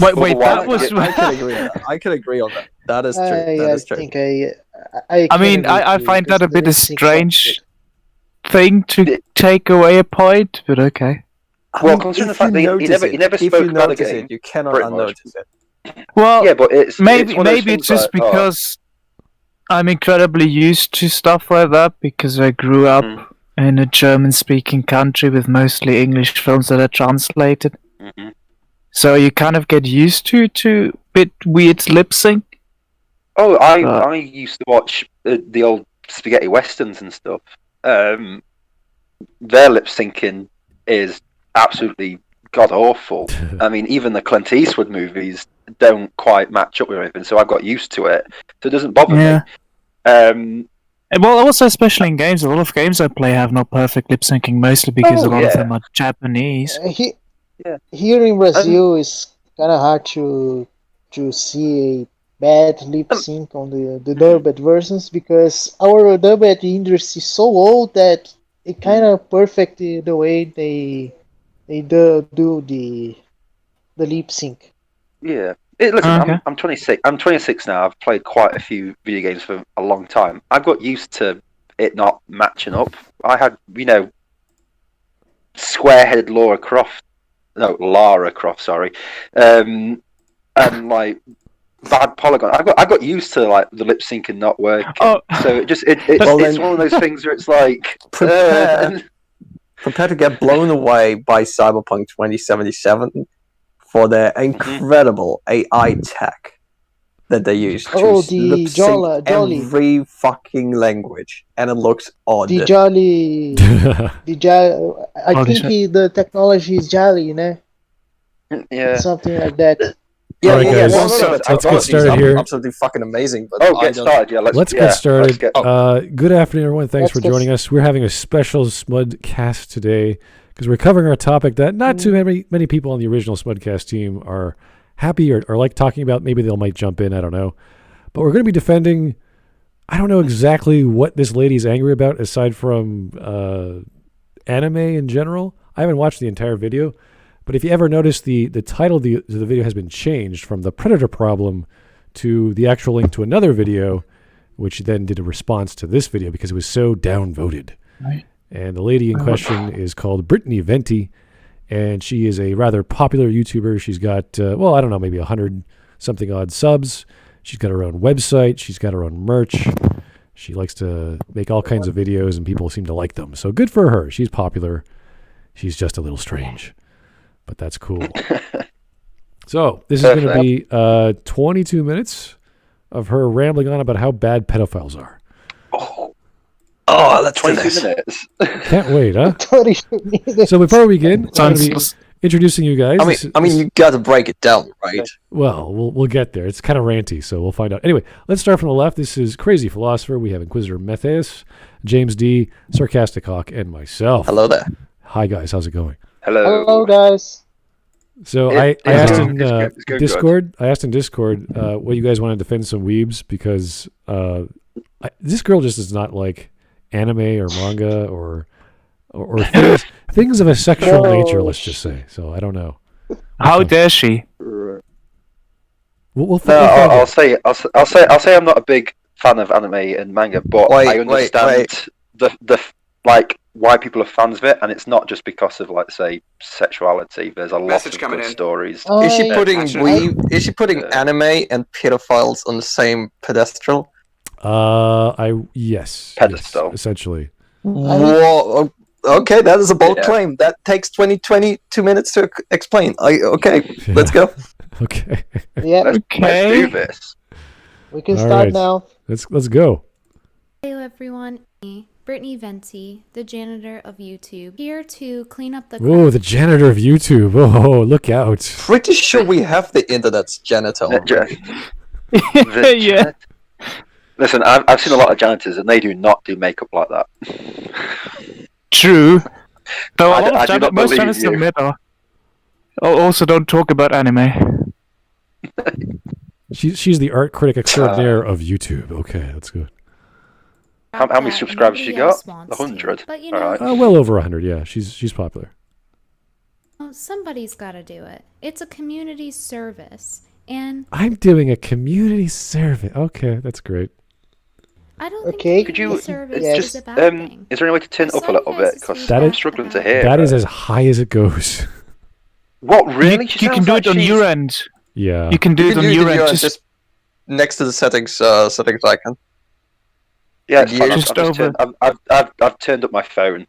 Wait, that was. I can agree on that. I can agree on that. That is true. That is true. I mean, I find that a bit a strange thing to take away a point, but okay. Well, considering the fact that he never spoke about the game, you cannot unnotice it. Well, yeah, but maybe it's just because I'm incredibly used to stuff like that because I grew up in a German-speaking country with mostly English films that are translated. Mm-hmm. So you kind of get used to a bit weird lip sync. Oh, I used to watch the old spaghetti westerns and stuff. Their lip syncing is absolutely god awful. I mean, even the Clint Eastwood movies don't quite match up with anything, so I've got used to it. So it doesn't bother me. Well, also especially in games, a lot of games I play have not perfect lip syncing, mostly because a lot of them are Japanese. Here in Brazil, it's kind of hard to see a bad lip sync on the dubbed versions because our dubbed industry is so old that it kind of perfect the way they do the lip sync. Yeah. Listen, I'm 26. I'm 26 now. I've played quite a few video games for a long time. I've got used to it not matching up. I had, square-headed Lara Croft, sorry, and like bad polygon. I got used to like the lip sync and not working. So it's one of those things where it's like prepare to get blown away by Cyberpunk 2077 for their incredible AI tech that they use to lip sync every fucking language, and it looks odd. I think the technology is Jolly, Yeah, something like that. Yeah, all right, guys, let's get started here. Absolutely fucking amazing. But get started. Yeah, let's get started. Good afternoon, everyone. Thanks for joining us. We're having a special Smudcast today because we're covering our topic that not too many people on the original Smudcast team are happy or like talking about. Maybe they might jump in. I don't know. But we're going to be defending. I don't know exactly what this lady's angry about, aside from anime in general. I haven't watched the entire video. But if you ever notice, the title of the video has been changed from the Predator problem to the actual link to another video, which then did a response to this video because it was so downvoted. Right. And the lady in question is called Brittany Venti, and she is a rather popular YouTuber. She's got, I don't know, maybe 100-something odd subs. She's got her own website. She's got her own merch. She likes to make all kinds of videos, and people seem to like them. So good for her. She's popular. She's just a little strange. But that's cool. So this is going to be 22 minutes of her rambling on about how bad pedophiles are. Oh, that's 22 minutes. Can't wait, huh? 22 minutes. So before we begin, I'm going to be introducing you guys. I mean, you got to break it down, right? Well, we'll get there. It's kind of ranty, so we'll find out. Anyway, let's start from the left. This is Crazy Philosopher. We have Inquisitor Metheus, James D, Sarcastic Hawk, and myself. Hello there. Hi, guys. How's it going? Hello, guys. So I asked in Discord. I asked in Discord what you guys want to defend some weebs because this girl just is not like anime or manga or things of a sexual nature. Let's just say. So I don't know. How dare she? I'll say I'm not a big fan of anime and manga, but I understand the like why people are fans of it, and it's not just because of, like, say, sexuality. There's a lot of good stories. Is she putting anime and pedophiles on the same pedestal? Yes. Pedestal. Yes, essentially. Whoa, okay, that is a bold claim. That takes 22 minutes to explain. Let's go. Okay. Yeah. Let's do this. We can start now. Let's go. Hello, everyone. Brittany Venti, the janitor of YouTube, here to clean up the... Oh, the janitor of YouTube. Oh, look out. Pretty sure we have the internet's janitor. Yeah. Listen, I've seen a lot of janitors, and they do not do makeup like that. True. Though most janitors admit also don't talk about anime. She's the art critic extraordinaire of YouTube. Okay, that's good. How many subscribers she got? 100. But, All right. Well over 100. Yeah, she's popular. Oh, somebody's got to do it. It's a community service. And I'm doing a community service. Okay, that's great. I don't Okay. think Could community you service just is a bad thing. is there any way to turn it up a little bit? Because That I'm is- struggling to hear. That is as high as it goes. What really? She You can sounds do like it on she's- your end. Yeah. You can do it on your end. Just next to the settings icon. Yeah, it's fine. Just I've turned up my phone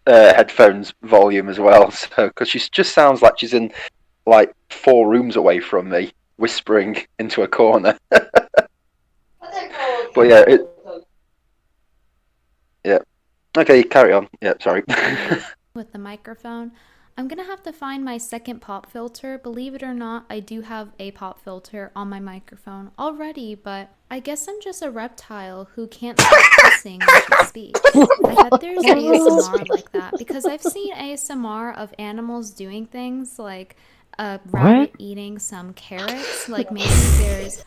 headphones volume as well, so because she just sounds like she's in like 4 rooms away from me, whispering into a corner. But yeah. Okay, carry on. Yeah, sorry. With the microphone. I'm gonna have to find my second pop filter. Believe it or not, I do have a pop filter on my microphone already, but I guess I'm just a reptile who can't stop hissing when she speaks. I bet there's ASMR like that, because I've seen ASMR of animals doing things like a rabbit eating some carrots, like maybe there's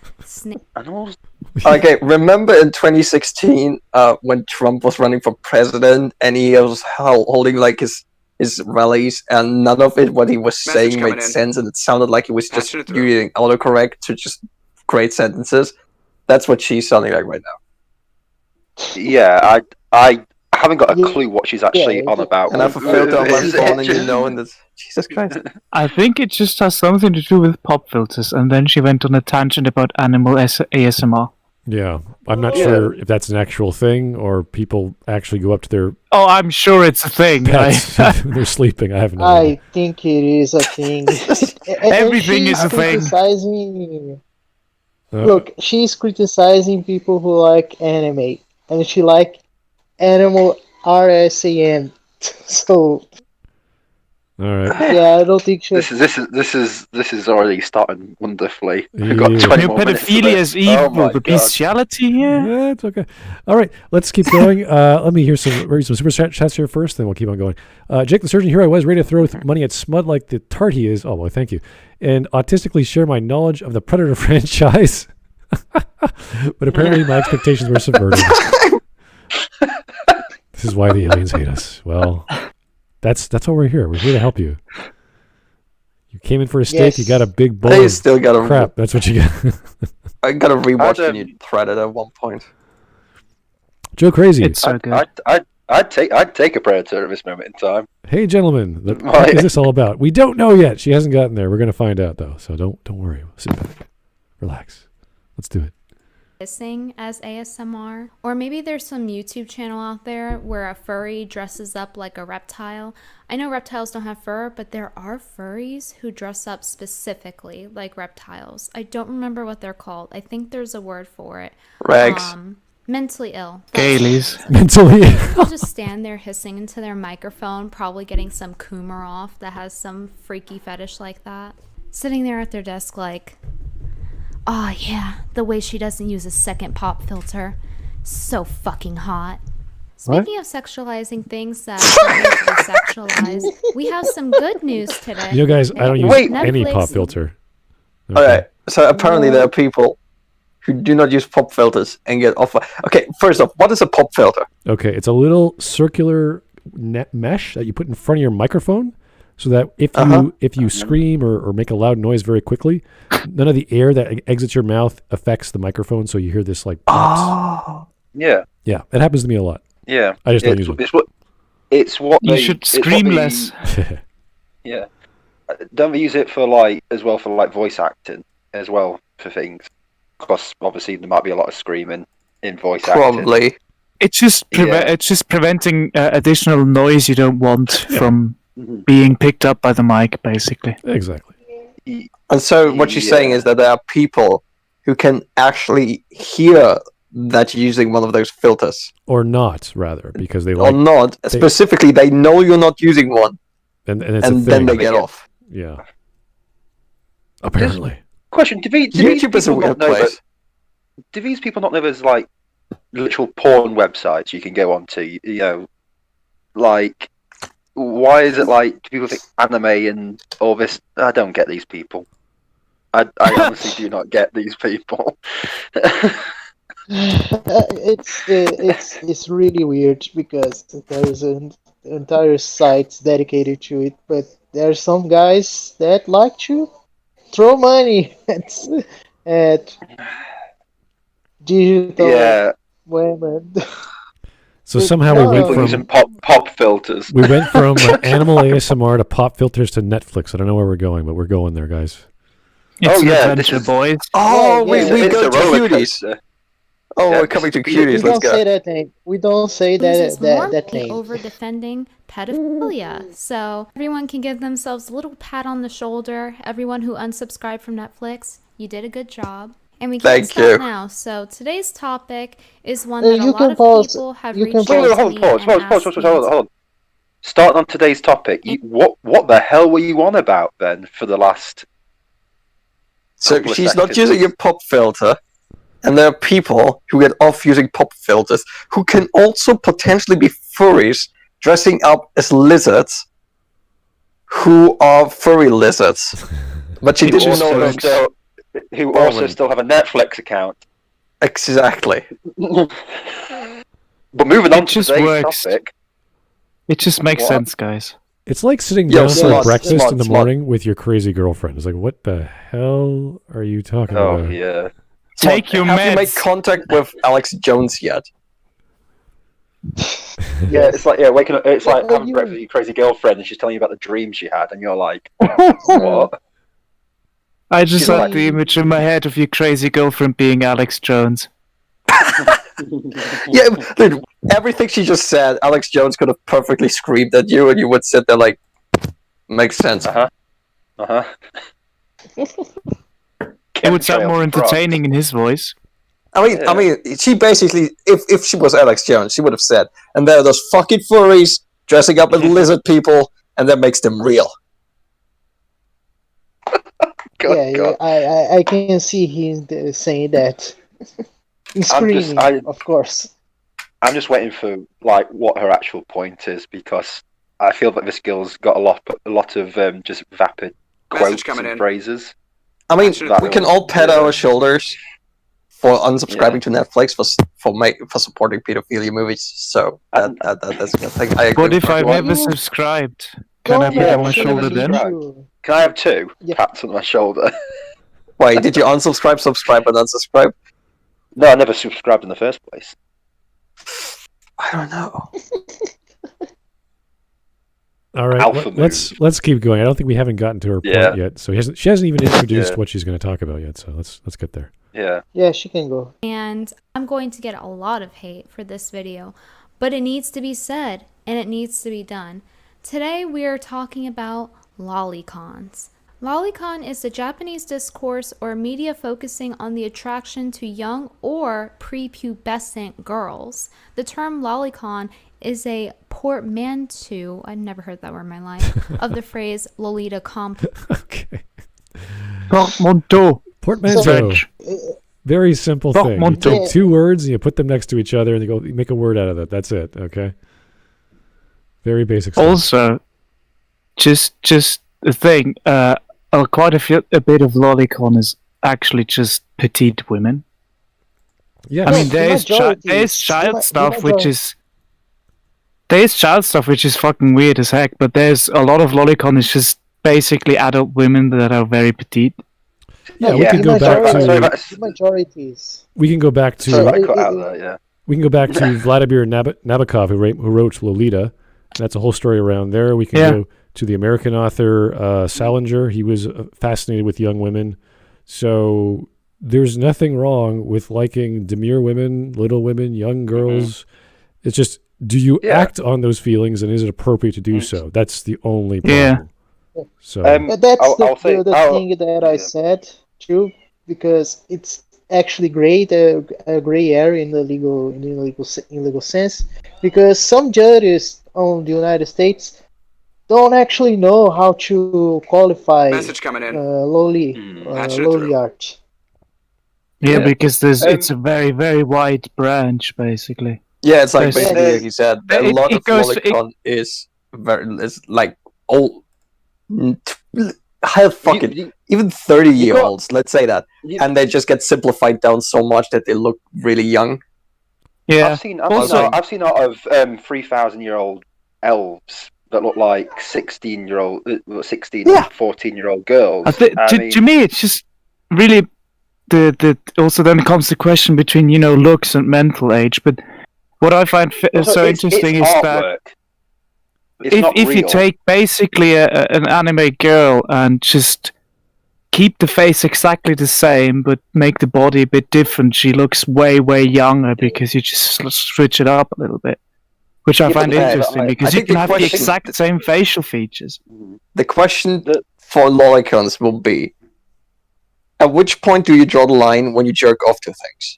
Animals? Okay, remember in 2016 when Trump was running for president and he was holding like his rallies and none of it what he was saying made sense and it sounded like he was just using autocorrect to just create sentences. That's what she's sounding like right now. Yeah, I haven't got a clue what she's actually on about. And I have a filter on my phone and you know and it's Jesus Christ. I think it just has something to do with pop filters, and then she went on a tangent about animal ASMR. Yeah. I'm not sure if that's an actual thing or people actually go up to their Oh, I'm sure it's a thing. pets when they're sleeping. I have no idea. I think it is a thing. Everything is a thing. Look, she's criticizing people who like anime, and she like animal RSAN. So All right. yeah, I don't think she. This is already starting wonderfully. We've Yeah. got 20 New more minutes of pedophilia this. is evil, Oh my the God. bestiality here. Yeah, it's okay. All right, let's keep going. Let me hear some super chats here first, then we'll keep on going. Jake the Surgeon, here I was, ready to throw money at Smud like the tart he is. Oh, well, thank you. And autistically share my knowledge of the Predator franchise. But apparently my expectations were subverted. This is why the aliens hate us. Well, that's why we're here. We're here to help you. You came in for a steak, you got a big bowl I of still got a crap. That's what you got. I gotta rewatch I'd, when you threaded at one point. Joe Crazy. It's so good. I'd take a Predator at this moment in time. Hey, gentlemen, what is this all about? We don't know yet. She hasn't gotten there. We're going to find out, though. So don't worry. Sit back. Relax. Let's do it. hissing as ASMR. Or maybe there's some YouTube channel out there where a furry dresses up like a reptile. I know reptiles don't have fur, but there are furries who dress up specifically like reptiles. I don't remember what they're called. I think there's a word for it. Rags. Mentally ill. Gailies. Mentally. They'll just stand there hissing into their microphone, probably getting some coomer off that has some freaky fetish like that. Sitting there at their desk like, oh yeah, the way she doesn't use a second pop filter. So fucking hot. Speaking of sexualizing things that don't need to be sexualized, we have some good news today. You know, guys, I don't use any Netflix- pop filter. Okay, so apparently there are people who do not use pop filters and get off. Okay, first off, what is a pop filter? Okay, it's a little circular net mesh that you put in front of your microphone, so that if you scream or make a loud noise very quickly, none of the air that exits your mouth affects the microphone, so you hear this like pops. Yeah. Yeah, it happens to me a lot. Yeah. I just don't use it. It's what You they, should it's what scream they- less. Yeah. Don't they use it for for voice acting as well for things? Because obviously there might be a lot of screaming in voice acting. Probably. It's just it's just preventing additional noise you don't want from being picked up by the mic, basically. Exactly. And so what she's saying is that there are people who can actually hear that you're using one of those filters. Or not, rather, because they Or like... not. Specifically, they know you're not using one. And it's And a then thing. they get off. Yeah. Apparently. Question: Do these YouTube is a people weird not know place. do these people not know there's like literal porn websites you can go onto? You know, like why is it like people think anime and all this? I don't get these people. I honestly do not get these people. It's really weird because there's an entire site dedicated to it, but there are some guys that like to throw money at digital women. So somehow we went from using pop filters. We went from animal ASMR to pop filters to Netflix. I don't know where we're going, but we're going there, guys. It's an adventure, boys. Oh, Yeah, we go to roller cuties. coaster. Oh, Yeah, we're coming to We cuties. Let's don't go. say that name. We don't say Loses more that money name. over defending pedophilia. So everyone can give themselves a little pat on the shoulder. Everyone who unsubscribed from Netflix, you did a good job. And we can't stop now. So today's topic is one that a lot of people have reached out to me and asked me. Hold on. Starting on today's topic, what the hell were you on about then for the last? So she's not using a pop filter, and there are people who get off using pop filters who can also potentially be furries dressing up as lizards who are furry lizards. But she didn't know that. Who also still have a Netflix account. Exactly. But moving on to today's topic. It just makes sense, guys. It's like sitting down for breakfast in the morning with your crazy girlfriend. It's like, what the hell are you talking about? Oh, yeah. Take your meds. Have you made contact with Alex Jones yet? Yeah, it's like waking up. It's like having breakfast with your crazy girlfriend, and she's telling you about the dream she had, and you're like, what? I just had the image in my head of your crazy girlfriend being Alex Jones. Yeah, dude, everything she just said, Alex Jones could have perfectly screamed at you, and you would sit there like, makes sense. It would sound more entertaining in his voice. I mean, she basically, if she was Alex Jones, she would have said, and there are those fucking furries dressing up as lizard people, and that makes them real. God. I can see him saying that. He's screaming, of course. I'm just waiting for like what her actual point is, because I feel that this girl's got a lot of just vapid quotes and phrases. I mean, we can all pat our shoulders for unsubscribing to Netflix for supporting pedophilia movies. So that's a good thing. I agree. What if I've never subscribed? Can I pat on my shoulder then? Can I have two pats on my shoulder? Wait, did you unsubscribe, subscribe, and unsubscribe? No, I never subscribed in the first place. I don't know. All right, let's keep going. I don't think we haven't gotten to her point yet. So she hasn't even introduced what she's going to talk about yet. So let's get there. Yeah, she can go. And I'm going to get a lot of hate for this video, but it needs to be said and it needs to be done. Today we are talking about lolicons. Lolicon is a Japanese discourse or media focusing on the attraction to young or prepubescent girls. The term lolicon is a portmanteau, I've never heard that word in my life, of the phrase Lolita comp. Okay. Portmanteau. Portmanteau. Very simple thing. You take two words and you put them next to each other and you make a word out of it. That's it. Okay. Very basic stuff. Also, just a thing. Quite a bit of lolicon is actually just petite women. Yeah. I mean, there's child stuff which is fucking weird as heck. But there's a lot of lolicon is just basically adult women that are very petite. Yeah, we can go back to majorities. We can go back to we can go back to Vladimir Nabokov, who wrote Lolita. That's a whole story around there. We can go to the American author Salinger. He was fascinated with young women. So there's nothing wrong with liking demure women, little women, young girls. Mm-hmm. It's just, do you act on those feelings, and is it appropriate to do so? That's the only problem. Yeah. So that's the thing that I said too, because it's actually a gray area in the legal sense, because some judges on the United States don't actually know how to qualify loli art. Yeah, because it's a very, very wide branch, basically. Yeah, it's like basically, like you said, a lot of lolicon is like old. Even 30-year-olds, let's say that, and they just get simplified down so much that they look really young. Yeah, I've seen out of 3,000-year-old elves that look like 16-year-old, 14-year-old girls. To me, it's just really also then comes the question between looks and mental age. But what I find so interesting is that if you take basically an anime girl and just keep the face exactly the same, but make the body a bit different, she looks way, way younger because you just switch it up a little bit. Which I find interesting because you can have the exact same facial features. The question for lolicons will be, at which point do you draw the line when you jerk off to things?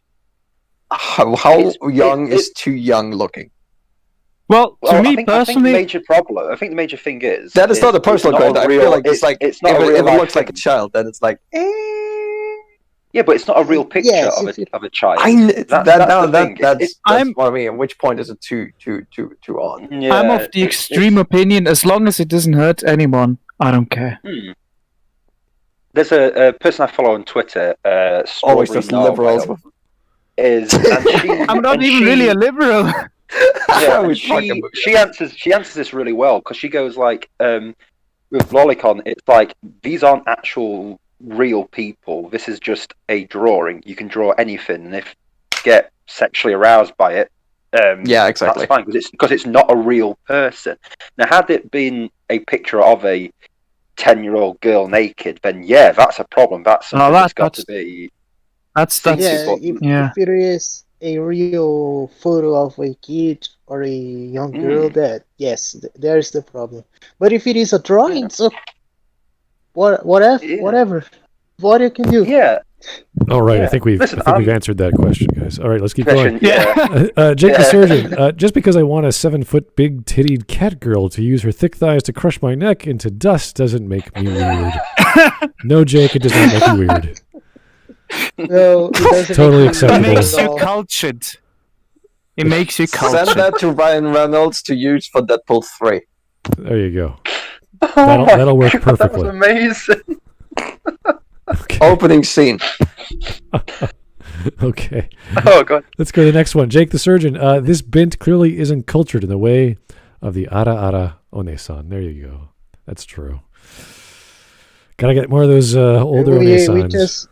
How young is too young looking? Well, to me personally, I think the major problem. I think the major thing is that is not a personal question. I feel like it's like it's not if it looks like a child, then it's like. Yeah, but it's not a real picture of a child. That's what I mean. At which point is it too on? Yeah, I'm of the extreme opinion. As long as it doesn't hurt anyone, I don't care. There's a person I follow on Twitter. Always just liberals. I'm not even really a liberal. Yeah, she answers this really well because she goes like, with Lolicon, it's like these aren't actual real people. This is just a drawing. You can draw anything, and if you get sexually aroused by it, yeah, exactly, that's fine because it's not a real person. Now, had it been a picture of a 10-year-old girl naked, then yeah, that's a problem. That's something that's got to be. If it is a real photo of a kid or a young girl, that yes, there's the problem. But if it is a drawing, so whatever, what you can do. Yeah. All right, I think we've answered that question, guys. All right, let's keep going. Yeah. Jake the Surgeon. Just because I want a 7-foot big tittied cat girl to use her thick thighs to crush my neck into dust doesn't make me weird. No, Jake, it does not make you weird. No, it doesn't. Totally acceptable. It makes you cultured. It makes you cultured. Send that to Ryan Reynolds to use for Deadpool 3. There you go. That'll work perfectly. That was amazing. Okay. Opening scene. Okay. Oh god. Let's go to the next one. Jake the Surgeon. This bint clearly isn't cultured in the way of the Ara Onesan. There you go. That's true. Gotta get more of those older Onesans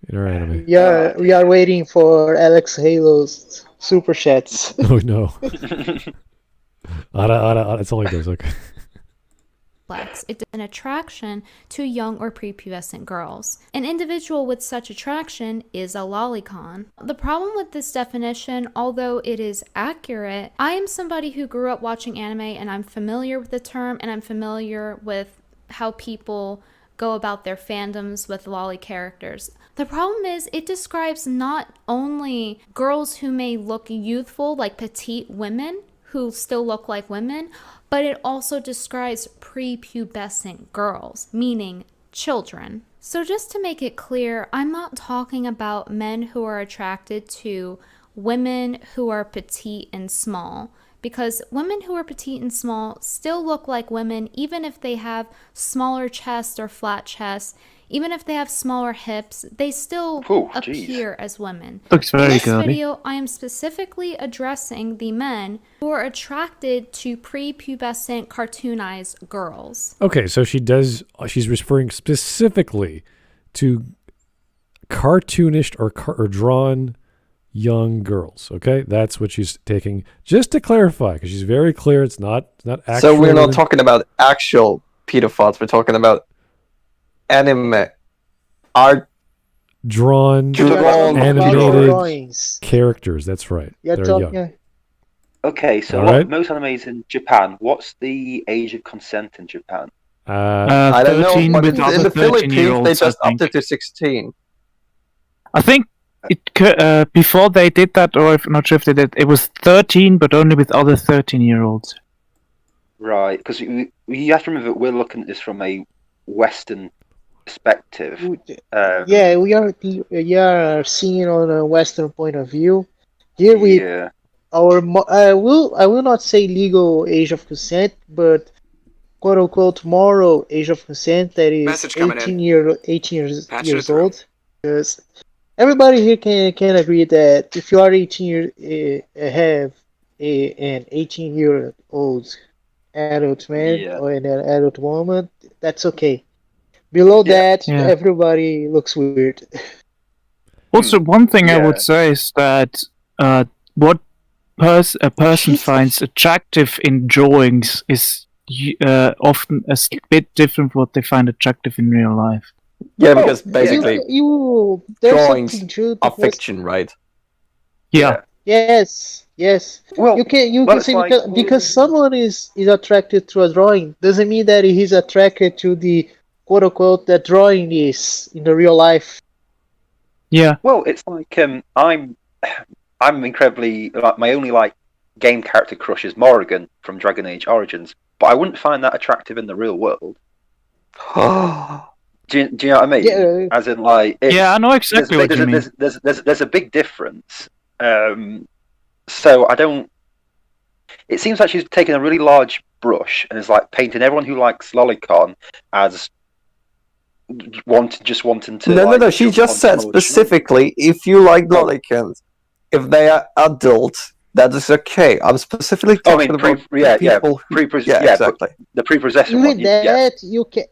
in our anime. Yeah, we are waiting for Alex Halo's super chats. Oh no. Ara, that's all he does. Okay. It's an attraction to young or prepubescent girls. An individual with such attraction is a lolicon. The problem with this definition, although it is accurate, I am somebody who grew up watching anime and I'm familiar with the term and I'm familiar with how people go about their fandoms with lolly characters. The problem is it describes not only girls who may look youthful, like petite women who still look like women, but it also describes prepubescent girls, meaning children. So just to make it clear, I'm not talking about men who are attracted to women who are petite and small, because women who are petite and small still look like women even if they have smaller chests or flat chests. Even if they have smaller hips, they still appear as women. Looks very good. In this girly. video, I am specifically addressing the men who are attracted to prepubescent cartoonized girls. Okay, so she's referring specifically to cartoonish or drawn young girls. Okay, that's what she's taking. Just to clarify, because she's very clear, it's not actual. So we're not talking about actual pedophiles. We're talking about anime art, drawn animated characters. That's right. They're young. Okay, so most animes in Japan. What's the age of consent in Japan? I don't know, but in the Philippines they just upped it to 16. I think it before they did that, or I'm not sure if they did, it was 13, but only with other 13-year-olds. Right, because you have to remember that we're looking at this from a Western perspective. Yeah, we are seeing on a Western point of view. Here I will not say legal age of consent, but quote unquote moral age of consent, that is 18 years old. Because everybody here can agree that if you are 18 years, have an 18-year-old adult man or an adult woman, that's okay. Below that, everybody looks weird. Also, one thing I would say is that what a person finds attractive in drawings is often a bit different from what they find attractive in real life. Yeah, because basically drawings are fiction, right? Yeah. Yes. Well, you can say because someone is attracted to a drawing doesn't mean that he's attracted to the quote unquote that drawing is in the real life. Yeah. Well, it's like I'm incredibly my only game character crush is Morrigan from Dragon Age Origins, but I wouldn't find that attractive in the real world. Do you know what I mean? Yeah. As in, I know exactly what you mean. There's a big difference. So I don't. It seems like she's taken a really large brush and is painting everyone who likes Lolicon as wanting to. No. She just said specifically, if you like Lolicons, if they are adult, that is okay. I'm specifically talking about people. Exactly. The prepossessed even one. That you can.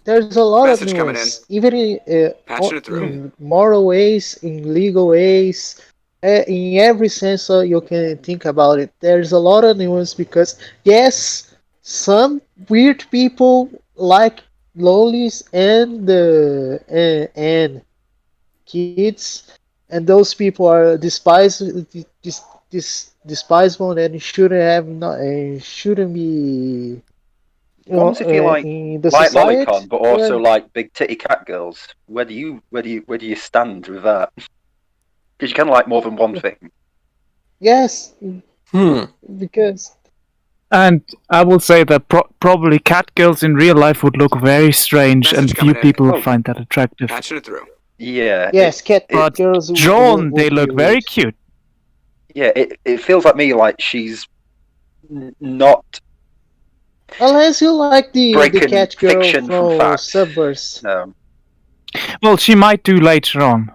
There's a lot of nuance, even in moral ways, in legal ways, in every sense you can think about it. There's a lot of nuance because yes, some weird people like lolis and kids, and those people are despisable and shouldn't be. If you like Lolicon, but also like big titty cat girls, where do you stand with that? Because you can like more than one thing. Yes. Because. And I will say that probably cat girls in real life would look very strange, and few people would find that attractive. Patching it through. Yeah. Yes, cat girls. Drawn, they look very cute. Yeah, it feels like me like she's not. Unless you like the cat girl from Subverse. No. Well, she might do later on.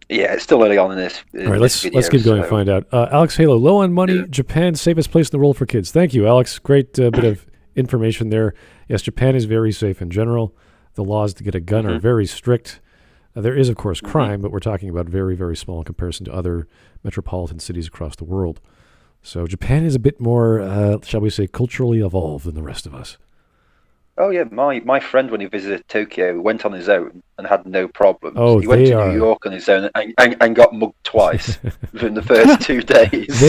Yeah, it's still early on in this. All right, let's keep going and find out. Alex Halo, low on money. Japan, safest place in the world for kids. Thank you, Alex. Great bit of information there. Yes, Japan is very safe in general. The laws to get a gun are very strict. There is, of course, crime, but we're talking about very, very small in comparison to other metropolitan cities across the world. So Japan is a bit more, shall we say, culturally evolved than the rest of us. Oh yeah, my friend when he visited Tokyo went on his own and had no problems. Oh, he went to New York on his own and got mugged twice within the first 2 days.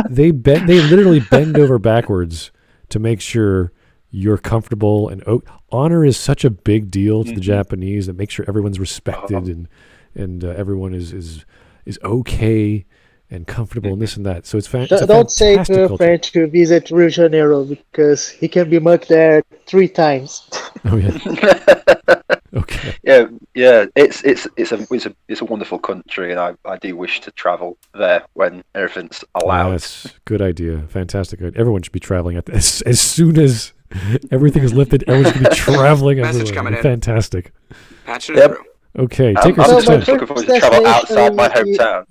They literally bend over backwards to make sure you're comfortable, and honor is such a big deal to the Japanese that makes sure everyone's respected and everyone is okay and comfortable and this and that. So it's fantastic. Don't say to a friend to visit Rio de Janeiro because he can be mugged there 3 times. Oh yeah. Okay. Yeah. It's a wonderful country, and I do wish to travel there when everything's allowed. Yes, good idea. Fantastic. Everyone should be traveling at this as soon as everything is lifted. Everyone should be traveling everywhere. Fantastic. Patching it through. Okay, take us I'm just looking forward to travel outside my hometown.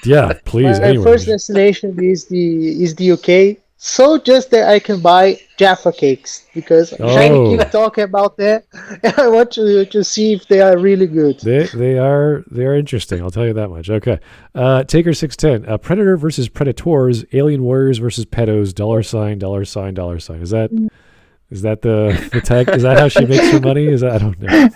Yeah, please. My first destination is the UK, so just that I can buy Jaffa cakes because I'm trying to keep talking about that, and I want to see if they are really good. They are interesting. I'll tell you that much. Okay, Taker 610. Predator versus Predators. Alien Warriors versus Pedos. $$. Is that the tag? Is that how she makes her money? I don't know.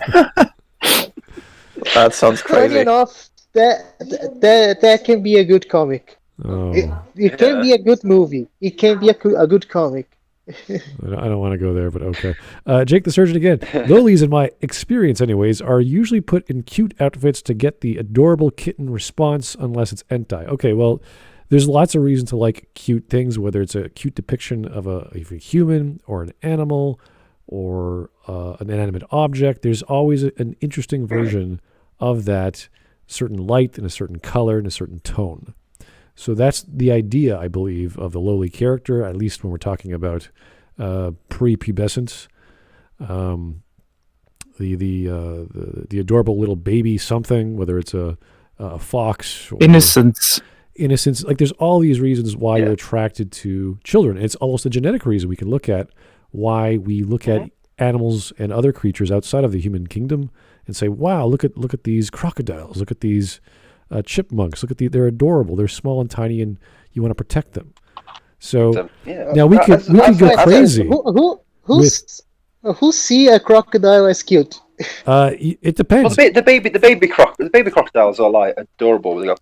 That sounds crazy. Funny enough, that can be a good comic. It can be a good movie. It can be a good comic. I don't want to go there, but okay. Jake the Surgeon again. Lolis, in my experience anyways, are usually put in cute outfits to get the adorable kitten response unless it's hentai. Okay, well, there's lots of reasons to like cute things, whether it's a cute depiction of a human or an animal or an inanimate object. There's always an interesting version of that certain light and a certain color and a certain tone. So that's the idea, I believe, of the lowly character, at least when we're talking about pre-pubescence. The adorable little baby something, whether it's a fox or innocence. innocence. Like there's all these reasons why you're attracted to children. It's almost a genetic reason we can look at why we look at animals and other creatures outside of the human kingdom and say, wow, look at these crocodiles, look at these chipmunks, they're adorable, they're small and tiny, and you want to protect them. So now we could go crazy. Who see a crocodile as cute? It depends. Well, the baby crocodiles are like adorable. They go,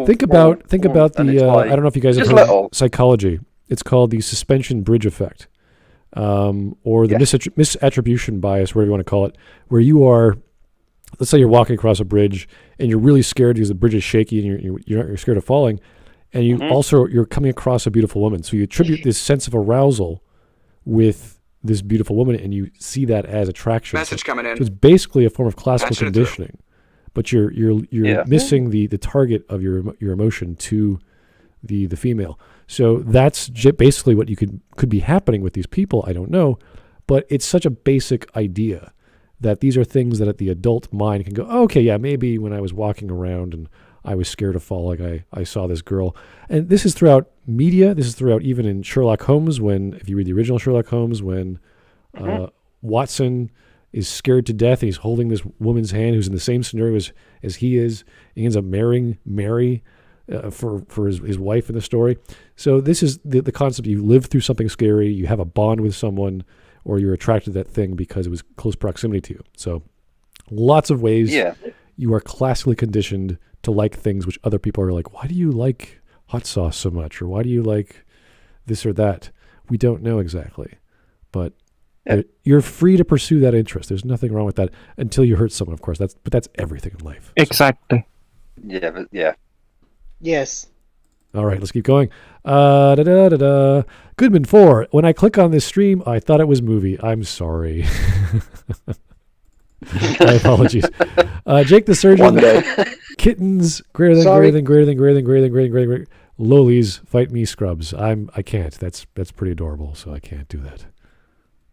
think about the like, I don't know if you guys have heard of psychology. It's called the suspension bridge effect, or the misattribution bias, whatever you want to call it, where you are, let's say you're walking across a bridge and you're really scared because the bridge is shaky and you're scared of falling, and you you're coming across a beautiful woman, so you attribute this sense of arousal with this beautiful woman, and you see that as attraction. Message coming in. So it's basically a form of classical conditioning, but you're missing the target of your emotion to the female. So that's basically what could be happening with these people. I don't know, but it's such a basic idea that these are things that at the adult mind can go, oh, okay, yeah, maybe when I was walking around and I was scared of falling, I saw this girl. And this is throughout media. This is throughout even in Sherlock Holmes, if you read the original Sherlock Holmes, when Watson is scared to death and he's holding this woman's hand who's in the same scenario as he is. He ends up marrying Mary for his wife in the story. So this is the concept. You live through something scary, you have a bond with someone, or you're attracted to that thing because it was close proximity to you. So lots of ways you are classically conditioned to like things which other people are like, why do you like hot sauce so much? Or why do you like this or that? We don't know exactly. But you're free to pursue that interest. There's nothing wrong with that until you hurt someone, of course. But that's everything in life. Exactly. Yes. All right, let's keep going. Goodman 4. When I click on this stream, I thought it was movie. I'm sorry. My apologies. Jake the Surgeon. One day. Kittens greater than lolies fight me scrubs. I can't. That's pretty adorable, so I can't do that.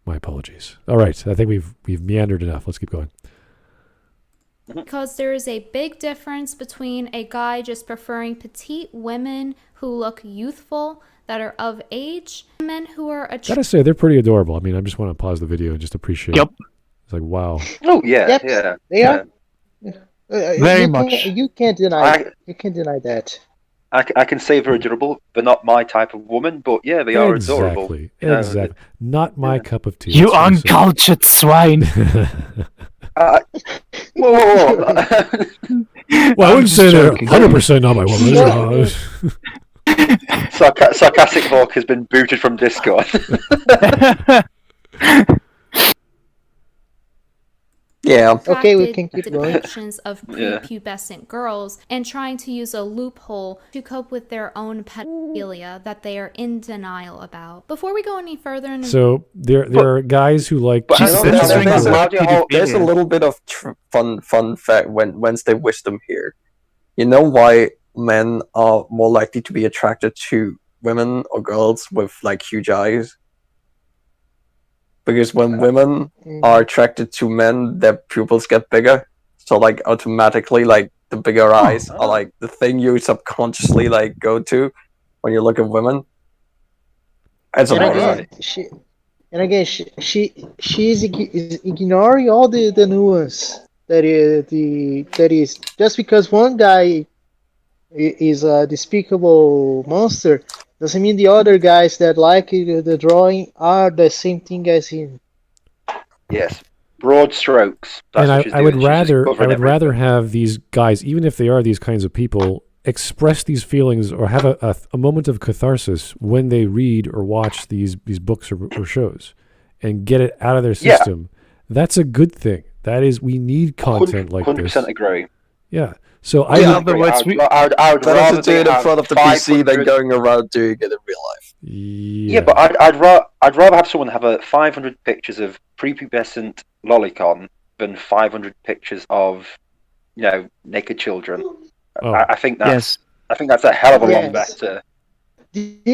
My apologies. All right, I think we've meandered enough. Let's keep going. Because there is a big difference between a guy just preferring petite women who look youthful, that are of age, and men who are gotta say, they're pretty adorable. I mean, I just want to pause the video and just appreciate it. It's like, wow. Oh, yeah. They are. Very much. You can't deny that. I can say they're adorable. They're not my type of woman, but yeah, they are adorable. Exactly. Not my cup of tea. You uncultured swine. Whoa. Well, I wouldn't say they're 100% not my woman. Sarcastic Hawk has been booted from Discord. Yeah. Okay, we can keep going. Depictions of prepubescent girls and trying to use a loophole to cope with their own pedophilia that they are in denial about. Before we go any further, so there are guys who like. There's a little bit of fun fact Wednesday wisdom here. You know why men are more likely to be attracted to women or girls with like huge eyes? Because when women are attracted to men, their pupils get bigger. So like automatically, like the bigger eyes are like the thing you subconsciously like go to when you look at women. She's ignoring all the nuance that is just because one guy is a despicable monster doesn't mean the other guys that like the drawing are the same thing as him. Yes, broad strokes. And I would rather have these guys, even if they are these kinds of people, express these feelings or have a moment of catharsis when they read or watch these books or shows, and get it out of their system. That's a good thing. That is, we need content like this. 100% agree. Yeah. So I would rather do it in front of the PC than going around doing it in real life. Yeah, but I'd rather have someone have 500 pictures of prepubescent lolicon than 500 pictures of naked children. I think that's a hell of a lot better. The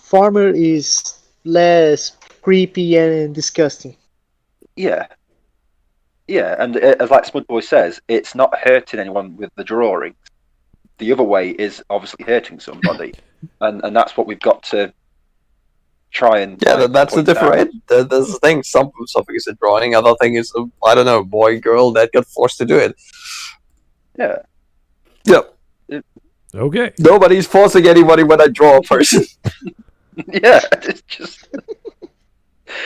former is less creepy and disgusting. Yeah. Yeah, and as like Smudboy says, it's not hurting anyone with the drawings. the other way is obviously hurting somebody, and that's what we've got to try and that's the difference. There's the thing. Something is a drawing. Other thing is I don't know, boy, girl that got forced to do it. Yeah. Yep. Okay. Nobody's forcing anybody when I draw a person. Yeah, it's just.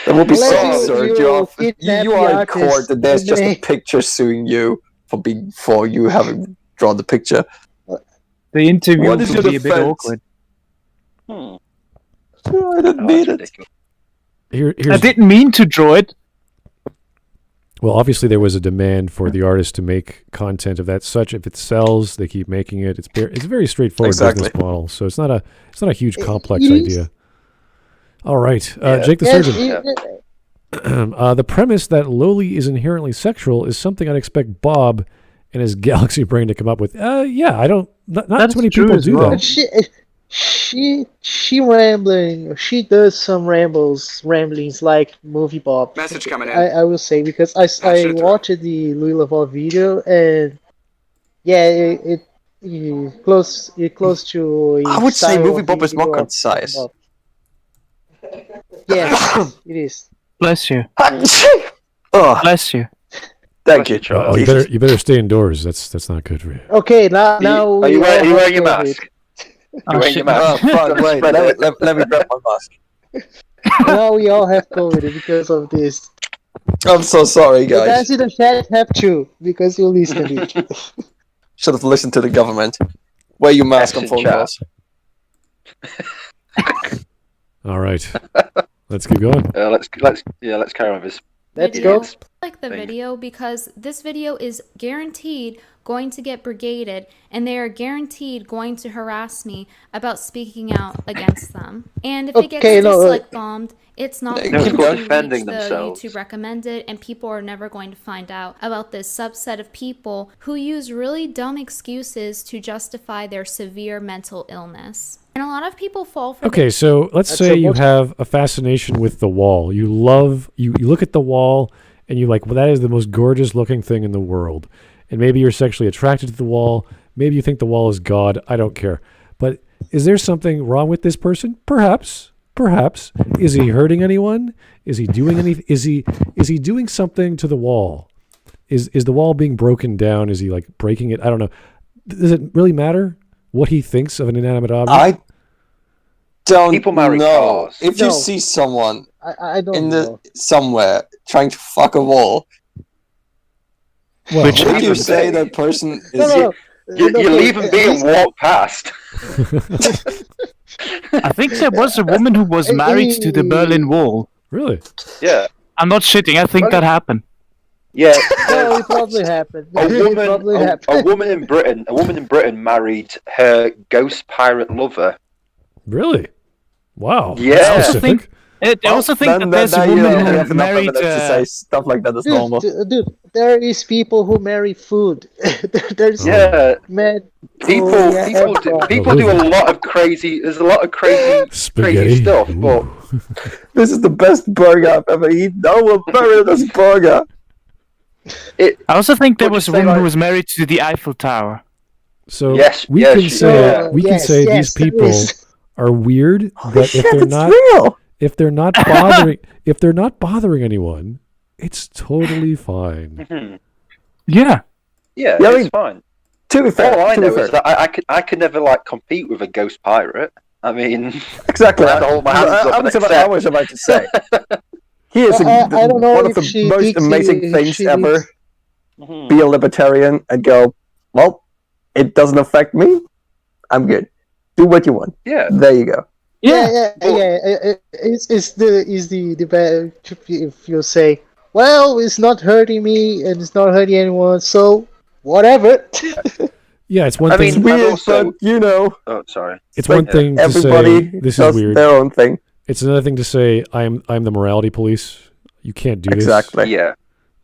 That would be so Unless absurd. You are in court, and there's just a picture suing you for you having drawn the picture. The interview What is would your be a bit defense? awkward. I didn't mean it. Here's, I didn't mean to draw it. well, obviously there was a demand for the artist to make content of that such. If it sells, they keep making it. It's a very straightforward business model, so it's not a huge complex idea. All right, Jake the Surgeon. The premise that Loli is inherently sexual is something I'd expect Bob and his galaxy brain to come up with. Yeah, I don't. Not too many people do that. She rambling. She does some ramblings like movie Bob. Message coming in. I will say because I watched the Louis Laval video and it close to. I would say movie Bob is more concise. Yes, it is. Bless you. Oh, Bless you. thank you, Oh, Charles. you better stay indoors. That's not good for you. Okay, now Are you wearing your mask? Oh, Wearing shit. your mask. Wait, let me grab my mask. now we all have COVID because of this. I'm so sorry, The guys. guys in the chat have to because you listened to it. Should have listened to the government. Wear your mask on phone calls. All right, let's keep going. Let's carry on with this. Let's video. go. Like the video because this video is guaranteed going to get brigaded and they are guaranteed going to harass me about speaking out against them. And if it gets dislike bombed, it's not No, going it's to defending reach the themselves. YouTube recommended, and people are never going to find out about this subset of people who use really dumb excuses to justify their severe mental illness. And a lot of people fall for Okay, so let's say you have a fascination with the wall. You look at the wall and you're like, well, that is the most gorgeous looking thing in the world. And maybe you're sexually attracted to the wall. Maybe you think the wall is God. I don't care. But is there something wrong with this person? Perhaps. Is he hurting anyone? Is he doing anything? Is he doing something to the wall? Is the wall being broken down? Is he like breaking it? I don't know. Does it really matter what he thinks of an inanimate object? I don't People marry know. cars. If you see someone I don't know. somewhere trying to fuck a wall, Well, Which would you say that person is? No. You leave them be and walk past. I think there was a woman who was married to the Berlin Wall. really? Yeah. I'm not shitting. I think that happened. Yeah. No, it probably happened. A woman in Britain married her ghost pirate lover. Really? Wow. Yeah. That's I also specific. think I also think that there's a you woman have who enough married. evidence to say stuff like that is normal. Dude, there is people who marry food. There's Yeah. mad People do a lot of crazy. There's a lot of crazy Spaghetti. stuff. Ooh. But This is the best burger I've ever eaten. I will bury this burger. I also think there was a Would you say, woman who like- was married to the Eiffel Tower. So Yes, we yes, can she- say yeah. we can Yes, say yes, these there people is. are weird, but Shit, if they're it's not real. if they're not bothering anyone, it's totally fine. Yeah. yeah, Yeah, I it's mean, fine. To be fair, All I to be know fair. is that I could never like compete with a ghost pirate. I mean, Exactly. I have to hold my hands up and I was about to say. He is I don't know one of if the she most thinks amazing he- things she ever. thinks- Be a libertarian and go, well, it doesn't affect me. I'm good. Do what you want. yeah. There you go. Yeah. It's the bad if you say, well, it's not hurting me and it's not hurting anyone, so whatever. Yeah, it's one I thing. It's mean, weird, also- but you know, Oh, sorry. it's one thing to everybody say this does is weird. their own thing. It's another thing to say I'm the morality police. You can't do Exactly. Yeah. this.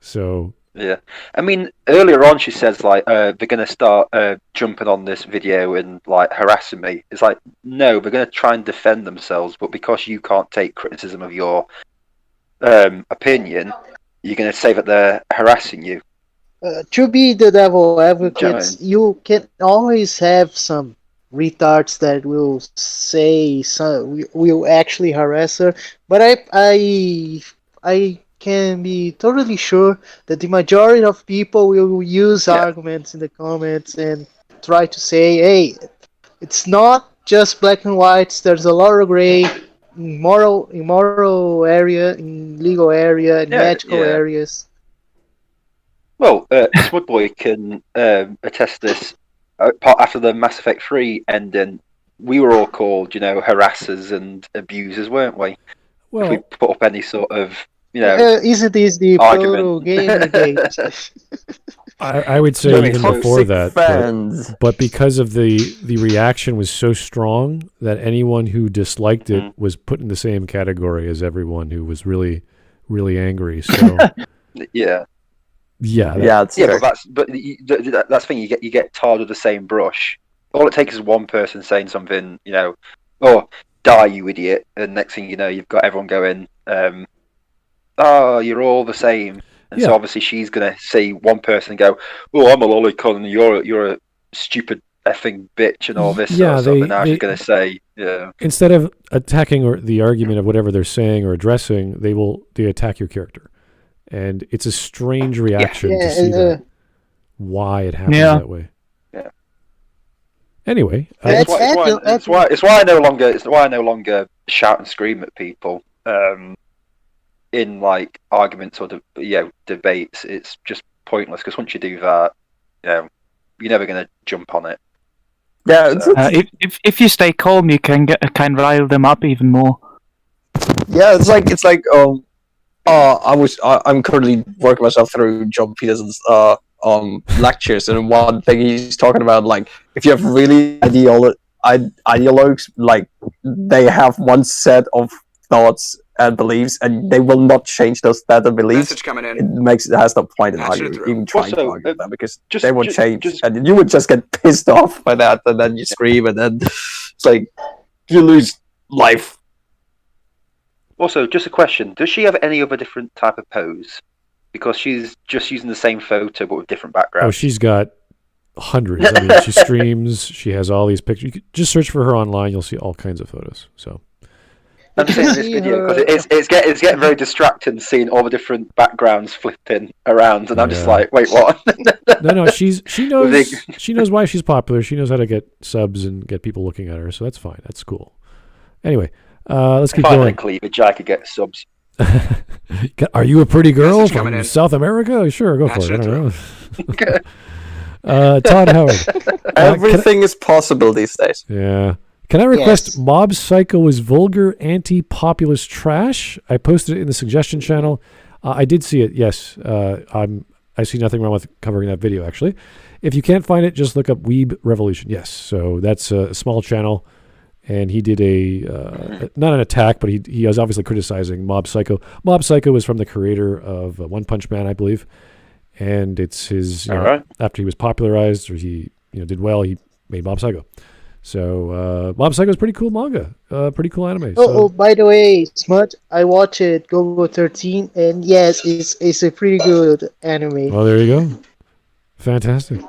So Yeah, I mean, earlier on she says like they're gonna start jumping on this video and like harassing me. It's like no, they're gonna try and defend themselves, but because you can't take criticism of your opinion, you're gonna say that they're harassing you. To be the devil advocates, you can always have some retards that will say will actually harass her, but I can be totally sure that the majority of people will use arguments in the comments and try to say, hey, it's not just black and white, there's a lot of gray in moral area, in legal area, in magical areas. Well, Smudboy can attest this. After the Mass Effect 3 ending, we were all called, harassers and abusers, weren't we? Well, if we put up any sort of, isn't this the proto Gamergate? I would say even before that, but because of the reaction was so strong that anyone who disliked it was put in the same category as everyone who was really, really angry. So yeah. But that's the thing. You get tarred with the same brush. All it takes is one person saying something, oh, die, you idiot, and next thing you know, you've got everyone going, oh, you're all the same. And so obviously she's gonna see one person go, oh, I'm a lolicon, and you're a stupid effing bitch, and all this sort of stuff. And now she's gonna say, instead of attacking the argument of whatever they're saying or addressing, they attack your character. And it's a strange reaction to see that. Why it happens that way. Yeah. Anyway, it's why I no longer shout and scream at people in like arguments or debates. It's just pointless because once you do that, you're never going to jump on it. Yeah. So. If you stay calm, you can rile them up even more. Yeah, it's like I'm currently working myself through John Peterson's lectures, and one thing he's talking about, like, if you have really ideologues, like, they have one set of thoughts and beliefs, and they will not change those set of beliefs. Message coming in. It has no point in arguing, even trying to argue that, because they won't change, and you would just get pissed off by that, and then you scream, and then it's like you lose life. Also, just a question: does she have any other different type of pose? Because she's just using the same photo but with different backgrounds. Oh, she's got hundreds. I mean, she streams. She has all these pictures. You could just search for her online. You'll see all kinds of photos. So I'm just saying this video because it's getting very distracting seeing all the different backgrounds flipping around, and I'm just like, wait, what? No, she knows why she's popular. She knows how to get subs and get people looking at her. So that's fine. That's cool. Anyway. Let's keep going. Cleavage, I could get subs. Are you a pretty girl from South America? Sure, go for it. I don't know. Todd Howard. Everything is possible these days. Yeah. Can I request Mob Psycho is vulgar, anti-populist trash? I posted it in the suggestion channel. I did see it, yes. I see nothing wrong with covering that video, actually. If you can't find it, just look up Weeb Revolution. Yes, so that's a small channel. And he did not an attack, but he was obviously criticizing Mob Psycho. Mob Psycho is from the creator of One Punch Man, I believe. And it's his, after he was popularized or he did well, he made Mob Psycho. So Mob Psycho is pretty cool manga, pretty cool anime. Oh, by the way, Smut, I watched it, Go 13, and yes, it's a pretty good anime. Oh, there you go. Fantastic.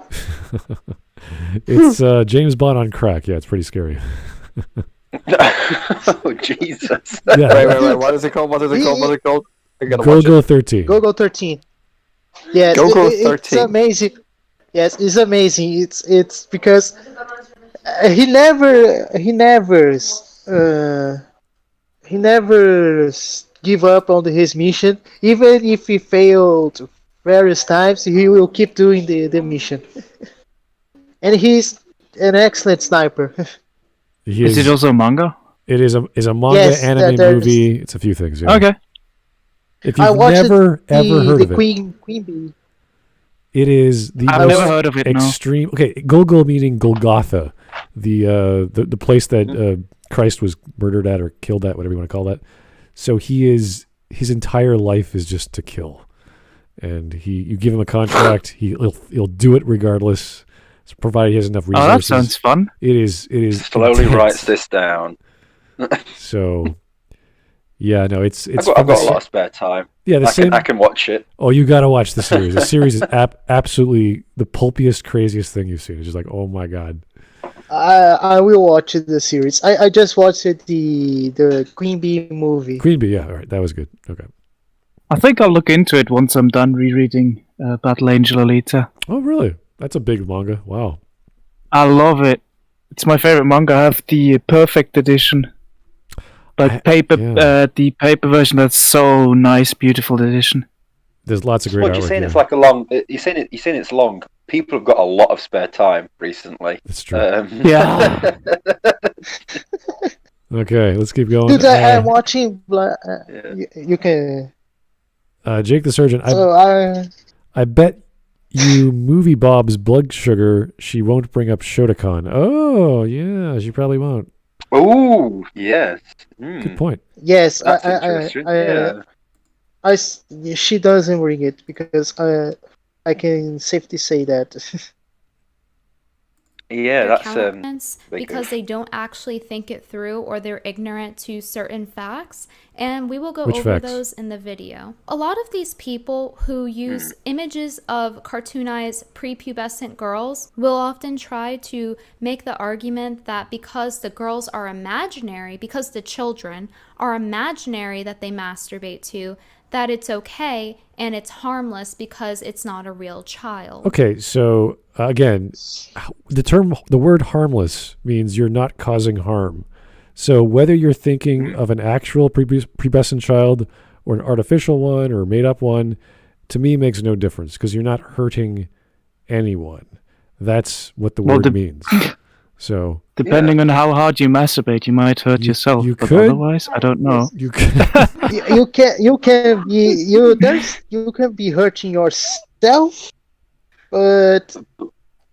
It's James Bond on crack. Yeah, it's pretty scary. Oh, Jesus. Yeah. Wait. What is it called? Go 13. Go 13. Yes, it's amazing. Yes, it's amazing. It's because he never give up on his mission. Even if he failed various times, he will keep doing the mission. And he's an excellent sniper. Is it also a manga? It is a manga, anime, movie. It's a few things. Yeah. Okay. If you've never ever heard of it, Queen Bee. It is the I've never heard of it. Extreme. No. Okay, Golgol meaning Golgotha, the place that Christ was murdered at or killed at, whatever you want to call that. So his entire life is just to kill, and you give him a contract, he'll do it regardless. Provided he has enough resources. Oh, that sounds fun. It is slowly intense. writes this down. So, Yeah, no, it's. I've got a lot of spare time. Yeah, I can watch it. Oh, you got to watch the series. The series is absolutely the pulpiest, craziest thing you've seen. It's just like, oh my god. I will watch the series. I just watched the Queen Bee movie. Queen Bee, yeah, all right, that was good. Okay. I think I'll look into it once I'm done rereading Battle Angel Alita. Oh, really? That's a big manga. Wow. I love it. It's my favorite manga. I have the perfect edition. Like the paper version. That's so nice, beautiful edition. There's lots of great artwork. You're saying it's like a long. You're saying it's long. People have got a lot of spare time recently. That's true. Yeah. Okay, let's keep going. Dude, I'm watching. You can. Jake the Surgeon. I bet you Movie Bob's blood sugar. She won't bring up Shotokan. Oh yeah, she probably won't. Oh yes. Good point. Yes, she doesn't bring it because I can safely say that. Yeah, that's because they don't actually think it through, or they're ignorant to certain facts, and we will go over those in the video. A lot of these people who use images of cartoonized prepubescent girls will often try to make the argument that because the girls are imaginary, because the children are imaginary that they masturbate to, that it's okay and it's harmless because it's not a real child. Okay, so again, the word harmless means you're not causing harm. So whether you're thinking of an actual pubescent child or an artificial one or made up one, to me makes no difference because you're not hurting anyone. That's what the word means. So depending on how hard you masturbate, you might hurt yourself. You but could. Otherwise, I don't know. You could. you can be hurting yourself, but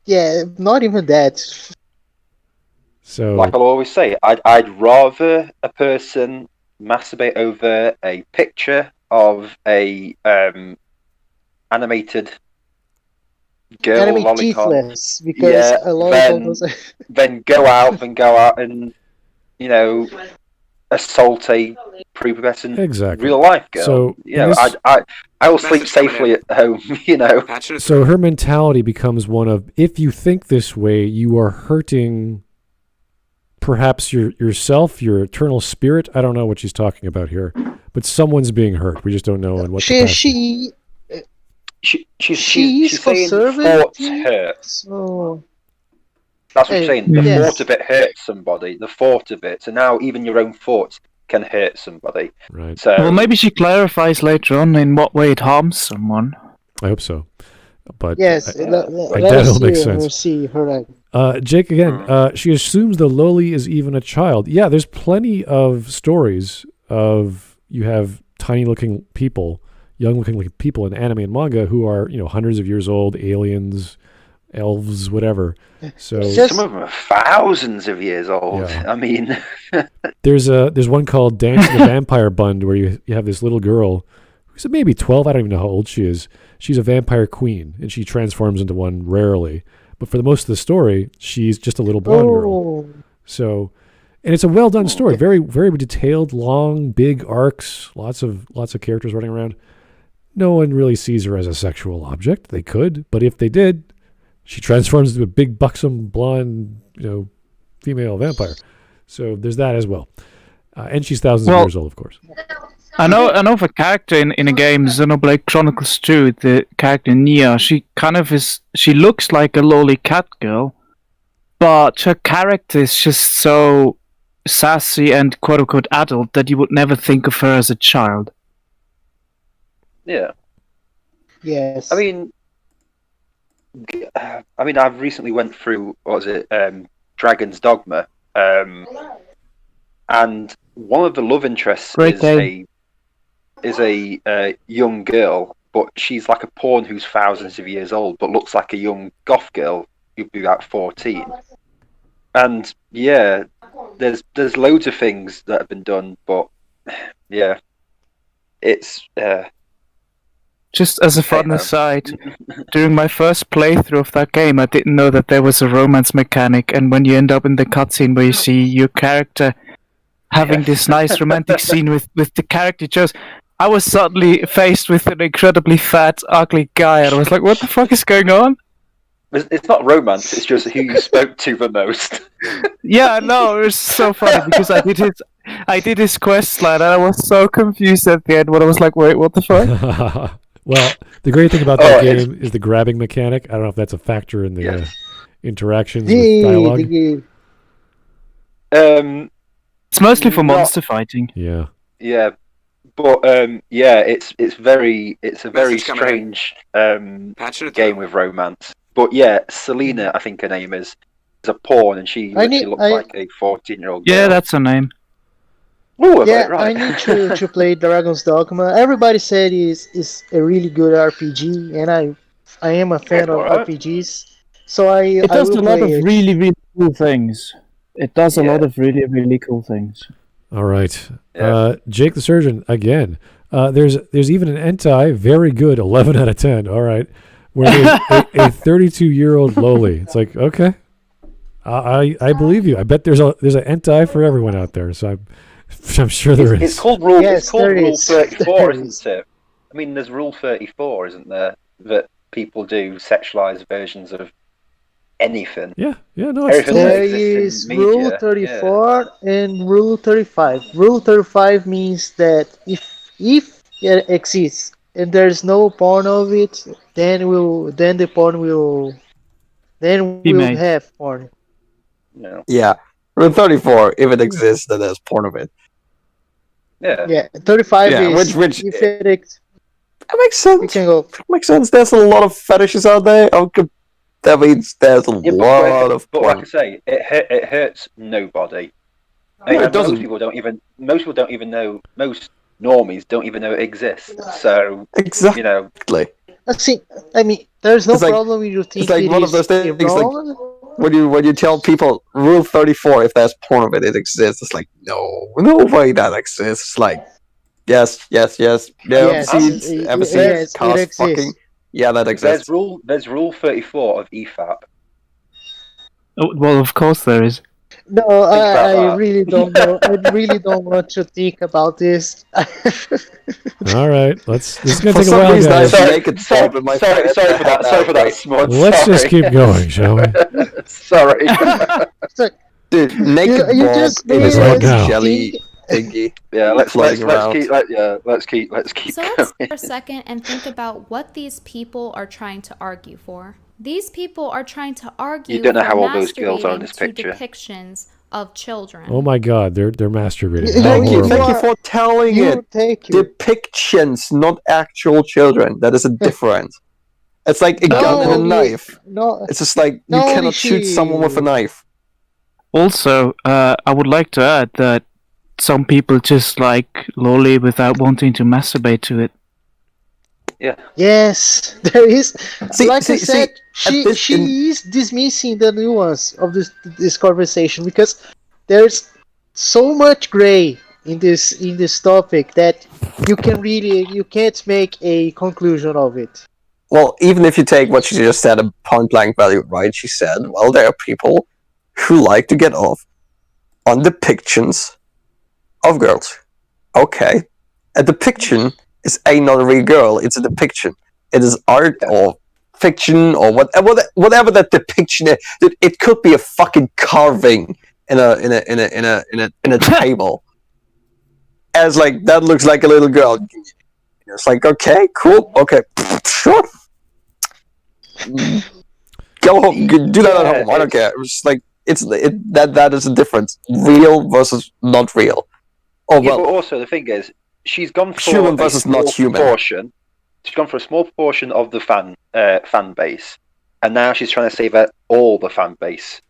yeah, not even that. So, like I'll always say, I'd rather a person masturbate over a picture of a animated girl lolicon, because a lot of those. Then go out and assault a prepubescent real life girl. So I will sleep safely at home. So her mentality becomes one of, if you think this way, you are hurting perhaps yourself, your eternal spirit. I don't know what she's talking about here, but someone's being hurt. We just don't know in what capacity. She's saying thoughts hurt. So that's what I'm saying. The thought of it hurts somebody. The thought of it. So now even your own thoughts can hurt somebody. Right. So well, maybe she clarifies later on in what way it harms someone. I hope so. But yes, that'll make sense. See her. Jake again. She assumes the loli is even a child. Yeah, there's plenty of stories of you have tiny-looking people, young-looking people in anime and manga who are hundreds of years old, aliens, elves, whatever. So some of them are thousands of years old. Yeah. I mean, there's one called Dance in the Vampire Bund where you have this little girl who's maybe 12. I don't even know how old she is. She's a vampire queen and she transforms into one rarely. But for the most of the story, she's just a little blonde girl. So, and it's a well done story. Very, very detailed, long, big arcs. Lots of characters running around. No one really sees her as a sexual object. They could, but if they did, she transforms into a big, buxom, blonde, female vampire. So there's that as well. And she's thousands of years old, of course. I know of a character in a game, Xenoblade Chronicles 2, the character Nia. She looks like a loli cat girl, but her character is just so sassy and quote-unquote adult that you would never think of her as a child. Yeah. Yes. I mean, I've recently went through, Dragon's Dogma, and one of the love interests is a young girl, but she's like a pawn who's thousands of years old, but looks like a young goth girl who'd be about 14. And yeah, there's loads of things that have been done, but yeah, it's. Just as a fun aside, during my first playthrough of that game, I didn't know that there was a romance mechanic, and when you end up in the cutscene where you see your character having this nice romantic scene with the character chose. I was suddenly faced with an incredibly fat, ugly guy, and I was like, "What the fuck is going on?" It's not romance. It's just who you spoke to the most. Yeah, no, it was so funny because I did his quest line, and I was so confused at the end when I was like, "Wait, what the fuck?" Well, the great thing about that game is the grabbing mechanic. I don't know if that's a factor in the interactions with dialogue. It's mostly for monster fighting. Yeah. Yeah, but it's a very strange game with romance. But yeah, Selena, I think her name is a porn, and she looks like a 14-year-old girl. Yeah, that's her name. Ooh, Yeah, right. I need to play Dragon's Dogma. Everybody said it's a really good RPG, and I am a fan of RPGs. So It does a lot of it. really, really cool things. It does a lot of really, really cool things. All right. Jake the Surgeon, again. There's even an Entai, very good, 11 out of 10. All right. Where there's a 32-year-old loli. It's like, okay. I believe you. I bet there's an Entai for everyone out there. So I'm sure there is. It's called Rule 34, isn't it? I mean, there's Rule 34, isn't there? That people do sexualized versions of anything. Yeah, no, there is Rule 34 and Rule 35. Rule 35 means that if it exists and there's no porn of it, then the porn will have porn. No. Yeah. Rule 34, if it exists, then there's porn of it. Yeah. 35 is which if it exists. That makes sense. You can go. Makes sense. There's a lot of fetishes out there. That means there's a lot of porn. But like I say, it hurts nobody. It doesn't. Most people don't even know. Most normies don't even know it exists. So exactly. I mean, there's no problem with you think it's like one of those things. Like, when you tell people Rule 34, if there's porn of it exists. It's like no way that exists. It's like yes. Ever seen cast fucking. Yeah, that exists. There's Rule 34 of EFAP. Oh, well, of course there is. No, I really don't know. I really don't want to think about this. All right, this is gonna take a while, guys. Sorry for that. Smudge. Let's just keep going, shall we? Sorry. Dude, naked you ball just in his made us jelly thingy. Yeah, let's keep So going. let's take a second and think about what these people are trying to argue for. These people are trying to argue You don't know for how old those girls are in this masturbating to picture. depictions of children. Oh my God, they're masturbating. How Thank you horrible. for telling it. Depictions, not actual children. That is a difference. It's like a gun and a knife. No, it's just like you cannot shoot someone with a knife. Also, I would like to add that some people just like loli without wanting to masturbate to it. Yeah. Yes, there is. I said, she is dismissing the nuance of this conversation because there's so much gray in this topic that you can't make a conclusion of it. Well, even if you take what she just said at point blank value, right? She said, well, there are people who like to get off on depictions of girls. Okay. A depiction is not a real girl, it's a depiction. It is art or fiction or whatever that depiction is. It could be a fucking carving in a table. As like that looks like a little girl. It's like okay, cool, okay, sure. Go home, do that at home. I don't care. It's like that is a difference. Real versus not real. Oh well. But also the thing is, she's gone for human versus not human. Portion. She's gone for a small proportion of the fan base, and now she's trying to save out all the fan base.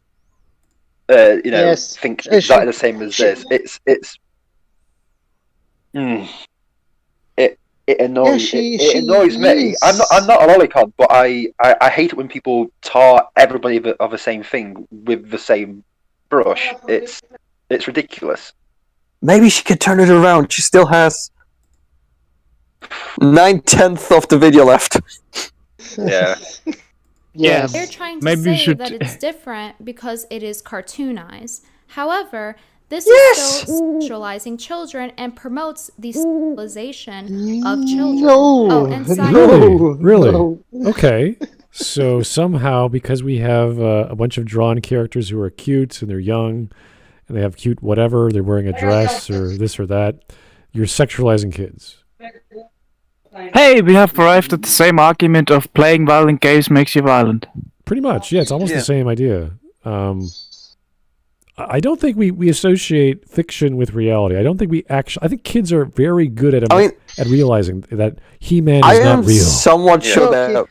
Think exactly the same as this. It annoys me. I'm not a lolicon, but I hate it when people tar everybody of the same thing with the same brush. It's ridiculous. Maybe she could turn it around. She still has 9/10 of the video left. Yeah. Yeah. They're trying to say that it's different because it is cartoonized. However, This is still sexualizing children and promotes the sexualization of children. No, and Really? no. Okay. So somehow, because we have a bunch of drawn characters who are cute and they're young and they have cute whatever, they're wearing a dress or this or that, you're sexualizing kids. Hey, we have arrived at the same argument of playing violent games makes you violent. Pretty much, yeah. It's almost the same idea. I don't think we associate fiction with reality. I don't think we actually. I think kids are very good at realizing that He-Man is not real. I am somewhat sure that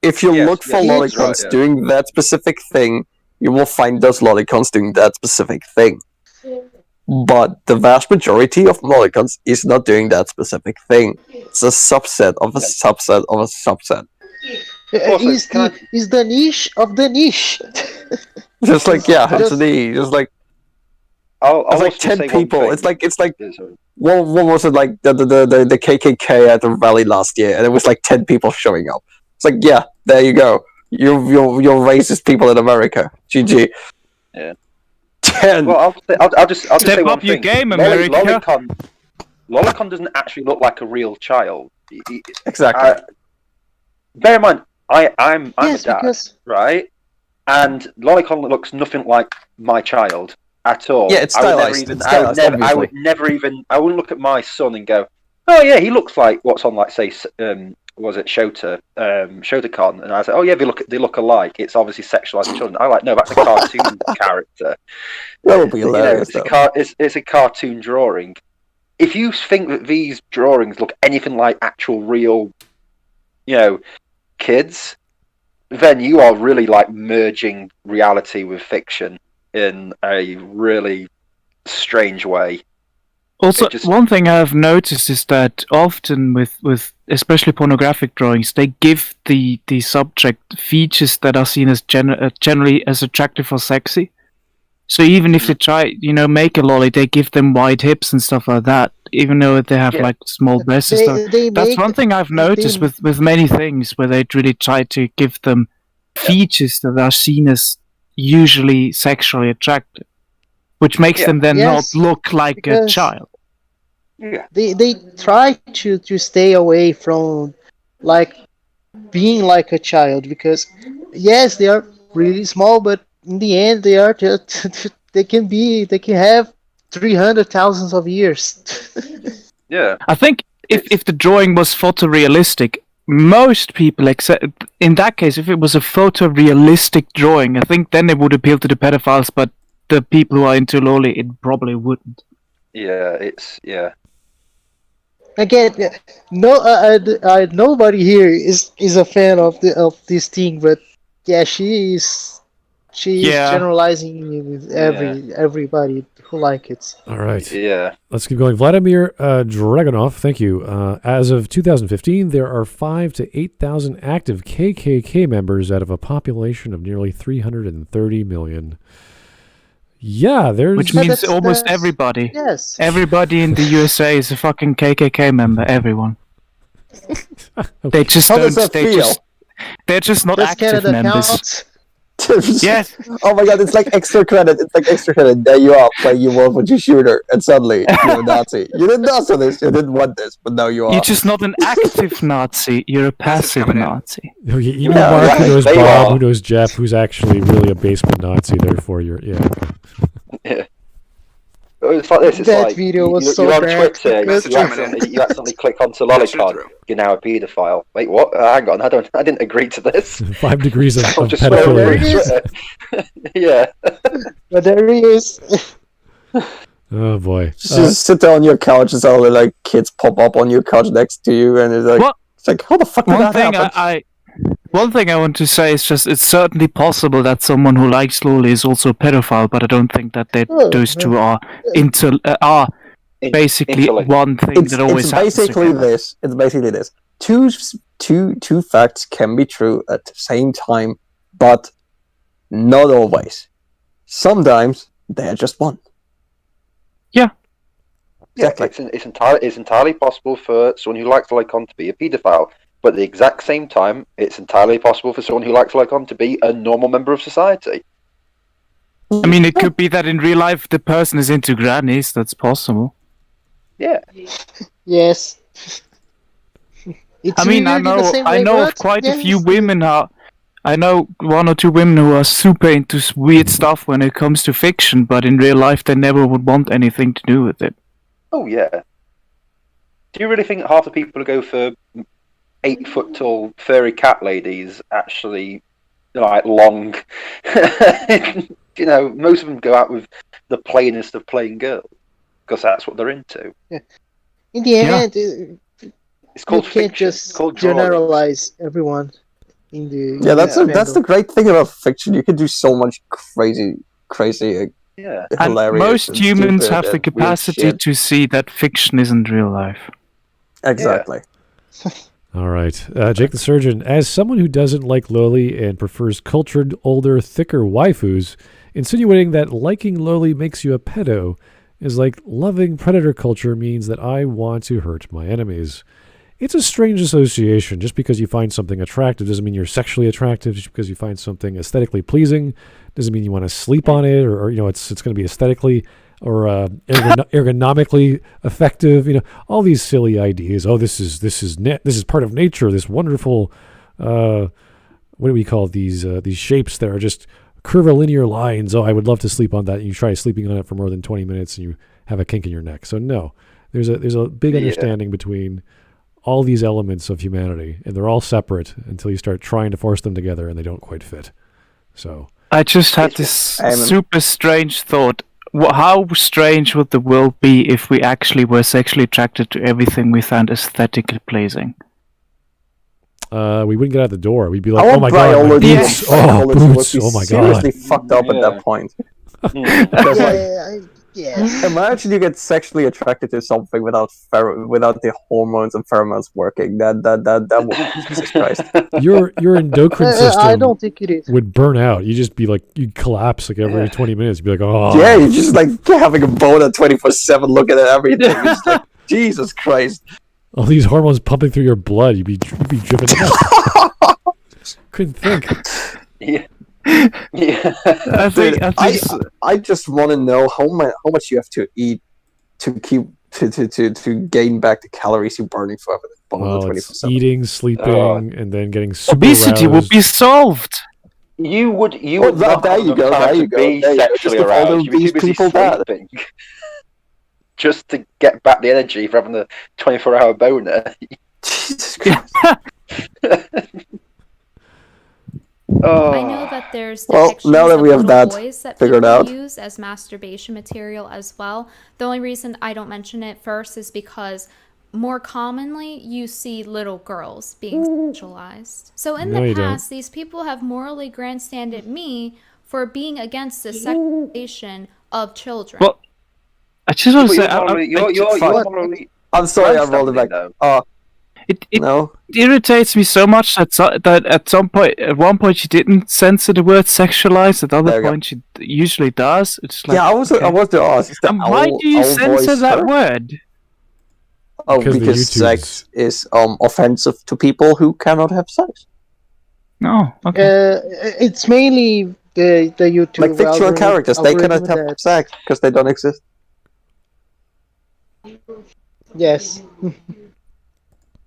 if you look for lolicons doing that specific thing, you will find those lolicons doing that specific thing. But the vast majority of lolicons is not doing that specific thing. It's a subset of a subset of a subset. Is the niche of the niche. Just like it's like I'll like 10 people. It's like Yeah, sorry. what was it like the KKK at the rally last year, and it was like 10 people showing up. It's like there you go. You're racist people in America. GG. Yeah. 10. Well, I'll just Step say one up your thing. game, America. Lolicon doesn't actually look like a real child. Exactly. Bear in mind, I'm a dad, because... right? And Lolicon looks nothing like my child at all. Yeah, it's stylized. I wouldn't look at my son and go, oh yeah, he looks like what's on, like, say, was it Shota, Shotacon? And I said, oh yeah, they look alike. It's obviously sexualizing children. I like, no, that's a cartoon character. That would be hilarious. It's a cartoon drawing. If you think that these drawings look anything like actual real, kids, then you are really like merging reality with fiction in a really strange way. Also, one thing I've noticed is that often with especially pornographic drawings, they give the subject features that are seen as generally as attractive or sexy. So even if they try, make a lolly, they give them wide hips and stuff like that, even though they have like small breasts and stuff. That's one thing I've noticed with many things, where they really try to give them features that are seen as usually sexually attractive, which makes them then not look like a child. Yeah. They try to stay away from like being like a child, because yes, they are really small, but in the end they are just they can have 300,000 of years. Yeah. I think if the drawing was photorealistic, most people in that case, if it was a photorealistic drawing, I think then it would appeal to the pedophiles, but the people who are into lolly, it probably wouldn't. Yeah, Again, nobody here is a fan of this thing, but she's generalizing with everybody who like it. All right. Yeah. Let's keep going. Vladimir Dragunov, thank you. As of 2015, there are 5,000 to 8,000 active KKK members out of a population of nearly 330 million. Yeah, which means almost everybody. Yes. Everybody in the USA is a fucking KKK member. Everyone. Okay. They just don't. They're just not active members. Yes. Oh my god, it's like extra credit. There you are playing your World War II shooter, and suddenly you're a Nazi. You didn't ask for this. You didn't want this, but now you are. You're just not an active Nazi. You're a passive Nazi. You know Mark, who knows Bob, who knows Jeff, who's actually really a basement Nazi. Therefore, you're Yeah. It's like this. It's that like video was you're on bad. Twitter. You accidentally click onto Lolicon. You're now a paedophile. Wait, what? Hang on. I didn't agree to this. 5 degrees of pedophilia. Yeah. But there he is. Oh boy. Just sit there on your couch and suddenly like kids pop up on your couch next to you, and it's like, how the fuck did that happen? One thing I want to say is just it's certainly possible that someone who likes lolly is also a pedophile, but I don't think that those two are basically one thing that always happens. It's basically this. Two facts can be true at the same time, but not always. Sometimes they're just one. Yeah. Exactly. It's entirely possible for someone who likes Lolicon to be a paedophile. But at the exact same time, it's entirely possible for someone who likes Lolicon to be a normal member of society. I mean, it could be that in real life the person is into grannies. That's possible. Yeah. Yes. It's I mean, I weird in the same way, know of but quite a few yes. women. I know 1 or 2 women who are super into weird stuff when it comes to fiction, but in real life they never would want anything to do with it. Oh yeah. Do you really think half the people who go for 8-foot-tall furry cat ladies actually like long? Most of them go out with the plainest of plain girls because that's what they're into. Yeah. In the end, It's called you can't fiction. just It's called drawing. generalize everyone in the. Yeah, that's the great thing about fiction. You can do so much crazy, Yeah. And hilarious. most and humans stupid have the and weird capacity shit. to see that fiction isn't real life. Exactly. All right. Jake the Surgeon, as someone who doesn't like loli and prefers cultured, older, thicker waifus, insinuating that liking loli makes you a pedo is like loving predator culture means that I want to hurt my enemies. It's a strange association. Just because you find something attractive doesn't mean you're sexually attractive. Just because you find something aesthetically pleasing doesn't mean you want to sleep on it, or it's going to be aesthetically or ergonomically effective. All these silly ideas. Oh, this is part of nature. This wonderful, what do we call these shapes that are just curvilinear lines? Oh, I would love to sleep on that. And you try sleeping on it for more than 20 minutes and you have a kink in your neck. So no, there's a big understanding between all these elements of humanity, and they're all separate until you start trying to force them together and they don't quite fit. So I just had this super strange thought. How strange would the world be if we actually were sexually attracted to everything we found aesthetically pleasing? We wouldn't get out the door. We'd be like, Our oh my god, my biology boots. would- Oh, biology would boots. be Oh my god. seriously fucked up at that point. Because, like, Yes. imagine you get sexually attracted to something without the hormones and pheromones working. That would Jesus Christ. Your endocrine system I don't think it is. would burn out. You'd just be like, you'd collapse like every 20 minutes. You'd be like, oh. Yeah, you're just like having a boner 24/7, looking at everything. It's like, Jesus Christ. All these hormones pumping through your blood. You'd be driven nuts. Couldn't think. Yeah. Yeah. I just want to know how much you have to eat to keep to gain back the calories you're burning for the Well, 24/7. it's eating, sleeping, and then getting super Obesity would aroused. be solved. You would Oh, not there have you enough go, time there to you go, be there you go. sexually Just give all aroused. You'd be these too busy people that. sleeping. Just to get back the energy for having the 24-hour boner. Jesus Christ. Oh. I know that there's Well, depictions now that we of have little that boys that figured people out. use as masturbation material as well. The only reason I don't mention it first is because more commonly you see little girls being sexualized. So in No, the you don't. past, these people have morally grandstanded me for being against the sexualization of children. Well, I just want to say, You're morally I'm sorry, I rolled it back. though. it No. irritates me so much that at one point she didn't censor the word sexualized. At There other you go. point she usually does. It's like, Yeah, I was to ask. Is the why owl- do you owl censor voice that her? word? Oh, Because the because YouTubes- sex is offensive to people who cannot have sex. No, okay. It's mainly the YouTube Like fictional algorithm- characters, they cannot algorithm have sex because they don't exist. Yes.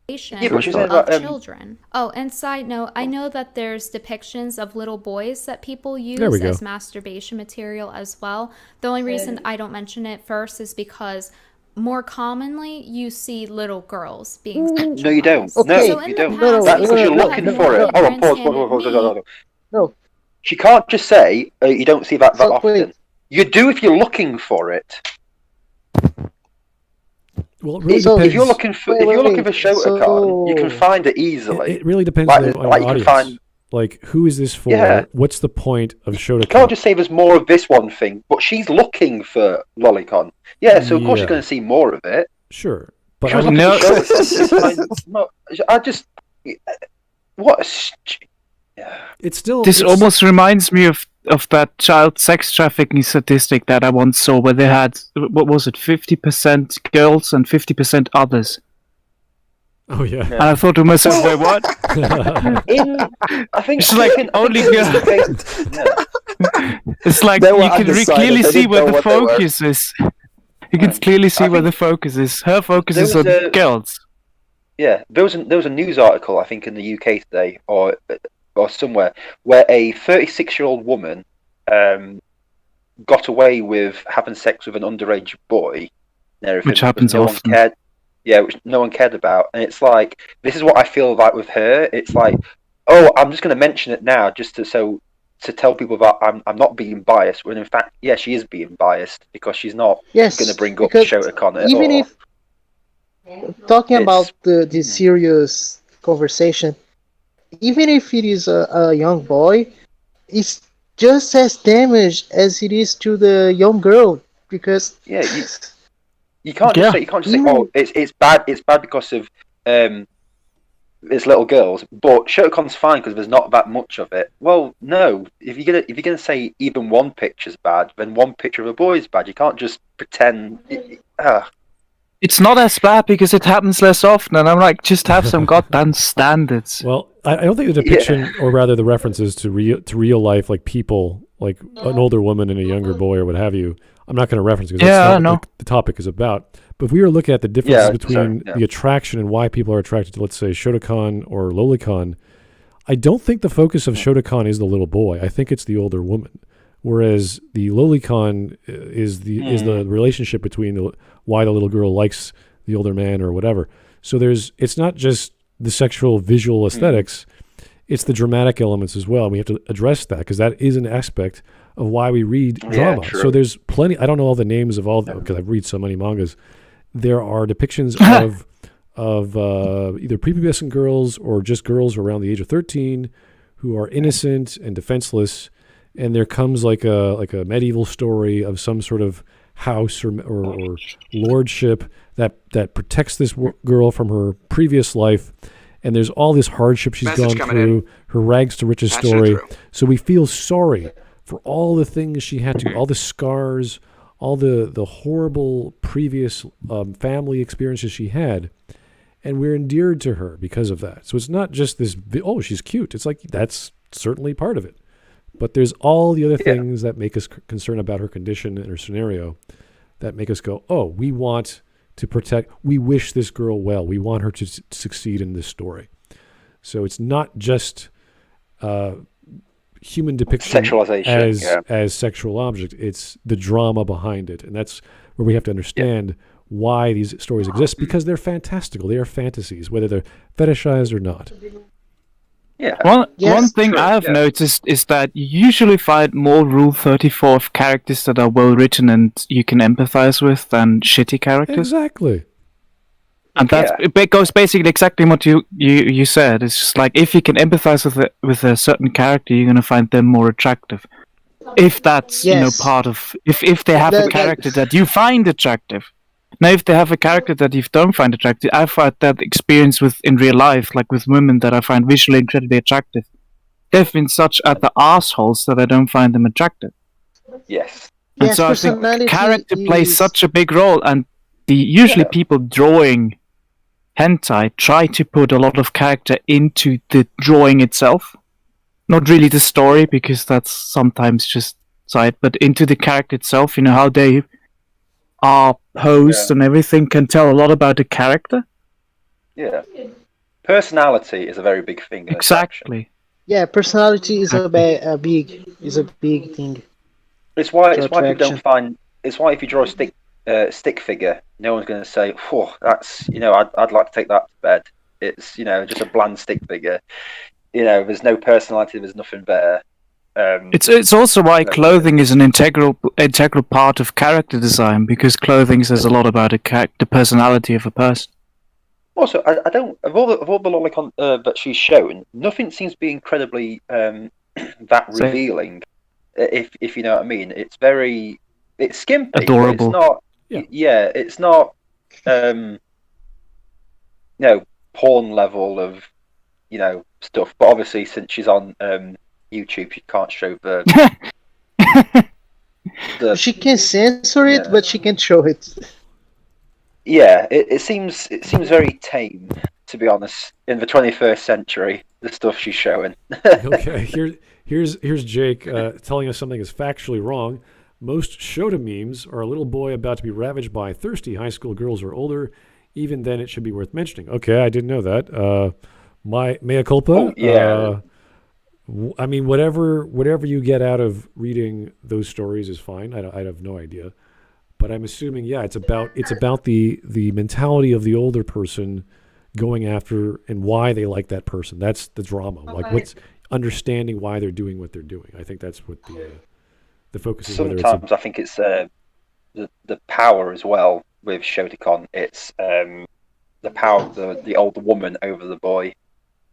Yeah, but you're saying of about, children. Oh, and side note, I know that there's depictions of little boys that people There we use go. as masturbation material as well. The only reason I don't mention it first is because more commonly you see little girls being sexualized. No, you don't. Okay. No, So in you the don't. past, That's these because you're people looking have for it. morally Hold on, pause. grandstanded me. No. She can't just say you don't see that So, often. wait. You do if you're looking for it. Well, it really So- depends. If you're looking for Shotacon, you can find it easily. It really depends Like- on like your you audience. can find- Like, who is this for? Yeah. What's the point of You can't Shotacon? just say there's more of this one thing, but she's looking for Lolicon. Yeah, so of course Yeah. you're going to see more of it. Sure, but She was I looking No. for Shotacon. I just... What a... it's still This it's- almost reminds me of that child sex trafficking statistic that I once saw, where they had, what was it, 50% girls and 50% others. Oh yeah. And I thought to myself, wait, what? I think It's like in only yeah. It's like They were you can undecided. clearly They see didn't where know the what they were. focus is. You can clearly see where the focus is. Her focus there is was on girls. Yeah, there was a news article, I think, in the UK today or somewhere, where a 36-year-old woman got away with having sex with an underage boy, and everything, Which happens no often. one cared. Yeah, which no one cared about, and it's like, this is what I feel like with her. It's like, oh, I'm just going to mention it now, just to tell people that I'm not being biased. When in fact, yeah, she is being biased because she's not going to bring up Shotacon at even all. if talking about the serious conversation, even if it is a young boy, it's just as damaged as it is to the young girl, because you can't just say oh, it's bad because of it's little girls, but Shotacon's fine because there's not that much of it. Well, no, if you're gonna say even one picture's bad, then one picture of a boy is bad. You can't just pretend. It's not as bad because it happens less often, and I'm like, just have some goddamn standards. Well, I don't think the depiction, or rather the references to real life, like people, like an older woman and a younger boy or what have you, I'm not going to reference because that's not what the topic is about. But if we were looking at the differences between the attraction and why people are attracted to, let's say, Shotacon or Lolicon, I don't think the focus of Shotacon is the little boy. I think it's the older woman. Whereas the Lolicon is the relationship between why the little girl likes the older man or whatever. So it's not just the sexual visual aesthetics, it's the dramatic elements as well. And we have to address that because that is an aspect of why we read drama. So there's plenty. I don't know all the names of all because I've read so many mangas. There are depictions of either prepubescent girls or just girls around the age of 13 who are innocent and defenseless. And there comes like a medieval story of some sort of house or lordship that protects this girl from her previous life. And there's all this hardship she's gone through, her rags to riches story. So we feel sorry for all the things she had to, all the scars, all the horrible previous family experiences she had. And we're endeared to her because of that. So it's not just this, oh, she's cute. It's like, that's certainly part of it. But there's all the other things that make us concerned about her condition and her scenario that make us go, oh, we want to protect, we wish this girl well. We want her to succeed in this story. So it's not just human depiction as sexual object. It's the drama behind it. And that's where we have to understand why these stories exist, because they're fantastical. They are fantasies, whether they're fetishized or not. Yeah. One thing I have noticed is that you usually find more Rule 34 of characters that are well written and you can empathize with than shitty characters. Exactly. And it goes basically exactly what you said. It's just like if you can empathize with a certain character, you're gonna find them more attractive. If that's part of if they have a character that you find attractive. Now, if they have a character that you don't find attractive, I've had that experience in real life, like with women that I find visually incredibly attractive. They've been such utter assholes that I don't find them attractive. Yes. And so I think character plays such a big role, and usually people drawing hentai try to put a lot of character into the drawing itself. Not really the story, because that's sometimes just side, but into the character itself, how they are posed and everything can tell a lot about the character. Yeah. Personality is a very big thing. Exactly. Yeah, personality is a big thing. It's why people don't find. It's why if you draw a stick figure, no one's going to say, "Oh, that's I'd like to take that to bed." It's just a bland stick figure. There's no personality. There's nothing there. It's also why clothing is an integral part of character design, because clothing says a lot about the personality of a person. Also, I don't of all the lolicon that she's shown, nothing seems to be incredibly that revealing. If you know what I mean, it's skimpy, adorable. It's not. Yeah, it's not. Porn level of stuff. But obviously, since she's on YouTube, you can't show the she can censor it, but she can show it. Yeah, it seems very tame, to be honest. In the 21st century, the stuff she's showing. Okay, here's Jake telling us something is factually wrong. Most Shota memes are a little boy about to be ravaged by thirsty high school girls or older. Even then, it should be worth mentioning. Okay, I didn't know that. My mea culpa. Oh, yeah. I mean, whatever you get out of reading those stories is fine. I have no idea, but I'm assuming, yeah, it's about the mentality of the older person going after and why they like that person. That's the drama. Like, what's understanding why they're doing what they're doing. I think that's what the focus is. Sometimes I think it's the power as well with Shotakon. It's the power of the older woman over the boy.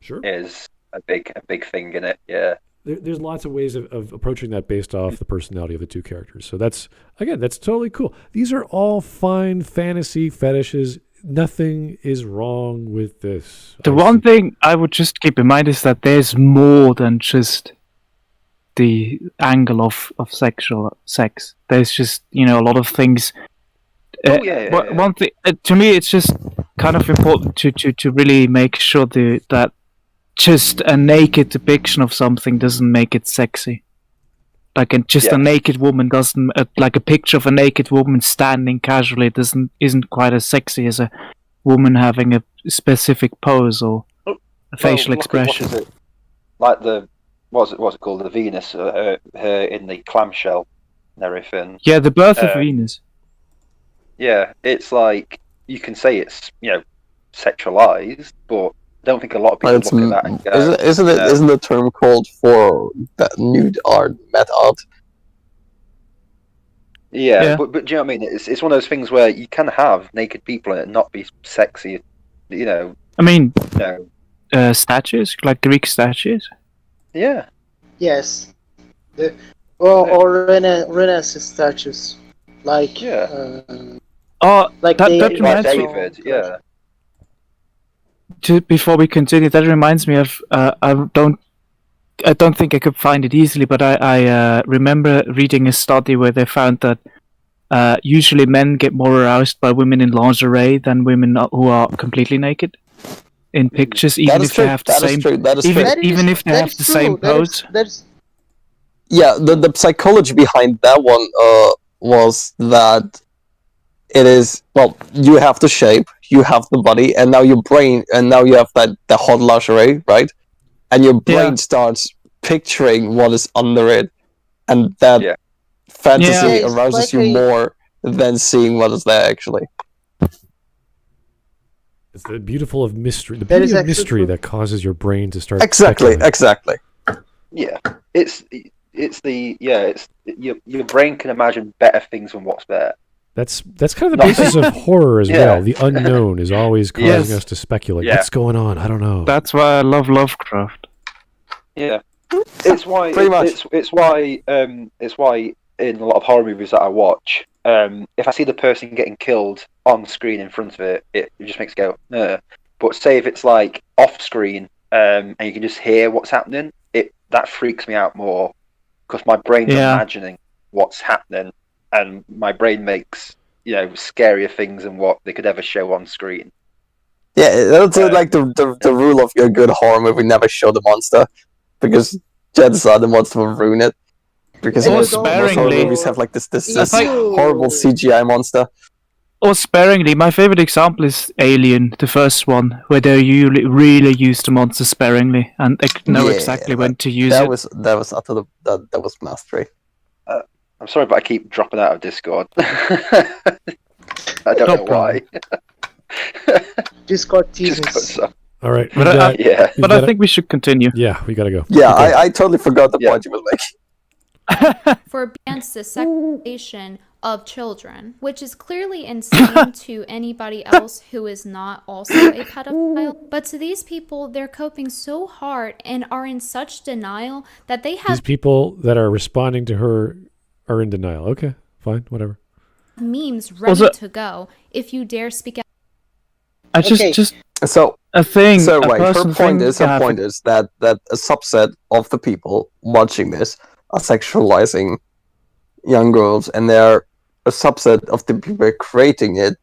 Sure. Is a big thing in it. Yeah. There's lots of ways of approaching that based off the personality of the two characters. So that's totally cool. These are all fine fantasy fetishes. Nothing is wrong with this. The one thing I would just keep in mind is that there's more than just the angle of sexual sex. There's just, a lot of things. One thing, to me, it's just kind of important to really make sure that just a naked depiction of something doesn't make it sexy. Like a naked woman doesn't, like a picture of a naked woman standing casually isn't quite as sexy as a woman having a specific pose or a facial expression. What is it? Like what's it called? The Venus, her in the clamshell and everything. Yeah, the birth of Venus. Yeah, it's like you can say it's sexualized, but I don't think a lot of people look at that and go, isn't the term called for that nude art met art? Yeah. But do you know what I mean? It's one of those things where you can have naked people and it not be sexy. I mean, statues, like Greek statues. Yeah. Yes. Or Renaissance statues, like like that reminds me. David. Yeah. Before we continue, that reminds me of I don't think I could find it easily, but I remember reading a study where they found that usually men get more aroused by women in lingerie than women who are completely naked in pictures, even if they have the same pose. Yeah, the psychology behind that one was that it is, you have the shape, you have the body, and now your brain, and now you have the hot lingerie, right? And your brain starts picturing what is under it, and that fantasy arouses you more than seeing what is there actually. It's the beauty of mystery that causes your brain to start. Exactly. Yeah, it's your brain can imagine better things than what's there. That's kind of the basis of horror as well. The unknown is always causing us to speculate. What's going on? I don't know. That's why I love Lovecraft. Yeah, it's why. It's why in a lot of horror movies that I watch, if I see the person getting killed on screen in front of it, it just makes it go. But say if it's like off screen, and you can just hear what's happening, that freaks me out more because my brain's imagining what's happening. And my brain makes, scarier things than what they could ever show on screen. Yeah, that's like the rule of a good horror movie: never show the monster, because chances are the monster will ruin it. Because most horror movies have like this horrible CGI monster. Or sparingly, my favorite example is Alien, the first one, where they really use the monster sparingly and know exactly when to use it. That was mastery. I'm sorry, but I keep dropping out of Discord. I don't know why. Discord teams. All right. But I think we should continue. Yeah, we gotta go. Yeah, I totally forgot the point you were making. For against the sexualization of children, which is clearly insane to anybody else who is not also a pedophile. But to these people, they're coping so hard and are in such denial that they have... These people that are responding to her are in denial. Okay, fine, whatever. Memes ready to go if you dare speak out. Her point is that a subset of the people watching this are sexualizing young girls, and they're a subset of the people creating it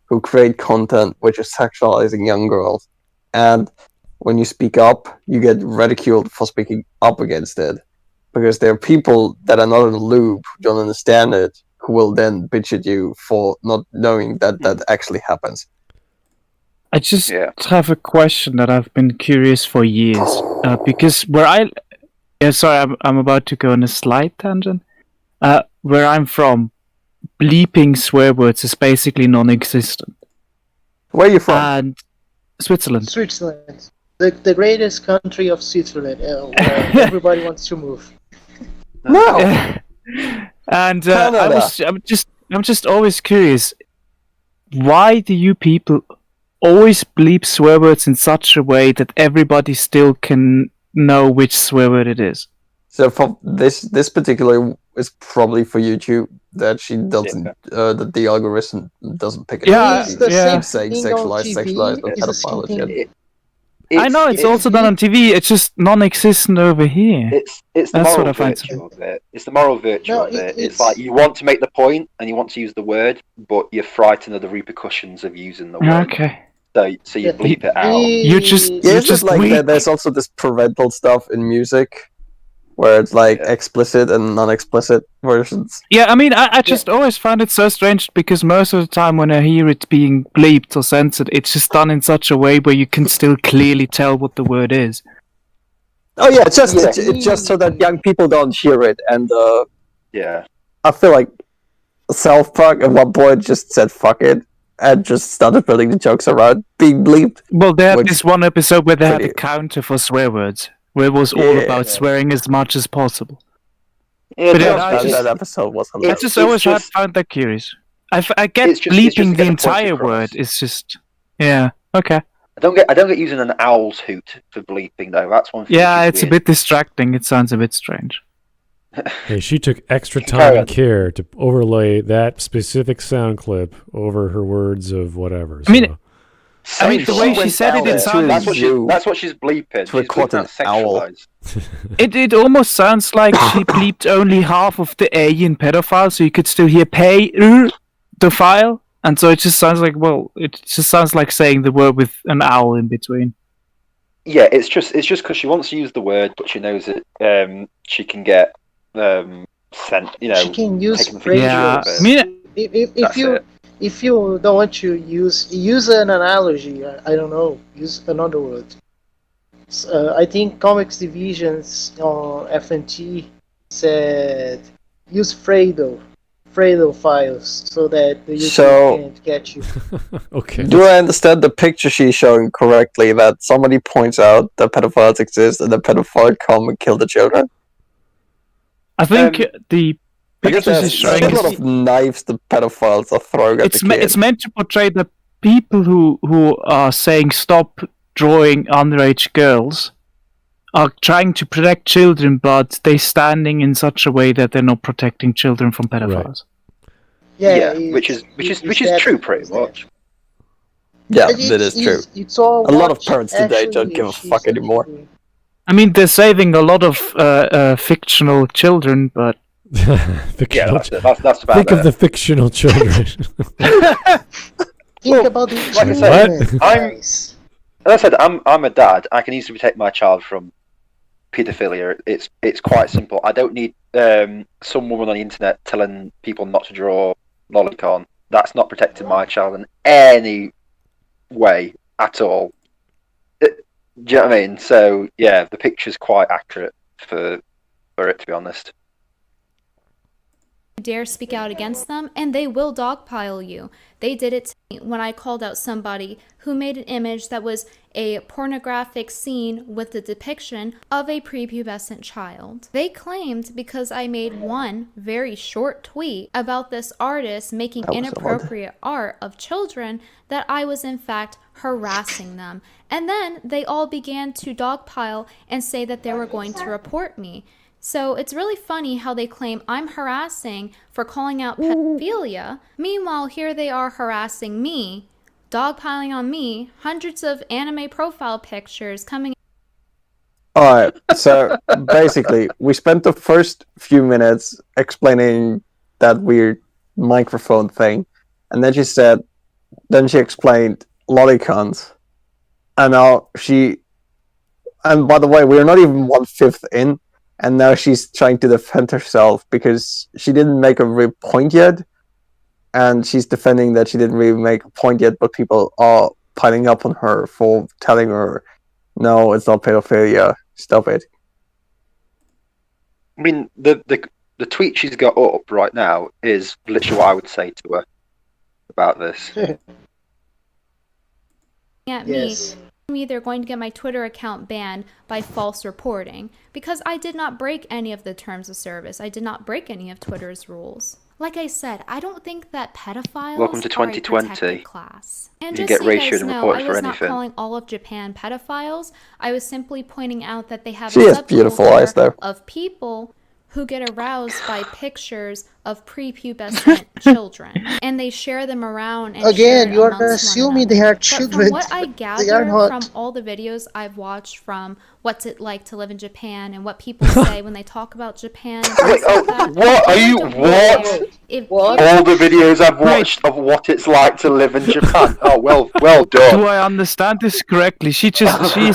who create content which is sexualizing young girls, and when you speak up, you get ridiculed for speaking up against it. Because there are people that are not in the loop, don't understand it, who will then bitch at you for not knowing that that actually happens. I just have a question that I've been curious for years. Because where I'm about to go on a slight tangent. Where I'm from, bleeping swear words is basically non-existent. Where are you from? And Switzerland. Switzerland. The greatest country of Switzerland, where everybody wants to move. No! And I'm just always curious, why do you people always bleep swear words in such a way that everybody still can know which swear word it is? So for this particular is probably for YouTube that she doesn't that the algorithm doesn't pick it up. It's the same saying thing sexualized, on TV. sexualized, and It's the same pedophile thing. shit. I know it's also done on TV. It's just non-existent over here. It's the moral virtue of it. It's the moral virtue of it. It's like you want to make the point and you want to use the word, but you're frightened of the repercussions of using the word. Okay. So you bleep it out. You just there's also this parental stuff in music, where it's like explicit and non-explicit versions. Yeah, I mean, I just always find it so strange because most of the time when I hear it being bleeped or censored, it's just done in such a way where you can still clearly tell what the word is. Oh yeah, it's just so that young people don't hear it, and I feel like South Park at one point just said "fuck it" and just started building the jokes around being bleeped. Well, they had this one episode where they had a counter for swear words, where it was all about swearing as much as possible. Yeah, but that episode was hilarious. I just always found that curious. I get bleeping the entire word. It's just okay. I don't get using an owl's hoot for bleeping though. That's one thing. Yeah, it's weird. A bit distracting. It sounds a bit strange. Hey, she took extra time and care to overlay that specific sound clip over her words of whatever. So. I mean, the way she said it sounded... That's what she's bleeping. She's bleeping out sexualized. It almost sounds like she bleeped only half of the A in pedophile, so you could still hear pay the file, and so it just sounds like saying the word with an owl in between. Yeah, it's just because she wants to use the word, but she knows that she can get sent. She can use phrases. Yeah, if you don't want to use an analogy, I don't know, use another word. I think Comics Divisions on FNT said use Fredo files so that the YouTube can't get you. Okay. Do I understand the picture she's showing correctly? That somebody points out that pedophiles exist and the pedophile come and kill the children? I think the picture she's showing a lot of knives the pedophiles are throwing at the kids. It's meant to portray the people who are saying stop drawing underage girls are trying to protect children, but they're standing in such a way that they're not protecting children from pedophiles. Right. Which is true, pretty much. Yeah, that is true. A lot of parents today don't give a fuck anymore. I mean, they're saving a lot of fictional children, but fictional. That's about Think of the fictional children. Think about the children. As I said, I'm a dad. I can easily protect my child from paedophilia. It's quite simple. I don't need some woman on the internet telling people not to draw lolicon. That's not protecting my child in any way at all. Do you know what I mean? So yeah, the picture's quite accurate for it, to be honest. Dare speak out against them, and they will dogpile you. They did it to me when I called out somebody who made an image that was a pornographic scene with the depiction of a prepubescent child. They claimed because I made one very short tweet about this artist making inappropriate art of children that I was in fact harassing them. And then they all began to dogpile and say that they were going to report me. So it's really funny how they claim I'm harassing for calling out pedophilia. Meanwhile, here they are harassing me, dogpiling on me, hundreds of anime profile pictures coming. Alright, so basically, we spent the first few minutes explaining that weird microphone thing, and then she explained lolicons, and now and by the way, we're not even 1/5 in, and now she's trying to defend herself because she didn't make a real point yet, and she's defending that she didn't really make a point yet, but people are piling up on her for telling her, no, it's not pedophilia, stop it. I mean, the tweet she's got up right now is literally what I would say to her about this. At me, they're going to get my Twitter account banned by false reporting because I did not break any of the terms of service. I did not break any of Twitter's rules. Like I said, I don't think that pedophiles Welcome to 2020. are a protected class. And You just get so you ratioed guys and know, reported I for was not anything. calling all of Japan pedophiles. I was simply pointing out that they have She a has beautiful eyes, subculture though. of people who get aroused by pictures of prepubescent children, and they share them around. And Again, share it you are amongst one assuming another. they are But children. from what I They are gather not. from all the videos I've watched from What's It Like to Live in Japan and what people say when they talk about Japan and Wait, things like that, what? Are I you... don't What? know. It What? appears- All the videos I've watched of what it's like to live in Japan. Oh, well Do done. I understand this correctly? She's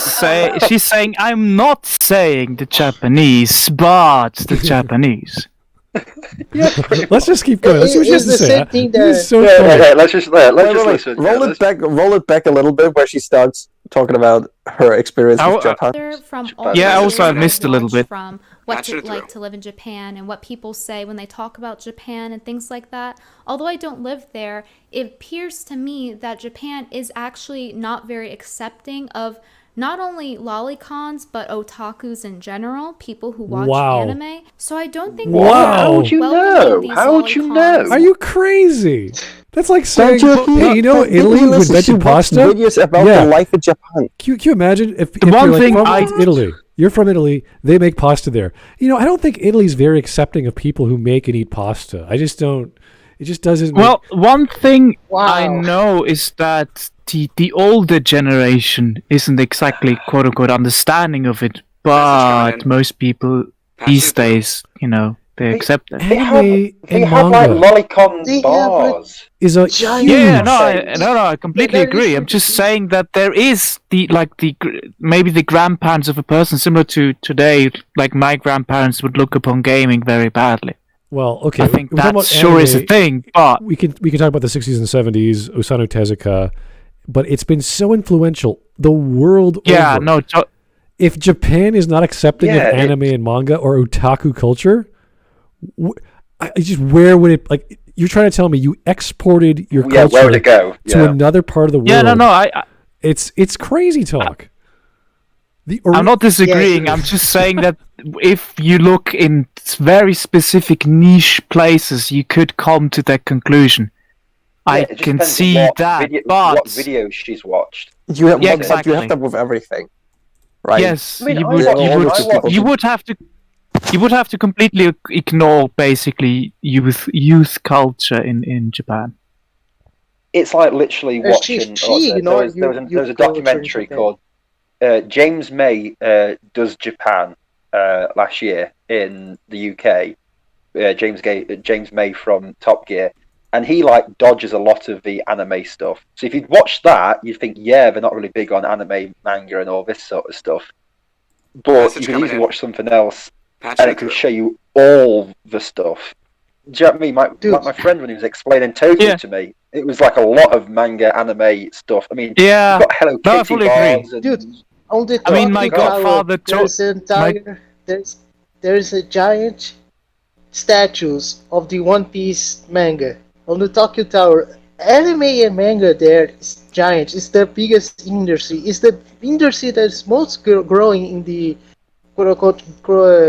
saying I'm not saying the Japanese, but the Japanese. Let's just keep going. Let's see what she has to It's the say. same thing This is so Yeah, funny. let's just Wait, listen. roll Yeah, it back. Roll it back a little bit where she starts talking about her experience with Japan. From all Yeah, the also videos I missed I've a little watched bit. from What's It Like to Live in Japan and what people say when they talk about Japan and things like that. Although I don't live there, it appears to me that Japan is actually not very accepting of not only lolicons but otakus in general, people who watch Wow. anime. So I don't think Wow. they're How would you welcoming know? these How would you lolicons. know? Are you crazy? That's like saying, Don't hey, you know, Did Italy you who listen? She invented watched pasta? videos about Yeah. the life of Japan. Can you imagine if The you're one like thing from I- Italy, you're from Italy, they make pasta there. You know, I don't think Italy's very accepting of people who make and eat pasta. I just don't. It just doesn't. Well, one thing Wow. I know is that the older generation isn't exactly quote unquote understanding of it, but most people these days, they accept it. anime They and have like manga lolicon They have, bars. is a giant- huge. Yeah, no, I completely There agree. is- I'm just saying that there is maybe the grandparents of a person similar to today, like my grandparents would look upon gaming very badly. Well, okay. I think we're talking that about sure is a anime. thing, but We can talk about the 60s and 70s, Osamu Tezuka, but it's been so influential the world yeah, over. no, If Japan is not accepting Yeah, of anime and manga or otaku culture, where would it like? You're trying to tell me you exported your Yeah, culture where would it go? to Yeah. another part of the world? yeah, no, It's crazy talk. I'm not disagreeing. Yes. I'm just saying that if you look in very specific niche places, you could come to that conclusion. I It just can depends on see what that, what but videos she's watched. You have, Yeah, but you exactly. have that with everything, right? yes, I mean, you I would, watch- you I would, watch- you would have to. You would have to completely ignore basically youth culture in Japan. It's like literally She- watching. she there ignored was, there was, youth there was a culture in documentary Japan. called James May Does Japan last year in the UK. James May from Top Gear, and he dodges a lot of the anime stuff. So if you'd watch that, you'd think, yeah, they're not really big on anime, manga, and all this sort of stuff. But you could easily watch something else, and it could show you all the stuff. Do you know what I mean? My friend, when he was explaining Tokyo to me, it was like a lot of manga, anime stuff. I mean, Yeah, you've got Hello no, I Kitty fully bars agree. and Dude, on the I mean, my Tokyo Tower, godfather there's a giant statues of the One Piece manga on the Tokyo Tower. Anime and manga there is giant. It's the biggest industry. It's the industry that's most growing in the quote-unquote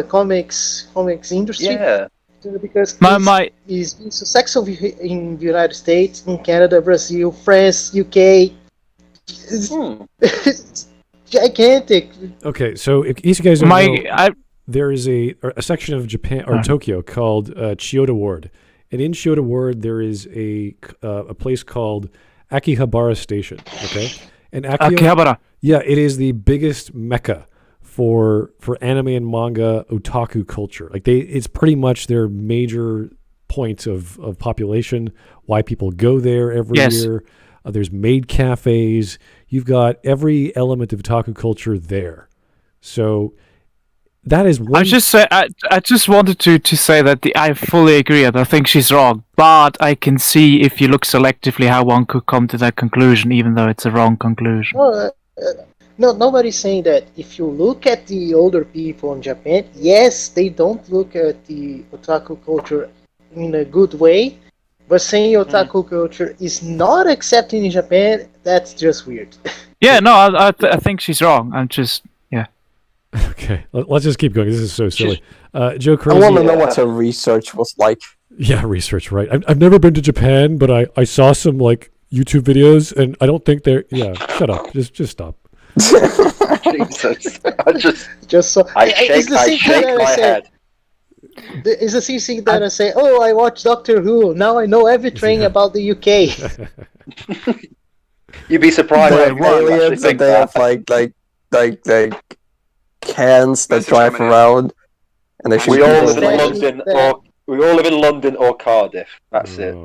comics industry. yeah. Because it's being successful in the United States, in Canada, Brazil, France, UK. It's gigantic. Okay, so if you guys don't know, there is a section of Japan or Tokyo called Chiyoda Ward, and in Chiyoda Ward there is a place called Akihabara Station. Okay, and Akihabara. Yeah, it is the biggest mecca for anime and manga otaku culture. Like it's pretty much their major point of population. Why people go there every year. There's maid cafes. you've got every element of otaku culture there. So that is one. I just wanted to say that I fully agree, and I think she's wrong. But I can see if you look selectively how one could come to that conclusion, even though it's a wrong conclusion. No, nobody's saying that. If you look at the older people in Japan, yes, they don't look at the otaku culture in a good way. But saying otaku culture is not accepted in Japan, that's just weird. Yeah, no, I think she's wrong. I'm just, yeah. Okay, let's just keep going. This is so silly. Joe Crazy. I want to know what her research was like. Yeah, research, right. I've never been to Japan, but I saw some like YouTube videos, and I don't think they're... Yeah, shut up. Just stop. Jesus. I shake my head. It's the same thing that I say, oh, I watch Doctor Who, now I know everything about the UK. You'd be surprised. Aliens that they have like cans that drive around, and they shoot we all live in London or Cardiff. That's it.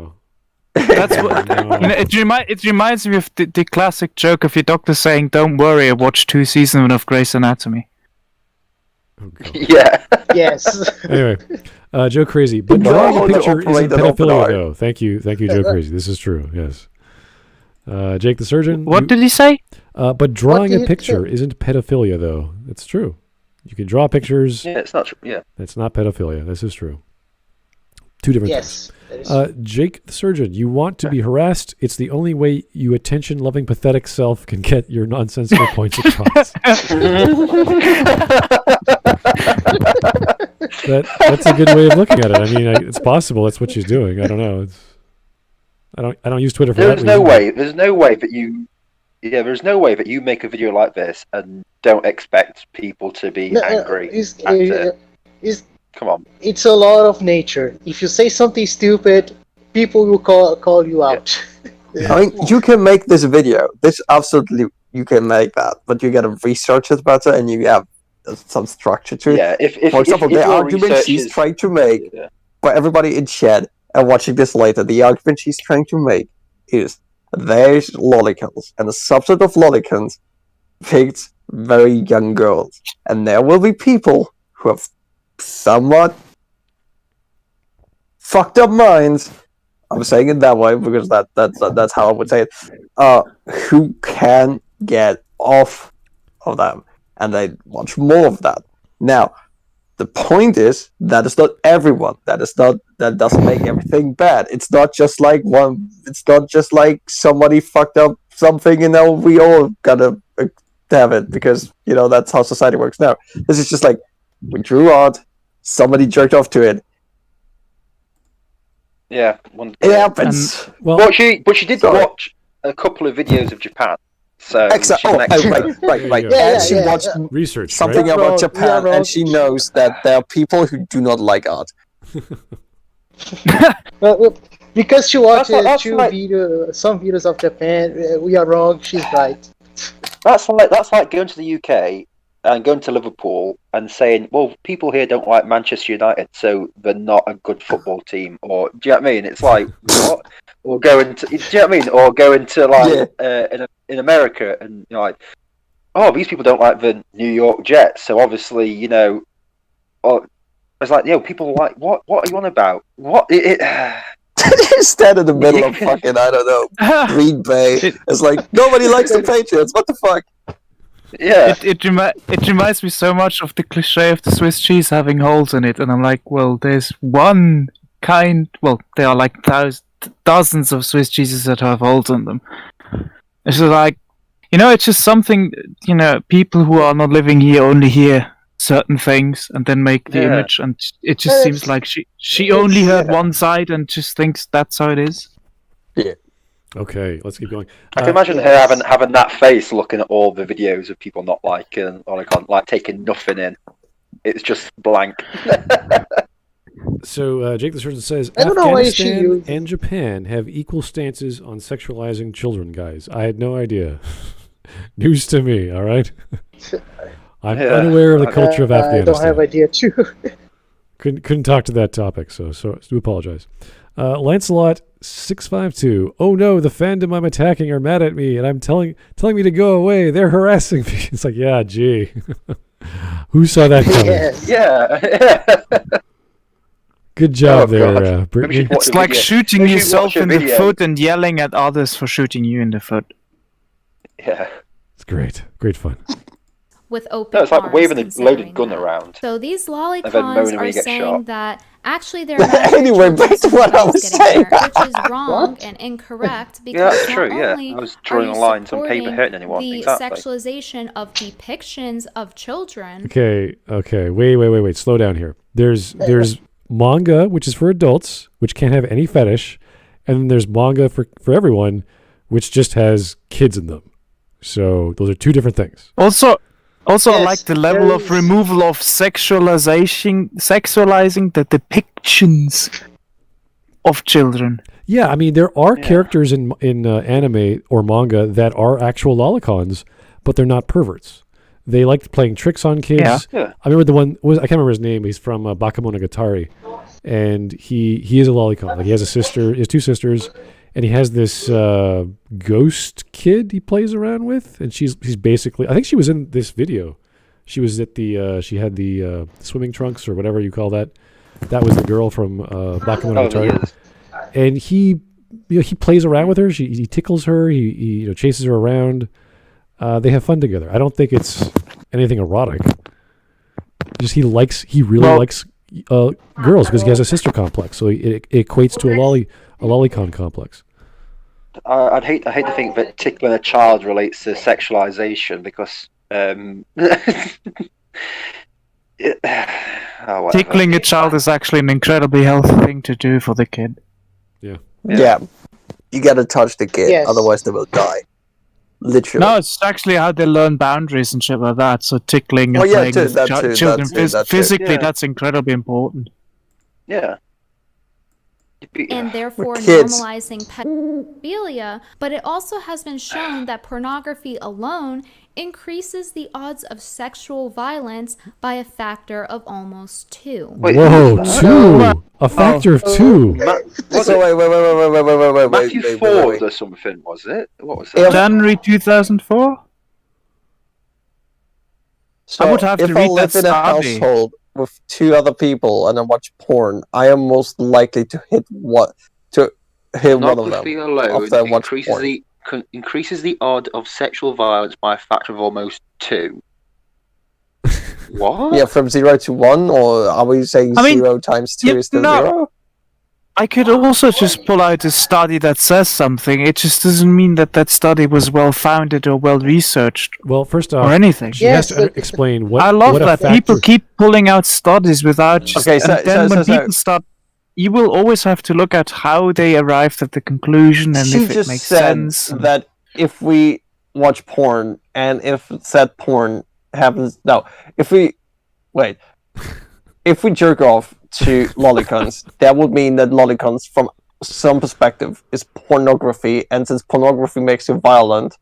That's what, it reminds me of the classic joke of your doctor saying, "Don't worry, I watched 2 seasons of Grey's Anatomy." Oh, yeah. Yes. Anyway, Joe Crazy, but drawing a picture isn't pedophilia, though. Thank you, Joe Crazy. This is true. Yes. Jake the Surgeon. What did he say? But drawing a picture isn't pedophilia, though. It's true. You can draw pictures. Yeah, it's not true. Yeah. It's not pedophilia. This is true. 2 different things. Jake the Surgeon, you want to be harassed? It's the only way you attention-loving, pathetic self can get your nonsensical points across. That's a good way of looking at it. I mean, it's possible that's what she's doing. I don't know. I don't use Twitter for that. There's no way that you make a video like this and don't expect people to be angry at it. Come on. It's a law of nature. If you say something stupid, people will call you out. Yeah. I mean, you can make this video. This absolutely, you can make that, but you gotta research it better, and you have some structure to it. Yeah. For example, the argument she's trying to make, for everybody in chat and watching this later, the argument she's trying to make is there's lollicons, and the subset of lollicons picked very young girls, and there will be people who have somewhat fucked up minds. I'm saying it that way because that's how I would say it. Who can get off of them, and they watch more of that. Now, the point is that it's not everyone. That doesn't make everything bad. It's not just like one. It's not just like somebody fucked up something, and now we all gotta have it because that's how society works now. This is just like we drew art. Somebody jerked off to it. Yeah, it happens. But she did watch a couple of videos of Japan. So right. Yeah, she watched research something about Japan, and she knows that there are people who do not like art. Because she watched some videos of Japan, we are wrong. She's right. That's like going to the UK and going to Liverpool and saying, well, people here don't like Manchester United, so they're not a good football team. Or do you know what I mean? It's like what? Or going to, do you know what I mean? Or going to like in America and like, oh, these people don't like the New York Jets, so obviously or it's like, people are like, what are you on about? What Stand in the middle of fucking, I don't know, Green Bay. It's like nobody likes the Patriots. What the fuck? Yeah, it reminds me so much of the cliche of the Swiss cheese having holes in it, and I'm like, well, there's one kind. Well, there are like dozens of Swiss cheeses that have holes in them. It's just like, it's just something. People who are not living here only hear certain things and then make the image, and it just seems like she only heard one side and just thinks that's how it is. Yeah. Okay, let's keep going. I can imagine her having that face looking at all the videos of people not liking or like taking nothing in. It's just blank. So Jake the Surgeon says Afghanistan and Japan have equal stances on sexualizing children, guys. I had no idea. News to me, all right? I'm unaware of the culture of Afghanistan. I don't have idea too. Couldn't talk to that topic, so do apologize. Lancelot 652. Oh no, the fandom I'm attacking are mad at me, and I'm telling me to go away. They're harassing me. It's like, yeah, gee. Who saw that coming? Yes. Yeah. Good job there, God. Brittany. It's like shooting yourself in the foot and yelling at others for shooting you in the foot. Yeah. It's great. Great fun. With open No, it's like arms, waving a considering loaded gun that. around. So these moaning lolicons when are you get saying shot. that actually they're not Anyway, back to what I was saying. which is wrong and incorrect because Yeah, that's not true, yeah. only I was are drawing you lines on paper, supporting hurting anyone. the Exactly. sexualization of depictions of children. Okay. Wait. Slow down here. There's manga, which is for adults, which can't have any fetish, and then there's manga for everyone, which just has kids in them. So those are two different things. Also, Yes, I like the level of there's- removal of sexualizing the depictions of children. Yeah, I mean there are characters in anime or manga that are actual lolicons, but they're not perverts. They like playing tricks on kids. Yeah. I remember the one I can't remember his name. He's from Bakemonogatari, and he is a lolicon. Like he has a sister, he has two sisters, and he has this ghost kid he plays around with, and she's basically, I think she was in this video. She was at the she had the swimming trunks or whatever you call that. That was the girl from Bakemonogatari, and he plays around with her. He tickles her. He chases her around. They have fun together. I don't think it's anything erotic. Just he really likes girls because he has a sister complex. So it equates to a lolicon complex. I'd hate to think that tickling a child relates to sexualization because Tickling a child is actually an incredibly healthy thing to do for the kid. Yeah. You gotta touch the kid, Yes. otherwise they will die. Literally. No, it's actually how they learn boundaries and shit like that. So tickling and Oh, yeah, playing too, with that too, children that too. physically, Yeah. that's incredibly important. Yeah. And therefore kids. normalizing pedophilia, but it also has been shown that pornography alone increases the odds of sexual violence by a factor of almost 2. Wait, Whoa, who's that? 2! A factor of 2. So wait. Matthew wait. Ford or something, was it? What was Yeah. it? January 2004? So I would have to if I read live that in a study. household with 2 other people and I watch porn, I am most likely to hit one of them. Pornography alone after I watch increases the odd of sexual violence by a factor of almost 2. What? Yeah, from 0 to 1, or are we saying 0 times 2 is still 0? I could also just pull out a study that says something. It just doesn't mean that study was well founded or well researched Well, first off, or anything. she has to explain what I love what a that factor. people keep pulling out studies without just. Okay, and then when people start, you will always have to look at how they arrived at the conclusion and She if it just makes said sense. that if we watch porn and if said porn happens, if we jerk off to lolicons, that would mean that lolicons, from some perspective, is pornography, and since pornography makes you violent,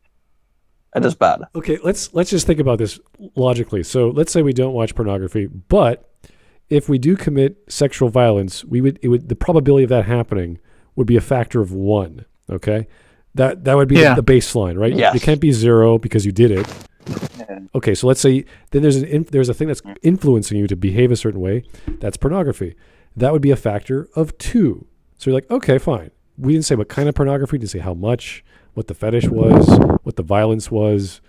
it is bad. Okay, let's just think about this logically. So let's say we don't watch pornography, but if we do commit sexual violence, the probability of that happening would be a factor of 1. Okay, that would be the baseline, right? Yes. It can't be 0 because you did it. Okay, so let's say then there's a thing that's influencing you to behave a certain way. That's pornography. That would be a factor of 2. So you're like, okay, fine. We didn't say what kind of pornography. Didn't say how much, what the fetish was, what the violence was.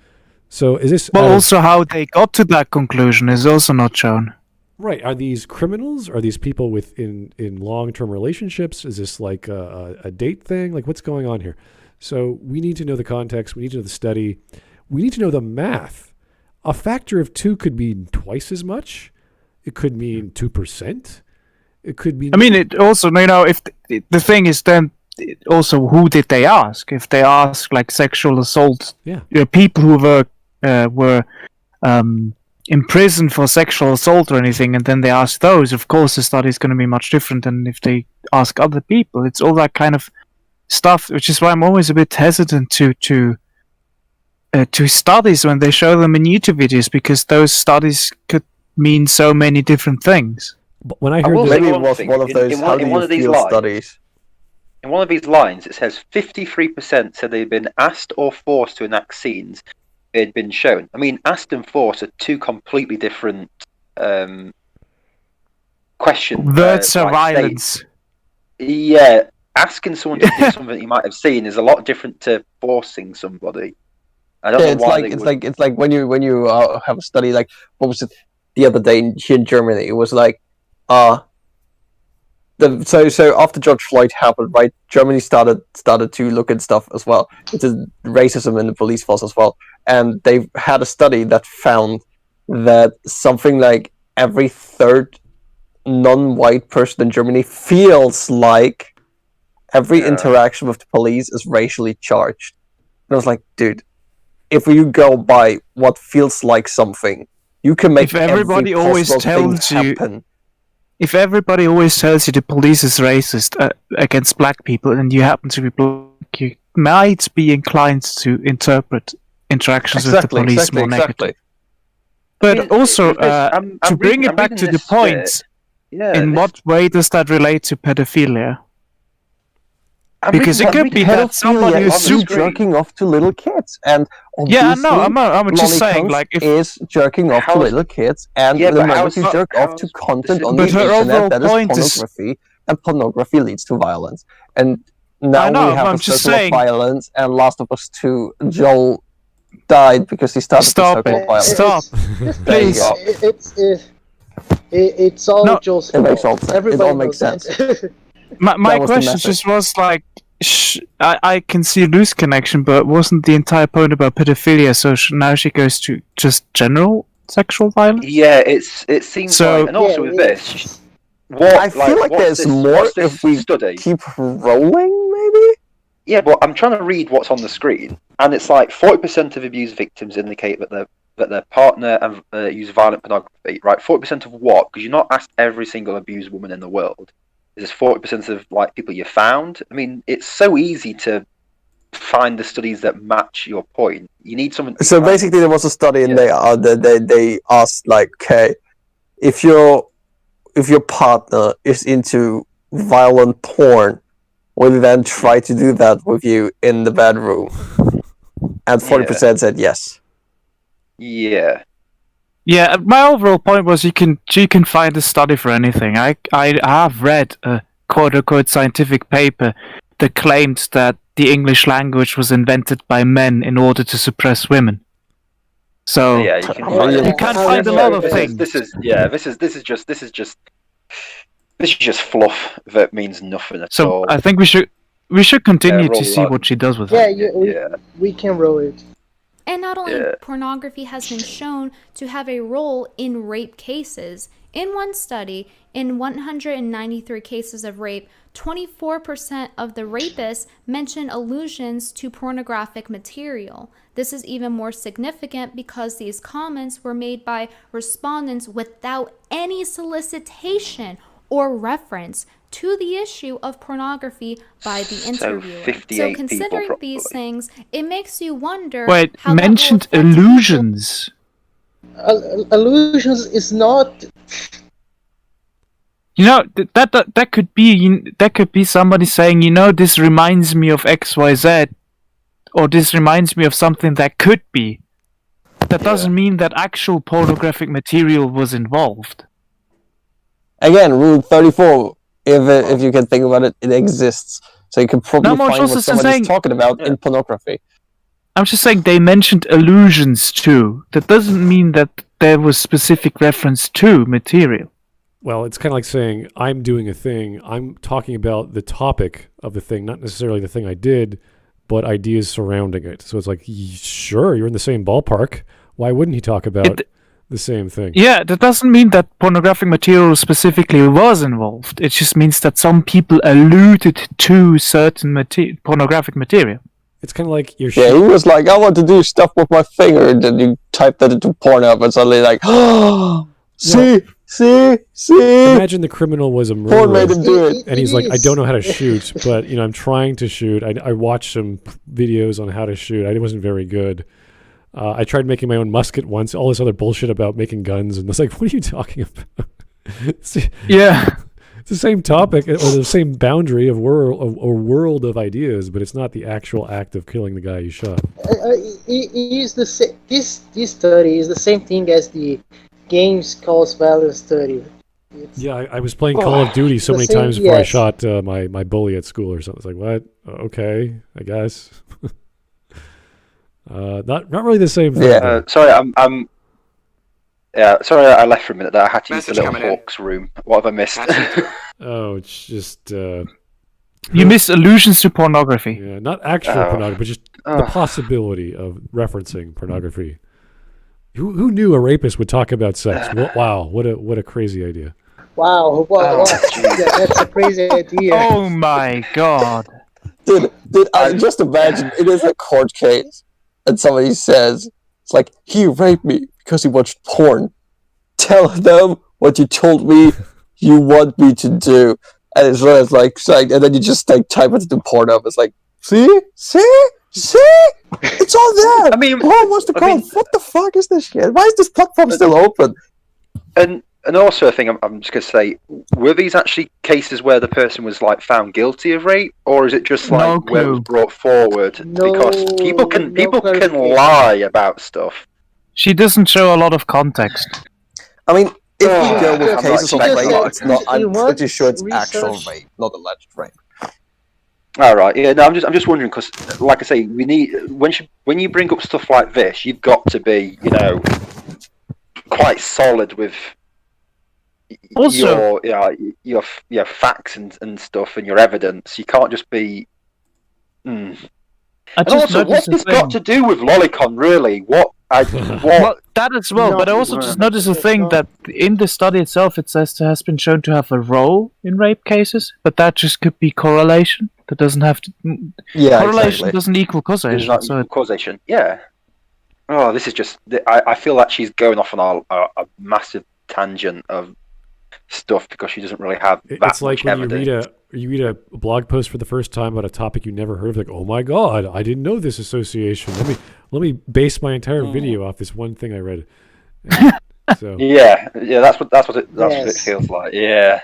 So is this? Well, also how they got to that conclusion is also not shown. Right. Are these criminals? Are these people in long-term relationships? Is this like a date thing? Like what's going on here? So we need to know the context. We need to know the study. We need to know the math. A factor of 2 could mean twice as much. It could mean 2%. It could mean. I mean, it also, if the thing is then also who did they ask? If they ask like sexual assault, people who were imprisoned for sexual assault or anything, and then they ask those, of course the study is going to be much different than if they ask other people. It's all that kind of stuff, which is why I'm always a bit hesitant to studies when they show them in YouTube videos, because those studies could mean so many different things. But when I heard maybe it was one of those how do you feel studies. in one of these lines, it says 53% said they'd been asked or forced to enact scenes they had been shown. I mean, asked and forced are two completely different questions. Words of violence. Yeah, asking someone to do something you might have seen is a lot different to forcing somebody. I don't know why it's like when you have a study, like, what was it the other day here in Germany? It was like so after George Floyd happened, right? Germany started to look at stuff as well. It's racism in the police force as well, and they had a study that found that something like every third non-white person in Germany feels like every interaction with the police is racially charged. And I was like, dude, if you go by what feels like something, you can make everybody always tells you happen. If everybody always tells you the police is racist against black people, and you happen to be black, you might be inclined to interpret interactions with the police more negatively. But also, to bring it back to the point, in what way does that relate to pedophilia? Because it could be that someone who's jerking off to little kids, and yeah, no, I'm just saying, like, if is jerking off to little kids, and the moment you jerk off to content on the internet, that is pornography, and pornography leads to violence. And now we have a circle of violence, and Last of Us 2, Joel died because he started the circle of violence. Stop, please. It's all Joel's fault. It makes all sense. It all makes sense. My question just was like, I can see a loose connection, but wasn't the entire point about pedophilia? So now she goes to just general sexual violence. Yeah, it seems so. Like, and also with this, I feel like there's more if we keep rolling, maybe. Yeah, but I'm trying to read what's on the screen, and it's like 40% of abuse victims indicate that their partner use violent pornography. Right, 40% of what? Because you're not asked every single abused woman in the world. There's 40% of like people you found. I mean, it's so easy to find the studies that match your point. You need something. So basically, there was a study, and they asked, like, okay, if your partner is into violent porn, will you then try to do that with you in the bedroom? And 40% said yes. Yeah. Yeah, my overall point was you can find a study for anything. I have read a quote-unquote scientific paper that claimed that the English language was invented by men in order to suppress women. So yeah, you can find a lot of things. This is just fluff that means nothing at all. So I think we should continue to see what she does with it. We can roll it. And not only pornography has been shown to have a role in rape cases. In one study, in 193 cases of rape, 24% of the rapists mentioned allusions to pornographic material. This is even more significant because these comments were made by respondents without any solicitation or reference to the issue of pornography by the interviewer. So considering these things, it makes you wonder. Wait, mentioned allusions. Allusions is not. You know, that could be somebody saying, you know, this reminds me of XYZ, or this reminds me of something that could be. That doesn't mean that actual pornographic material was involved. Again, Rule 34. If you can think about it, it exists. So you can probably find what somebody's talking about in pornography. I'm just saying they mentioned allusions to. That doesn't mean that there was specific reference to material. Well, it's kind of like saying, I'm doing a thing. I'm talking about the topic of the thing, not necessarily the thing I did, but ideas surrounding it. So it's like, sure, you're in the same ballpark. Why wouldn't he talk about the same thing? Yeah, that doesn't mean that pornographic material specifically was involved. It just means that some people alluded to certain pornographic material. It's kind of like you're. Yeah, he was like, I want to do stuff with my finger, and then you type that into Pornhub, and suddenly like, oh, see. Imagine the criminal was a murderer, Porn made him do it, and he's like, I don't know how to shoot, but I'm trying to shoot. I watched some videos on how to shoot. I wasn't very good. I tried making my own musket once. All this other bullshit about making guns, and I was like, what are you talking about? Yeah. It's the same topic or the same boundary of world of ideas, but it's not the actual act of killing the guy you shot. This study is the same thing as the games cause value study. I was playing Call of Duty so many times before I shot my bully at school or something. It's like, what? Okay, I guess. Not really the same thing. Yeah. Sorry, sorry, I left for a minute there. I had to use the little Hawks room. What have I missed? It's just... you missed allusions to pornography. Yeah, not actual pornography, but just the possibility of referencing pornography. Who knew a rapist would talk about sex? Wow, what a crazy idea. Wow, that's a crazy idea. Oh my god. Dude, I just imagine it is a court case, and somebody says, it's like, he raped me because he watched porn. Tell them what you told me you want me to do. And it's like, and then you just like type it into porno. It's like, see? It's all there. I mean, what's the code? What the fuck is this shit? Why is this platform still open? And also, I think I'm just gonna say, were these actually cases where the person was like found guilty of rape, or is it just like where it was brought forward? Because people can lie about stuff. She doesn't show a lot of context. I mean, if you go with cases of rape, I'm pretty sure it's actual rape, not alleged rape. All right, yeah. No, I'm just wondering because, like I say, we need when you bring up stuff like this, you've got to be, quite solid with also your facts and stuff and your evidence. You can't just be. And also, what's this got to do with Lolicon, really? What? Well, that as well, but I also just noticed a thing that in the study itself, it says there has been shown to have a role in rape cases, but that just could be correlation. That doesn't have to. Yeah, correlation doesn't equal causation. Not equal causation. Yeah. Oh, this is just. I feel like she's going off on a massive tangent of stuff because she doesn't really have that it's like much when evidence. you read a blog post for the first time about a topic you never heard of, like, oh my god, I didn't know this association. Let me base my entire video off this one thing I read. So yeah, that's what it feels like. Yeah.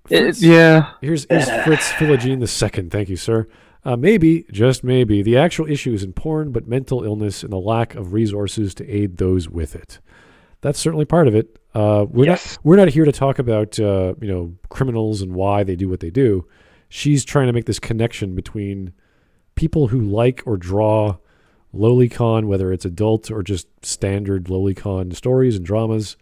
Here's Fritz Philogene II. Thank you, sir. Maybe, just maybe, the actual issue is in porn, but mental illness and the lack of resources to aid those with it. That's certainly part of it. We're not here to talk about criminals and why they do what they do. She's trying to make this connection between people who like or draw lolicon, whether it's adult or just standard lolicon stories and dramas,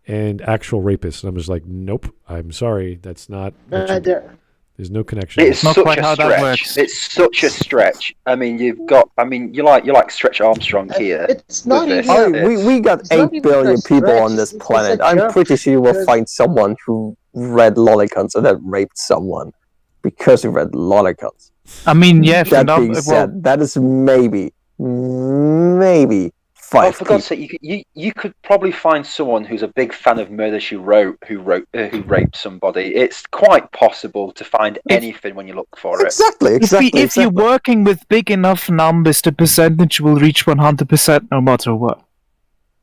and actual rapists. And I'm just like, nope, I'm sorry, that's not. There's no connection. It's not quite how that works. It's such a stretch. I mean, you like Stretch Armstrong here. It's not even. We got 8 billion people on this planet. I'm pretty sure you will find someone who read lolicons and then raped someone because he read lolicons. I mean, yeah. That being said, that is maybe 5 for God's sake, you could probably find someone who's a big fan of Murder She Wrote who raped somebody. It's quite possible to find anything when you look for it. Exactly. If you're working with big enough numbers, the percentage will reach 100% no matter what.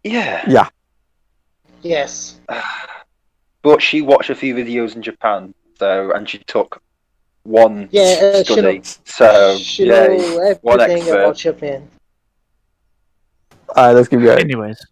Yeah. Yes. But she watched a few videos in Japan, and she took one study. She knows everything about Japan. Let's keep going. Anyways.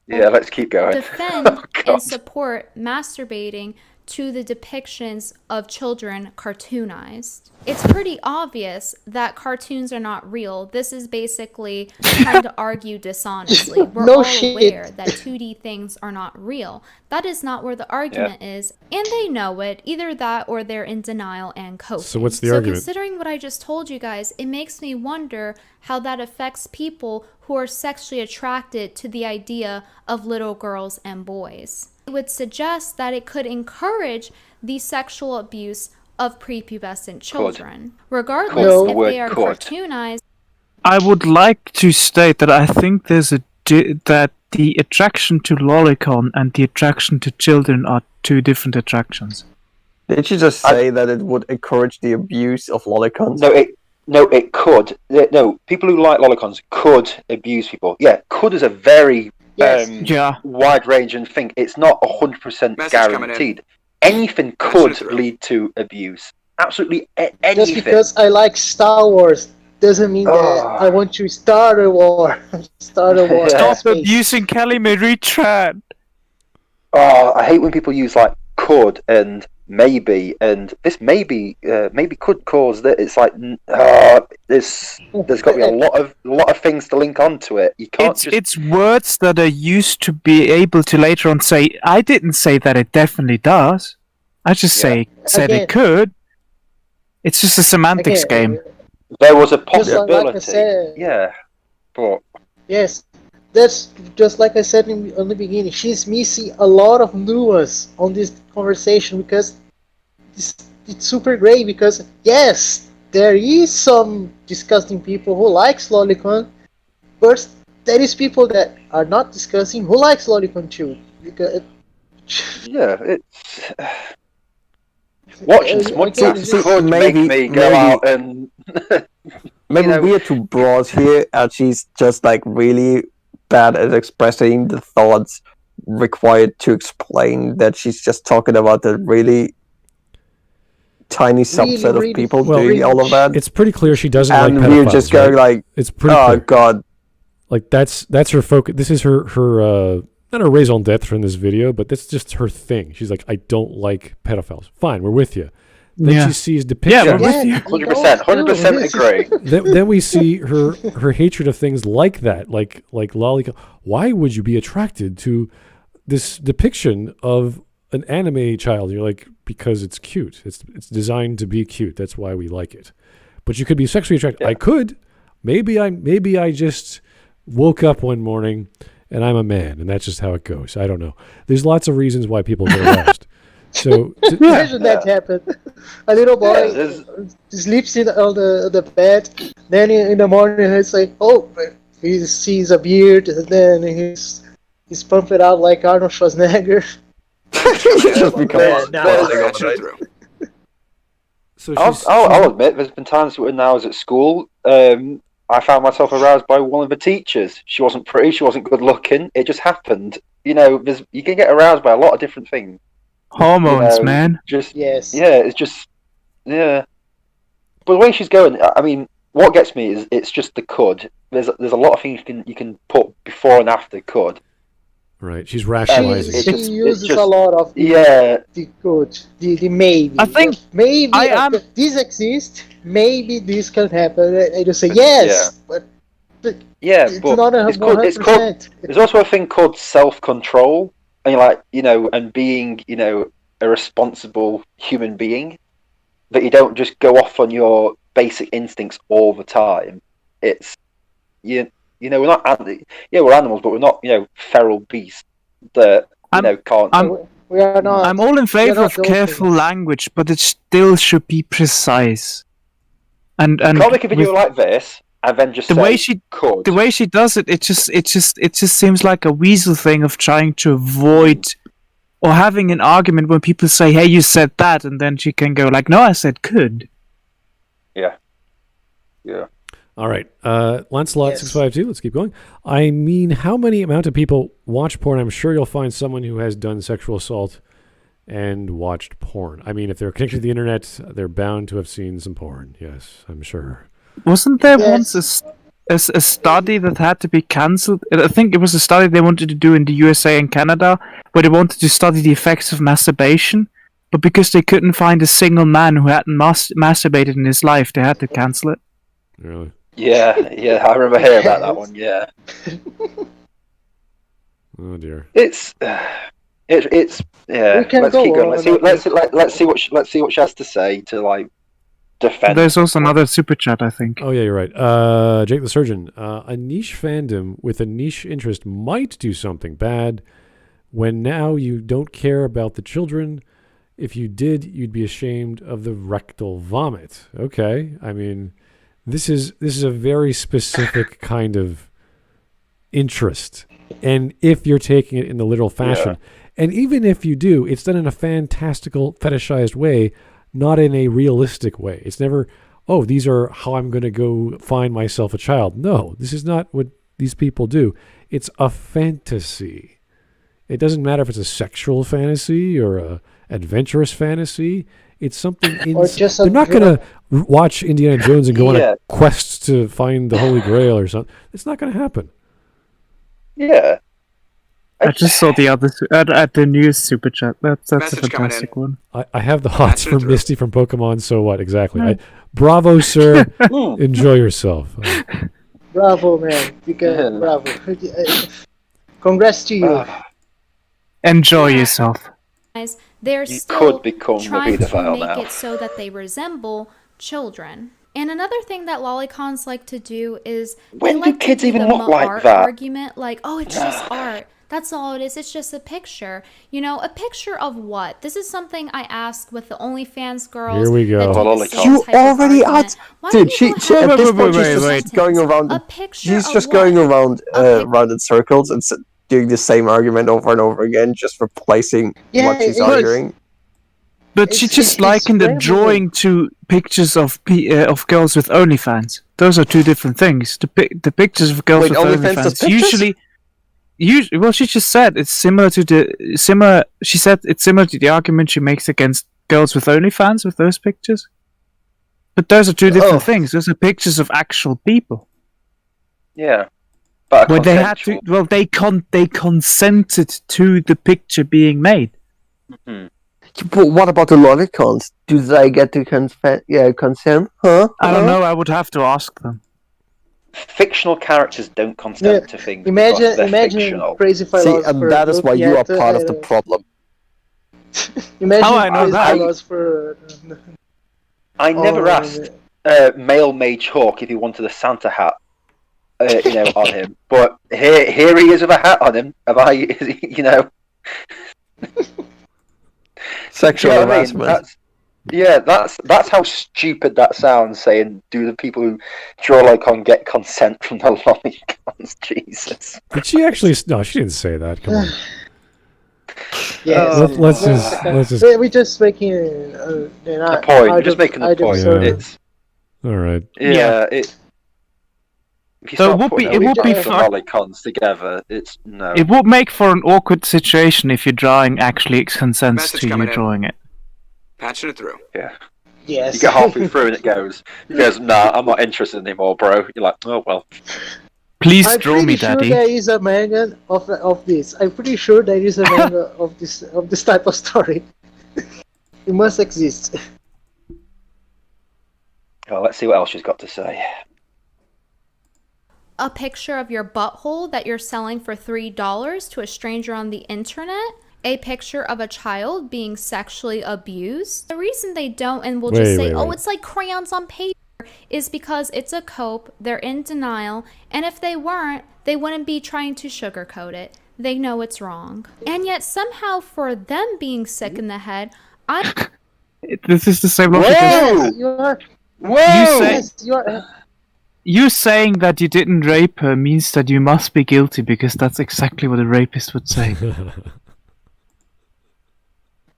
Yeah, let's keep going. Defend and support masturbating to the depictions of children cartoonized. It's pretty obvious that cartoons are not real. This is basically trying to argue dishonestly. We're all aware that 2D things are not real. That is not where the argument is, and they know it. Either that or they're in denial and coping. So what's the argument? Considering what I just told you guys, it makes me wonder how that affects people who are sexually attracted to the idea of little girls and boys. It would suggest that it could encourage the sexual abuse of prepubescent children, regardless if they are cartoonized. I would like to state that I think that the attraction to lolicon and the attraction to children are two different attractions. Did you just say that it would encourage the abuse of lolicons? No, it could. No, people who like lolicons could abuse people. Yeah, could is a very wide range and thing. It's not 100% guaranteed. anything could lead to abuse. Absolutely anything. Just because I like Star Wars doesn't mean that I want to start a war. Start a war. Stop abusing Kelly Marie Tran. Oh, I hate when people use like could and maybe, and this maybe could cause that. It's like there's got to be a lot of things to link onto it. You can't. It's words that are used to be able to later on say. I didn't say that it definitely does. I just said it could. It's just a semantics game. There was a possibility. Like I said, but yes, that's just like I said in the beginning. She's missing a lot of nuance on this conversation because it's super great. Because yes, there is some disgusting people who likes lolicon, but there is people that are not disgusting who likes lolicon too. Because it's. Watching Smudcast could make me go out and... maybe we are too broad here, and she's just like really bad at expressing the thoughts required to explain that she's just talking about the really tiny subset of people doing all of that. It's pretty clear she doesn't like pedophiles. And we're just going like, it's pretty oh clear. God. Like that's her focus. This is her not a raison d'etre in this video, but that's just her thing. She's like, I don't like pedophiles. Fine, we're with you. Then she sees depictions. Yeah, we're with you. 100% agree. Then we see her hatred of things like that, like lolicon. Why would you be attracted to this depiction of an anime child? You're like, because it's cute. It's designed to be cute. That's why we like it. But you could be sexually attracted. I could. Maybe I just woke up one morning and I'm a man, and that's just how it goes. I don't know. There's lots of reasons why people get aroused. So imagine that happen. A little boy sleeps on the bed. Then in the morning, it's like, oh, he sees a beard, and then he's pumped out like Arnold Schwarzenegger. So I'll admit, there's been times when I was at school. I found myself aroused by one of the teachers. She wasn't pretty, she wasn't good looking. It just happened. You know, you can get aroused by a lot of different things. Hormones, man. Just yes. Yeah, it's just But the way she's going, I mean, what gets me is it's just the could. There's a lot of things you can put before and after could. Right, she's rationalizing. She uses a lot of the could, the maybe. I think maybe this exists. Maybe this can happen. I just say yes, but it's not 100%. There's also a thing called self-control, and and being, a responsible human being, that you don't just go off on your basic instincts all the time. It's we're not we're animals, but we're not feral beasts that can't. We are not. I'm all in favor of careful language, but it still should be precise. And can't make a video like this and then just the way she does it, it just seems like a weasel thing of trying to avoid or having an argument when people say, "Hey, you said that," and then she can go like, "No, I said could." Yeah. All right, Lancelot 652. Let's keep going. I mean, how many amount of people watch porn? I'm sure you'll find someone who has done sexual assault and watched porn. I mean, if they're connected to the internet, they're bound to have seen some porn. Yes, I'm sure. Wasn't there once a study that had to be cancelled? I think it was a study they wanted to do in the USA and Canada, where they wanted to study the effects of masturbation, but because they couldn't find a single man who hadn't masturbated in his life, they had to cancel it. Really? Yeah, I remember hearing about that one. Yeah. Oh dear. It's yeah. Let's keep going. Let's see what she has to say to defend. There's also another super chat, I think. Oh yeah, you're right. Jake the Surgeon. A niche fandom with a niche interest might do something bad. When now you don't care about the children. If you did, you'd be ashamed of the rectal vomit. Okay, I mean. This is a very specific kind of interest, and if you're taking it in the literal fashion, and even if you do, it's done in a fantastical, fetishized way, not in a realistic way. It's never, oh, these are how I'm going to go find myself a child. No, this is not what these people do. It's a fantasy. It doesn't matter if it's a sexual fantasy or adventurous fantasy. It's something Or just they're not going to watch Indiana Jones and go on a quest to find the Holy Grail or something. It's not going to happen. Yeah. I just saw the other at the news super chat. That's a fantastic one. I have the hots for Misty from Pokemon. So what exactly? Bravo, sir. Enjoy yourself. Bravo, man. Bravo. Congrats to you. Enjoy yourself. They're You still could become a trying to pedophile make now. it so that they resemble children. And another thing that lolicons like to do is When they do like kids to do even the look like art that? argument, like, oh, it's just art. That's all it is. It's just a picture. You know, a picture of what? This is something I asked with the OnlyFans girls. Here we go. that do the same You type of already argument. asked. Why Dude, do she people have at this point a she's just going around. A picture She's of just what? going around in circles and doing the same argument over and over again, just replacing what she's arguing. But she just likened the drawing to pictures of girls with OnlyFans. Those are two different things. The pictures of girls with OnlyFans usually, well, she just said it's similar to She said it's similar to the argument she makes against girls with OnlyFans with those pictures. But those are two different things. Those are pictures of actual people. Yeah. But where they had to. Well, they consented to the picture being made. Mm-hmm. But what about the lolicons? Do they get to consent? Huh? I don't know. I would have to ask them. Fictional characters don't consent to things. Imagine fictional. crazy philosopher. See, and that is why you are part of the problem. Imagine how I know that? Philosopher. I never asked male Mage Hawk if he wanted a Santa hat, on him. But here he is with a hat on him. Sexual harassment. That's how stupid that sounds. Saying, do the people who draw Lolicon get consent from the Lolicons? Jesus. Did she actually? No, she didn't say that. Come on. Yes. Let's just. We're just making a point. We're just making a point. It's all right. Yeah. If you So start it would be fun. Lolicons together. It's no. It would make for an awkward situation if your drawing actually consents to you drawing it. Patching it through. Yeah. Yes. You get halfway through and it goes, nah, I'm not interested anymore, bro. You're like, oh well. Please draw me, Daddy. I'm pretty sure there is a manga of this. I'm pretty sure there is a manga of this type of story. It must exist. Oh, let's see what else she's got to say. A picture of your butthole that you're selling for $3 to a stranger on the internet. A picture of a child being sexually abused. The reason they don't and will just say, oh, it's like crayons on paper, is because it's a cope, they're in denial, and if they weren't, they wouldn't be trying to sugarcoat it. They know it's wrong. And yet somehow for them being sick in the head, This is the same logic as... You saying that you didn't rape her means that you must be guilty, because that's exactly what a rapist would say.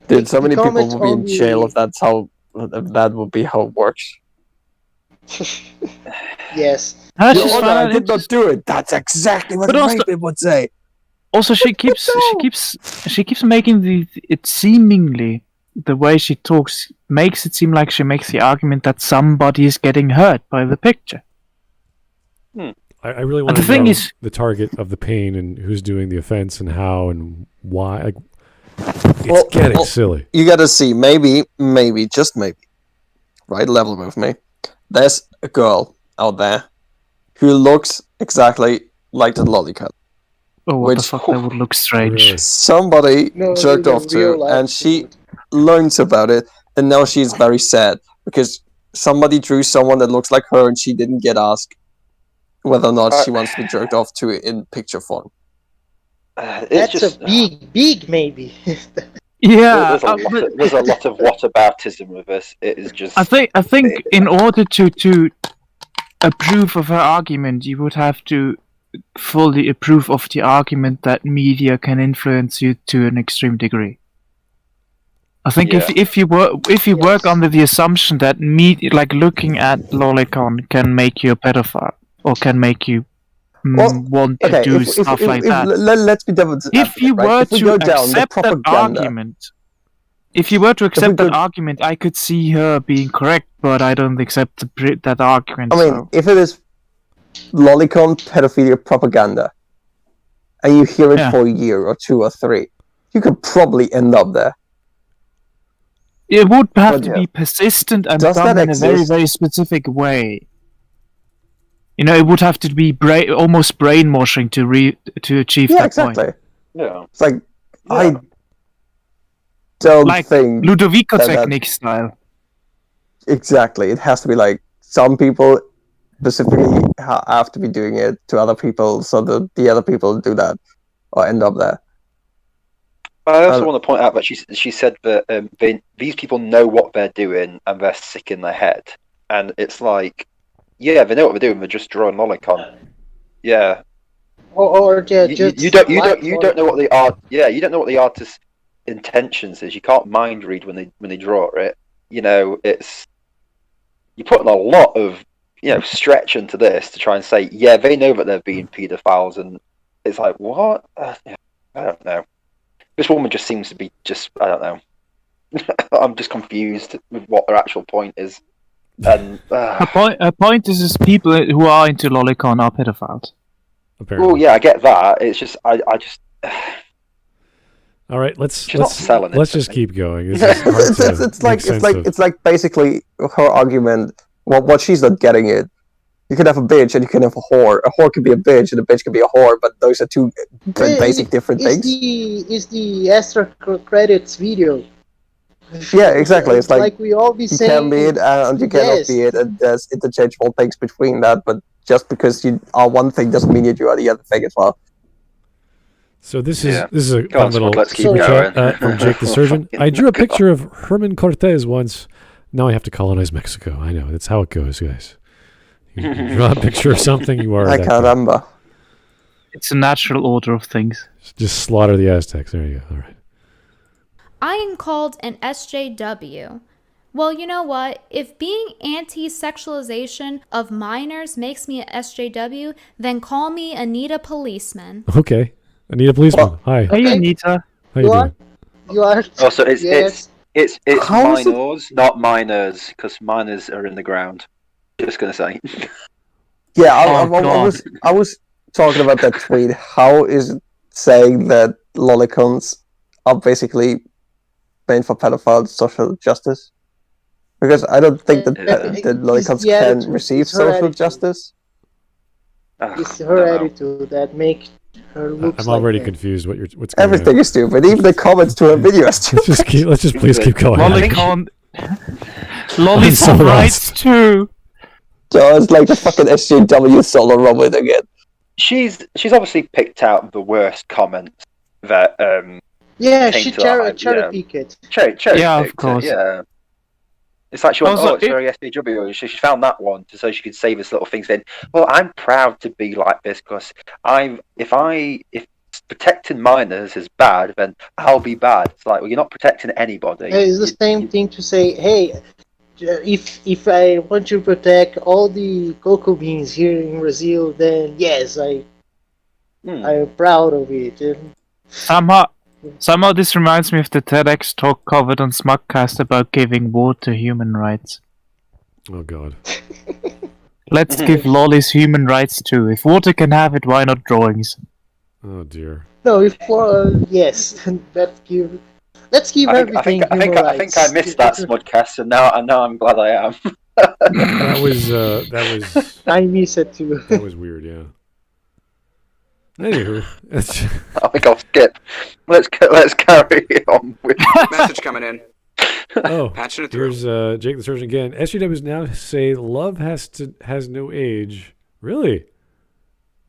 Dude, so many people will be in jail if that would be how it works. Yes. I did not do it. That's exactly what a rapist would say. Also, she keeps making it seemingly, the way she talks makes it seem like she makes the argument that somebody is getting hurt by the picture. I really want to know the target of the pain and who's doing the offense and how and why. Like, it's getting silly. You gotta see, maybe, just maybe, right? Level with me. There's a girl out there who looks exactly like the lolicon. Oh, what the fuck? That would look strange. Somebody jerked off to, and she learns about it, and now she's very sad because somebody drew someone that looks like her, and she didn't get asked whether or not she wants to be jerked off to in picture form. That's just a big maybe. Yeah, there's a lot of whataboutism with this. It is just. I think in order to approve of her argument, you would have to fully approve of the argument that media can influence you to an extreme degree. I think if you work under the assumption that looking at lolicon can make you a pedophile or can make you want to do stuff like that. Let's be devil's advocate. If you were to accept that argument, If you were to accept that argument, I could see her being correct, but I don't accept that argument. I mean, if it is lolicon pedophilia propaganda, and you hear it for a year or 2 or 3, you could probably end up there. It would have to be persistent and done in a very, very specific way. You know, it would have to be almost brainwashing to achieve that point. Yeah, it's like I don't think Ludovico technique style. Exactly, it has to be like some people specifically have to be doing it to other people, so that the other people do that or end up there. I also want to point out that she said that these people know what they're doing and they're sick in their head, and it's like, yeah, they know what they're doing. They're just drawing lolicon. Yeah. You don't know what the art. Yeah, you don't know what the artist's intentions is. You can't mind read when they draw it. You know, you're putting a lot of stretch into this to try and say, yeah, they know that they're being paedophiles, and it's like, what? I don't know. This woman just seems to be I don't know. I'm just confused with what her actual point is. And her point is people who are into lolicon are pedophiles. Well, yeah, I get that. It's just I just. All right, let's just keep going. It's like basically her argument. Well, what she's not getting it. You can have a bitch and you can have a whore. A whore could be a bitch and a bitch could be a whore, but those are two basic different things. Is the extra credits video? Yeah, exactly. It's like we all be saying you can be it and you cannot be it, and there's interchangeable things between that. But just because you are one thing doesn't mean that you are the other thing as well. So this is a little super chat from Jake the Surgeon. I drew a picture of Herman Cortez once. Now I have to colonize Mexico. I know that's how it goes, guys. You draw a picture of something, you are. I can't remember. It's a natural order of things. Just slaughter the Aztecs. There you go. All right. I am called an SJW. Well, you know what? If being anti-sexualization of minors makes me an SJW, then call me Anita Policeman. Okay. Anita Policeman. Hi. Hey, Anita. How you doing? You are. Also, it's minors, not minors, because minors are in the ground. Just gonna say. Yeah, I was talking about that tweet. How is it saying that lolicons are basically meant for pedophile social justice? Because I don't think that lolicons can receive social justice. It's her attitude that makes her look. I'm already confused. What's going everything on? is stupid. Even the comments to her video are stupid. Let's just please keep going. Lolicon rights too. So it's like the fucking SJW solo robot again. She's obviously picked out the worst comments that she cherry picked it. Yeah, of course. Yeah. It's like she went, it's very SJW. She found that one so she could say this little thing saying, well, I'm proud to be like this because if protecting minors is bad, then I'll be bad. It's like, well, you're not protecting anybody. It's the same thing to say, hey, if I want to protect all the cocoa beans here in Brazil, then yes, I'm proud of it. Somehow this reminds me of the TEDx talk covered on Smudcast about giving water human rights. Oh god. Let's give lollies human rights too. If water can have it, why not drawings? Oh dear. No, yes, let's give everything human rights. I think I missed that Smudcast, and now I'm glad I am. that was. I miss it too. That was weird, yeah. Anywho, I think I'll skip. Let's carry on with message coming in. Oh, patching it through. Here's Jake the Surgeon again. SJWs now say love has no age. Really?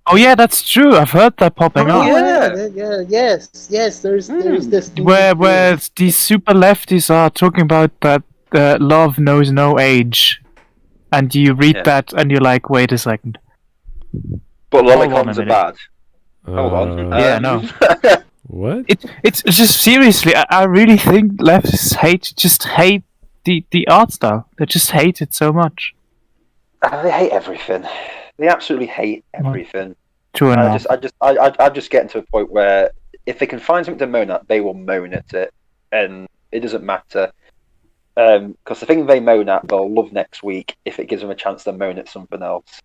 Oh yeah, that's true. I've heard that popping up. Yes. There's this. Where these super lefties are talking about that love knows no age, and you read that and you're like, wait a second. But lolicons are bad. Hold on. Yeah, no. What? It's just seriously. I really think leftists hate the art style. They just hate it so much. They hate everything. They absolutely hate everything. True enough. I'm just getting to a point where if they can find something to moan at, they will moan at it. And It doesn't matter. Because the thing they moan at, they'll love next week if it gives them a chance to moan at something else.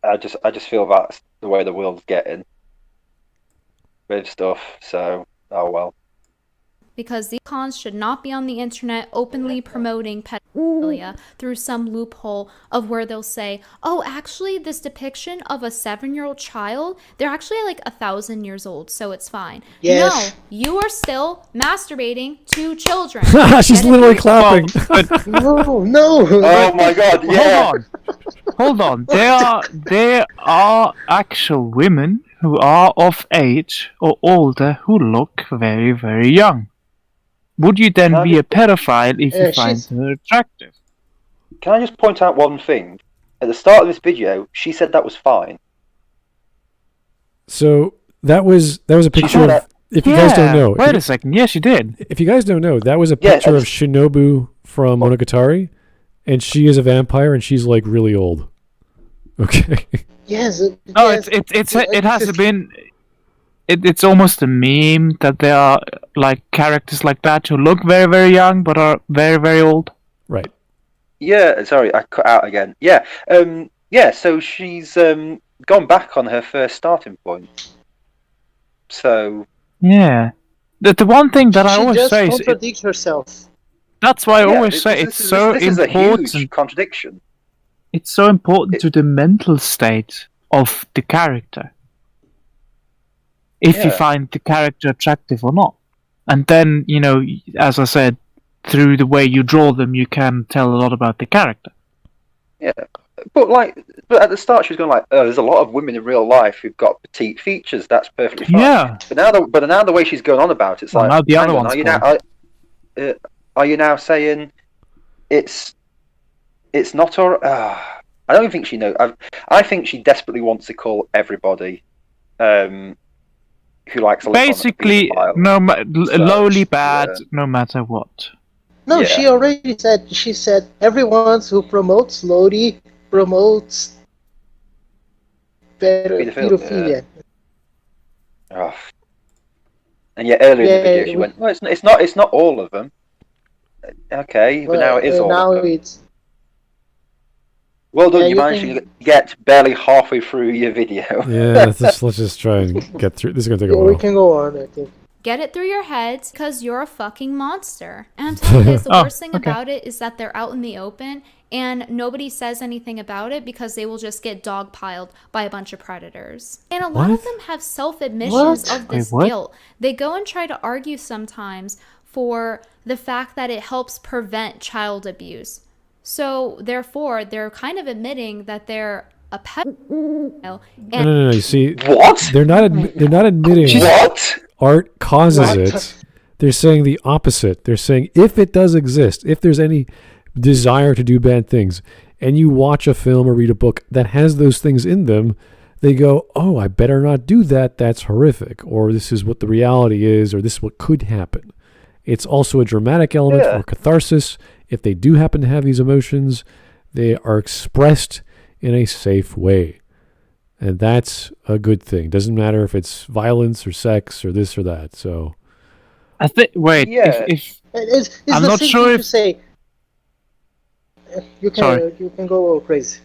I just feel that's the way the world's getting with stuff. So, oh well. Because these cons should not be on the internet openly promoting pedophilia through some loophole of where they'll say, oh, actually, this depiction of a 7-year-old child, they're actually like 1,000 years old, so it's fine. Yes. No, you are still masturbating to children. She's literally clapping. No. Oh my god, yeah. Hold on. There are actual women who are of age or older who look very, very young. Would you then be a pedophile if you find her attractive? Can I just point out one thing? At the start of this video, she said that was fine. So that was a picture of. If you guys don't know, wait a second. Yes, she did. If you guys don't know, that was a picture of Shinobu from Monogatari, and she is a vampire, and she's like really old. Okay. Yes. Oh, yes. it has been. It's almost a meme that there are like characters like that who look very, very young but are very, very old. Right. Yeah, sorry, I cut out again. Yeah, so she's gone back on her first starting point. So yeah, the one thing that I always say is contradicts herself. That's why I always say it's so important. This is a huge contradiction. It's so important to the mental state of the character. If you find the character attractive or not. And then, as I said, through the way you draw them, you can tell a lot about the character. Yeah, but at the start she was going like, oh, there's a lot of women in real life who've got petite features. That's perfectly fine. Yeah. But now the way she's going on about it's like, now the other one's are you now saying it's not or? I don't even think she knows. I think she desperately wants to call everybody. Who likes a basically lowly bad, no matter what. No, she already said. She said everyone who promotes Lodi promotes pedophilia. Oh. And yet earlier in the video she went, "No, it's not all of them." Okay, but now it is all. Now of them. it's. Well done, you managed to get barely halfway through your video. Yeah, let's just try and get through. This is going to take a while. We can go on, I think. Get it through your heads because you're a fucking monster. And the worst thing about it is that they're out in the open and nobody says anything about it because they will just get dogpiled by a bunch of predators. And a lot of them have self-admissions of this guilt. They go and try to argue sometimes for the fact that it helps prevent child abuse. So, therefore, they're kind of admitting that they're a pedophile. No. You see, what? They're not admitting what art causes it. They're saying the opposite. They're saying if it does exist, if there's any desire to do bad things, and you watch a film or read a book that has those things in them, they go, oh, I better not do that. That's horrific. Or this is what the reality is, or this is what could happen. It's also a dramatic element or catharsis. If they do happen to have these emotions, they are expressed in a safe way. And that's a good thing. Doesn't matter if it's violence or sex or this or that. So, I think. Wait. Yeah. It's I'm the not same sure thing if. to say. You can go crazy.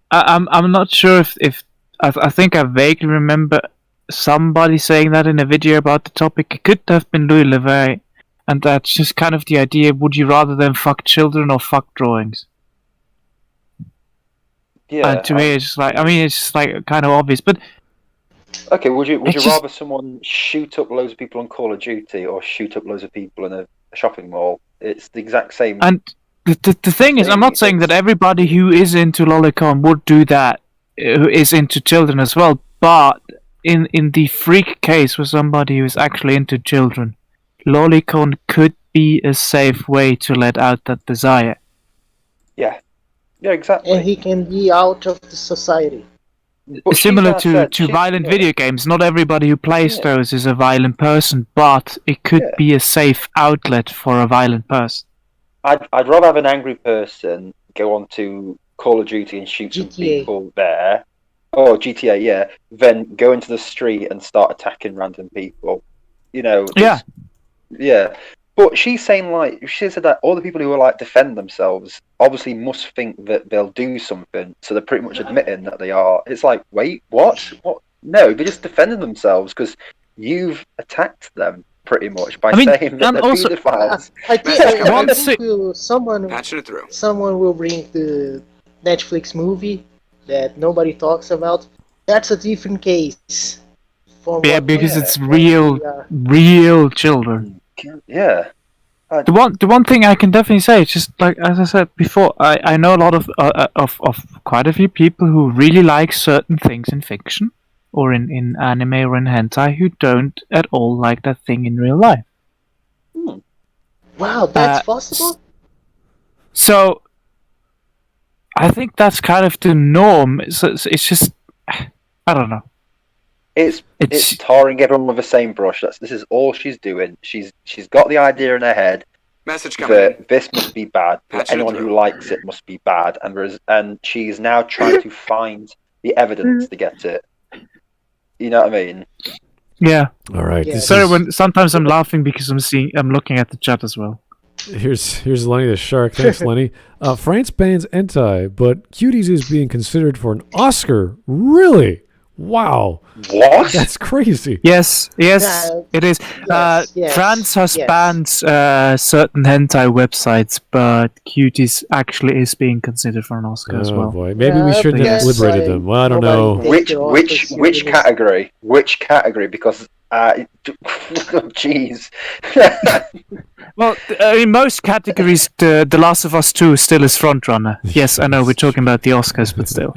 I'm not sure if I think I vaguely remember somebody saying that in a video about the topic. It could have been Louis Levet. And that's just kind of the idea, would you rather than fuck children or fuck drawings? Yeah. And to me, it's just like kind of obvious. But okay, would you rather someone shoot up loads of people on Call of Duty or shoot up loads of people in a shopping mall? It's the exact same. And the thing is, I'm not saying that everybody who is into lolicon would do that, who is into children as well. But in the freak case with somebody who is actually into children, lolicon could be a safe way to let out that desire. Yeah, exactly. And he can be out of the society. But similar to violent video games, not everybody who plays those is a violent person, but it could be a safe outlet for a violent person. I'd rather have an angry person go on to Call of Duty and shoot some people there, or GTA, than go into the street and start attacking random people. Yeah. But she's saying like she said that all the people who are like defend themselves obviously must think that they'll do something, so they're pretty much admitting that they are. It's like, wait, what? What? No, they're just defending themselves because you've attacked them pretty much by saying that they're also, pedophiles. I think someone will bring the Netflix movie that nobody talks about. That's a different case. Because it's real children. Yeah. The one thing I can definitely say, just like as I said before, I know a lot of quite a few people who really like certain things in fiction, or in anime or in hentai, who don't at all like that thing in real life. Wow, that's possible? So, I think that's kind of the norm. It's just, I don't know. It's tarring everyone with the same brush. This is all she's doing. She's got the idea in her head that this must be bad. That anyone who likes it must be bad, and she's now trying to find the evidence to get it. You know what I mean? Yeah. All right. Yeah. Sorry, sometimes I'm laughing because I'm looking at the chat as well. Here's Lenny the Shark. Thanks, Lenny. France bans hentai, but Cuties is being considered for an Oscar. Really? Wow. What? That's crazy. Yes, it is. France has banned certain hentai websites, but Cuties actually is being considered for an Oscar as well. Oh boy, maybe we shouldn't have liberated them. Well, I don't know. Which category? Which category? Because jeez. Well, in most categories, The Last of Us 2 still is frontrunner. Yes, I know we're talking about the Oscars, but still.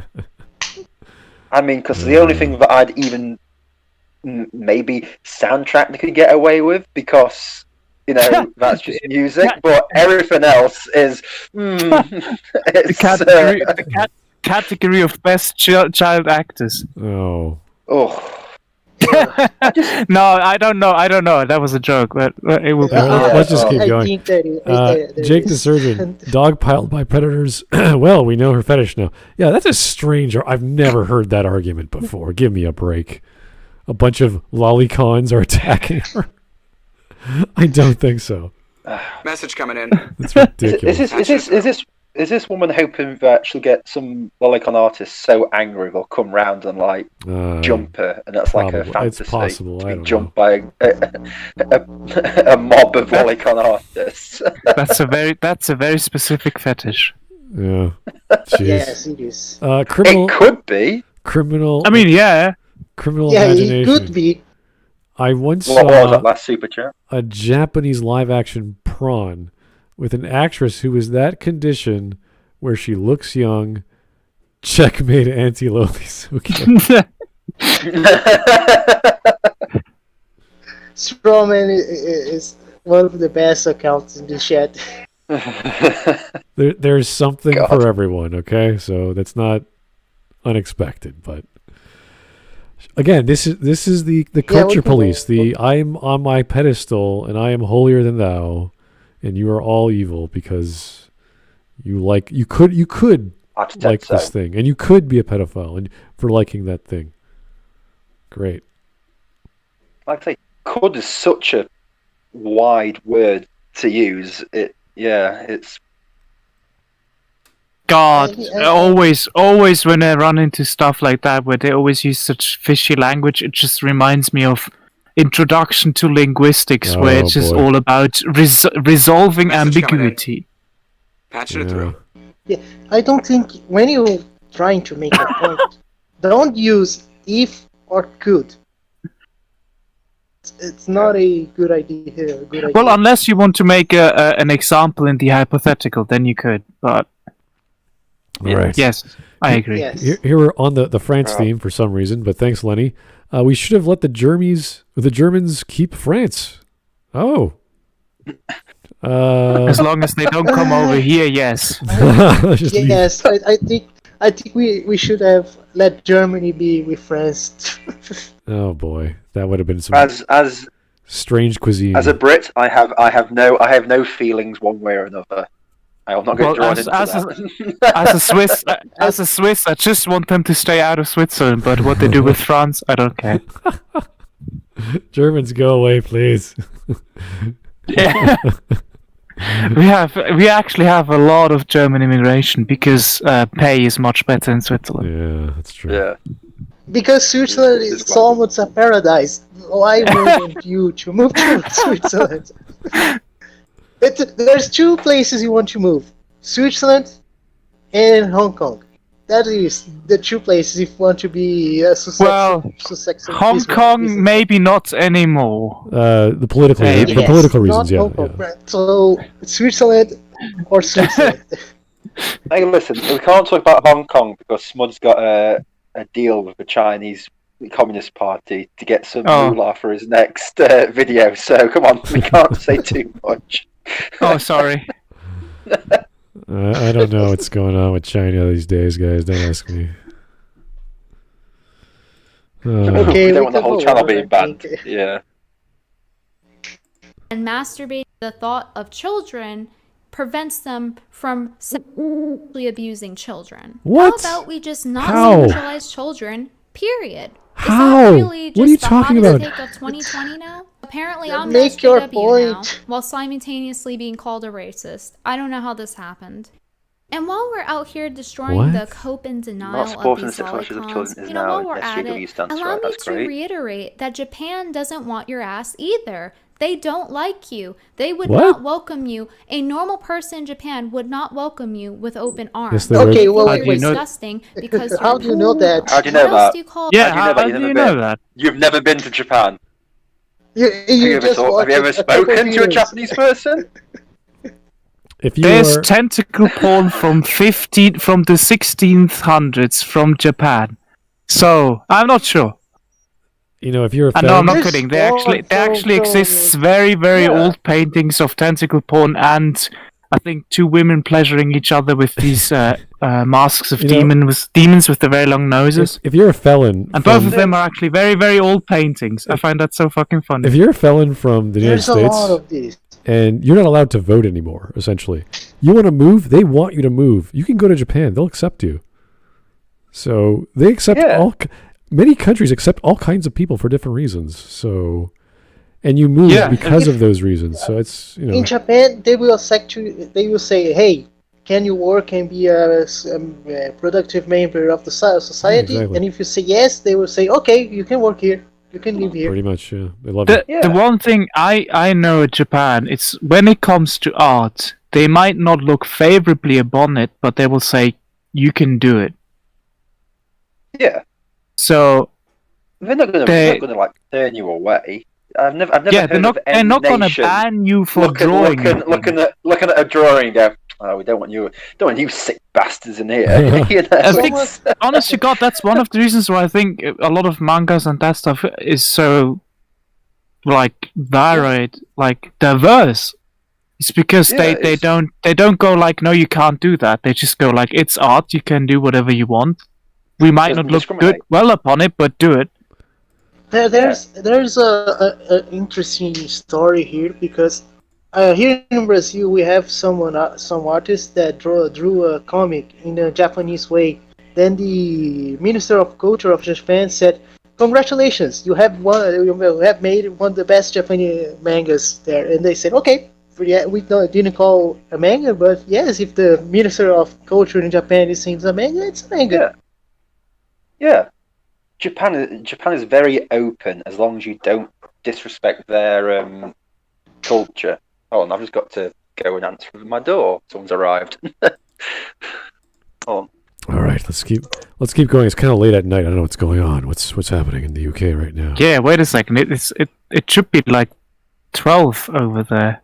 I mean, because the only thing that I'd even maybe soundtrack they could get away with, because that's just music, but everything else is the category of best child actors. Oh. No, I don't know. That was a joke, but it will. Let's just keep going. Jake the Surgeon, dogpiled by predators. Well, we know her fetish now. Yeah, that's a strange. I've never heard that argument before. Give me a break. A bunch of lolicons are attacking her. I don't think so. Message coming in. That's ridiculous. Is this woman hoping that she'll get some lolicon artist so angry they'll come round and like jump her, and that's probably. Like a fantasy? It's possible. To be jumped by a mob of lolicon artists. That's a very specific fetish. Yeah. Jeez. Yes, it is. Criminal. It could be. Criminal. I mean, yeah. Criminal imagination. It could be. I once What was saw that last super chat? a Japanese live-action prawn with an actress who is that condition where she looks young. Checkmate Auntie Lolies. Strawman is one of the best accounts in the chat. There's something for everyone, okay? So that's not unexpected, but again, this is the culture police. I'm on my pedestal and I am holier than thou, and you are all evil because you could like this thing, and you could be a pedophile and for liking that thing. Great. Like I say, could is such a wide word to use. It's God, always when I run into stuff like that where they always use such fishy language, it just reminds me of Introduction to Linguistics, where it's just all about resolving ambiguity. Patching it through. Yeah, I don't think when you're trying to make a point, don't use if or could. It's not a good idea. Well, unless you want to make an example in the hypothetical, then you could, but... Right. Yes, I agree. Yes. Here we're on the France theme for some reason, but thanks, Lenny. We should have let the Germans keep France. Oh. As long as they don't come over here, yes. Yes, I think we should have let Germany be with France. Oh boy, that would have been some as strange cuisine. As a Brit, I have no feelings one way or another. I'm not going to draw into that. As a Swiss, I just want them to stay out of Switzerland. But what they do with France, I don't care. Germans, go away, please. Yeah. we actually have a lot of German immigration because pay is much better in Switzerland. Yeah, that's true. Yeah. Because Switzerland is almost a paradise. Why wouldn't you to move to Switzerland? There's two places you want to move: Switzerland and Hong Kong. That is the two places if you want to be a successful. Hong Kong maybe not anymore. The political reasons, yeah. Right. So Switzerland or Switzerland. Hey, listen, we can't talk about Hong Kong because Smud's got a deal with the Chinese Communist Party to get some moolah for his next video. So come on, we can't say too much. Oh, sorry. I don't know what's going on with China these days, guys. Don't ask me. Okay, we don't want the whole channel being banned. Yeah. And masturbating the thought of children prevents them from sexually abusing children. What? How about we just not How? sexualize children, period? How? Is that really just What are you the talking hottest about? take of 2020 now? Apparently I'm Make your SJW now, point. while simultaneously being called a racist. I don't know how this happened. And while we're out here destroying the cope and denial of supporting these the sexual of lolicons, children is you know, now while we're at SJW it, stance, allow right? me That's to great. reiterate that Japan doesn't want your ass either. They don't like you. They would What? not welcome you. A normal person in Japan would not welcome you with open arms. Yes, they would. Okay, well, How do you wait. know- disgusting because How do you know that? How do you know what else that? do you call Yeah, How do you know that you've never been? that? You've never been to Japan. You Have you just ever watched a couple spoken to a videos. Japanese person? If you There's are, tentacle porn from the 1600s from Japan. So I'm not sure. if you're a No, I'm felon, not There's kidding. They porn actually from- exists very, very Yeah. old paintings of tentacle porn, and I think two women pleasuring each other with these masks of demons with the very long noses. if you're a felon, And both from- of them are actually very, very old paintings. I find that so fucking funny. if you're a felon from the United There's a lot States of this. and you're not allowed to vote anymore, essentially, you want to move, they want you to move. You can go to Japan; they'll accept you. So they accept many countries accept all kinds of people for different reasons. So, and you move because of those reasons. So it's In Japan, they will say, "Hey, can you work and be a productive member of the society?" Yeah, exactly. And if you say yes, they will say, "Okay, you can work here. You can live here." pretty much, yeah, they love it. The one thing I know in Japan, it's when it comes to art, they might not look favorably upon it, but they will say, you can do it. Yeah. So They're not going to like turn you away. I've never heard they're not of any going to nation ban you for drawing. looking at a drawing and go, "Oh, we don't want you sick bastards in here." You know? I think, honest to God, that's one of the reasons why I think a lot of mangas and that stuff is so varied, diverse. It's because they don't go like, no, you can't do that. They just go like, it's art. You can do whatever you want. We might not look well upon it, but do it. There's a interesting story here because here in Brazil we have some artists that drew a comic in a Japanese way. Then the Minister of Culture of Japan said, "Congratulations, you have made one of the best Japanese mangas there." And they said, "Okay, we didn't call a manga, but yes, if the Minister of Culture in Japan is saying it's a manga, it's a manga." Yeah. Japan is very open as long as you don't disrespect their culture. Oh, and I've just got to go and answer my door. Someone's arrived. All right, let's keep going. It's kind of late at night. I don't know what's going on. What's happening in the UK right now? Yeah, wait a second. It should be like 12 over there.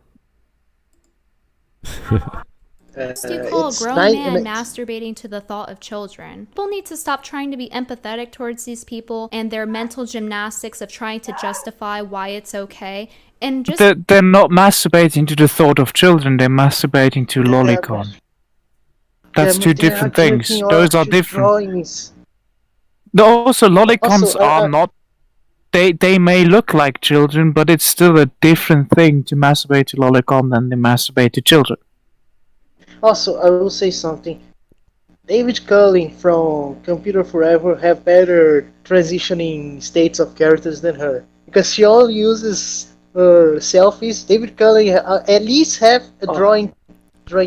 What do you call a grown man masturbating to the thought of children? People need to stop trying to be empathetic towards these people and their mental gymnastics of trying to justify why it's okay. And just they're not masturbating to the thought of children. They're masturbating to lolicon. That's two different things. Those are different. Drawings. Also, lolicons are not. They may look like children, but it's still a different thing to masturbate to lolicon than to masturbate to children. Also, I will say something. David Cullen from Computer Forever have better transitioning states of characters than her. Because she all uses selfies, David Cullen at least have a drawing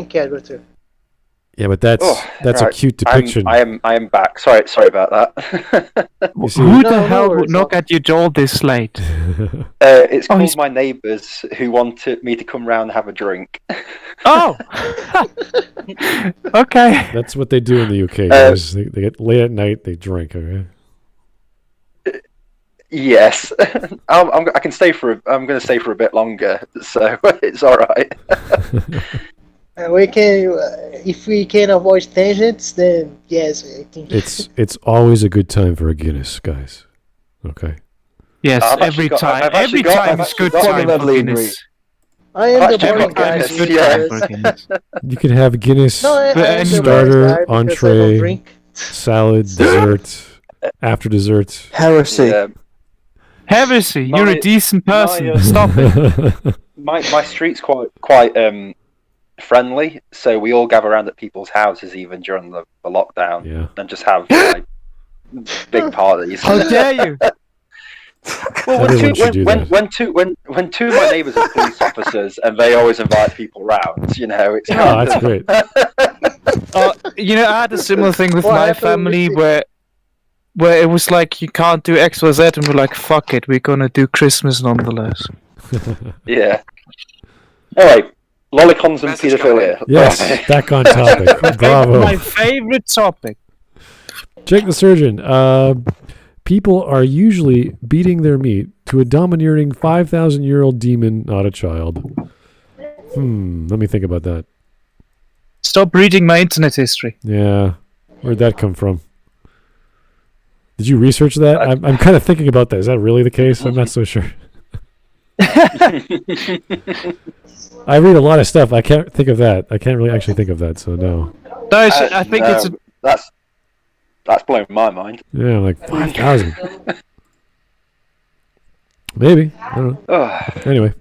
character. Yeah, but that's right. a cute depiction. I am back. Sorry about that. You see, Who the hell would knock at your door this late? It's called my neighbours who wanted me to come round and have a drink. Oh! Okay. That's what they do in the UK. Guys. They get late at night, they drink, okay? Yes. I can stay I'm going to stay for a bit longer, so it's alright. We can, if we can avoid tangents, then yes, I think It's always a good time for a Guinness, guys. Okay. Yes, every time it's good time for Guinness. I am the boring guy. You can have Guinness starter, entree, salad, dessert, after dessert. Heresy. Heresy, you're a decent person. Stop it. My street's quite friendly, so we all gather around at people's houses even during the lockdown and just have big parties. How dare you? Well, when two of my neighbours are police officers and they always invite people round, it's that's great. I had a similar thing with my family where it was like you can't do X, Y, Z, and we're like, fuck it, we're gonna do Christmas nonetheless. Yeah. All right. Lolicons and paedophilia. Yes, back on topic. Bravo. My favorite topic. Jake the Surgeon. People are usually beating their meat to a domineering 5,000-year-old demon, not a child. Let me think about that. Stop reading my internet history. Yeah. Where'd that come from? Did you research that? I'm kind of thinking about that. Is that really the case? I'm not so sure. I read a lot of stuff. I can't think of that. I can't really actually think of that, so no. I think it's that's blown my mind. Yeah, like 5,000. Maybe. I don't know. Anyway.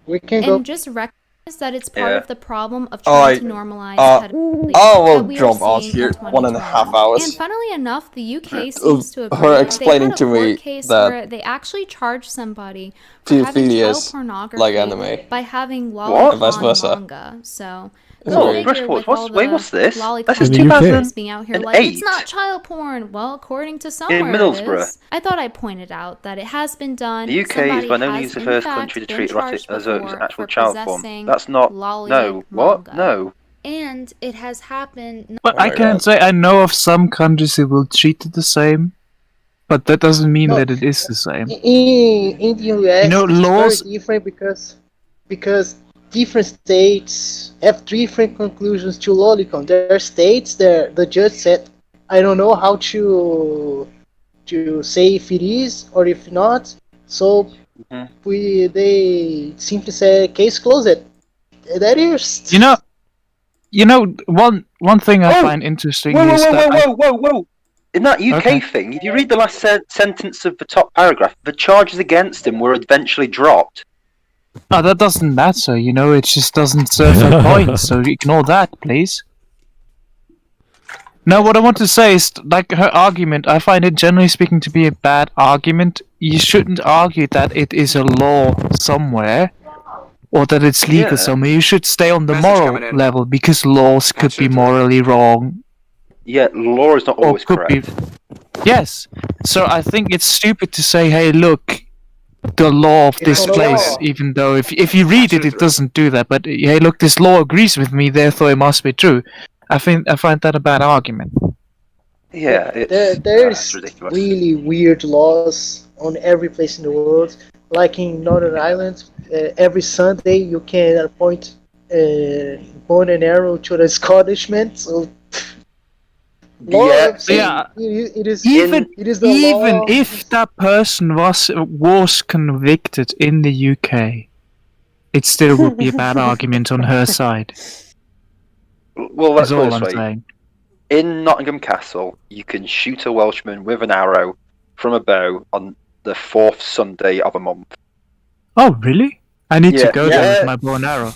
We can go. And just recognize that it's part of the problem of trying to normalize pedophilia that we jump are out seeing here in 1.5 hours. And funnily enough, the UK seems to have her explaining they had to a me court case that where they actually charged somebody for having pedophilia child is pornography like anime. by having And vice versa. lolicon manga. So What's this? This is 2008. being out here like it's not child porn. Well, according to somewhere in Middlesbrough. it is. I thought I pointed out that it has been done. The UK is by no means the first country to treat erotic as an actual child form. That's not. No. What? No. And it has happened. But I can say I know of some countries who will treat it the same, but that doesn't mean that it is the same. In the US, laws very different because different states have different conclusions to lolicon. There are states that the judge said, I don't know how to say if it is or if not. So they simply say case closed. That is. One thing I find interesting is that. Whoa! In that UK thing, if you read the last sentence of the top paragraph, the charges against him were eventually dropped. Oh, that doesn't matter, it just doesn't serve a point, so ignore that, please. No, what I want to say is, like, her argument, I find it generally speaking to be a bad argument. You shouldn't argue that it is a law somewhere, or that it's legal somewhere. You should stay on the moral level, because laws could be morally wrong. Yeah, law is not always correct. Yes, so I think it's stupid to say, hey, look, the law of this place, even though if you read it, it doesn't do that. But hey, look, this law agrees with me, therefore it must be true. I find that a bad argument. Yeah, there's ridiculous. Really weird laws on every place in the world. Like in Northern Ireland, every Sunday you can point an arrow to the Scottish man. So. It is the even law. If that person was convicted in the UK, it still would be a bad argument on her side. Well, that's all I'm saying. In Nottingham Castle, you can shoot a Welshman with an arrow from a bow on the 4th Sunday of a month. Oh, really? I need to go there with my bow and arrow.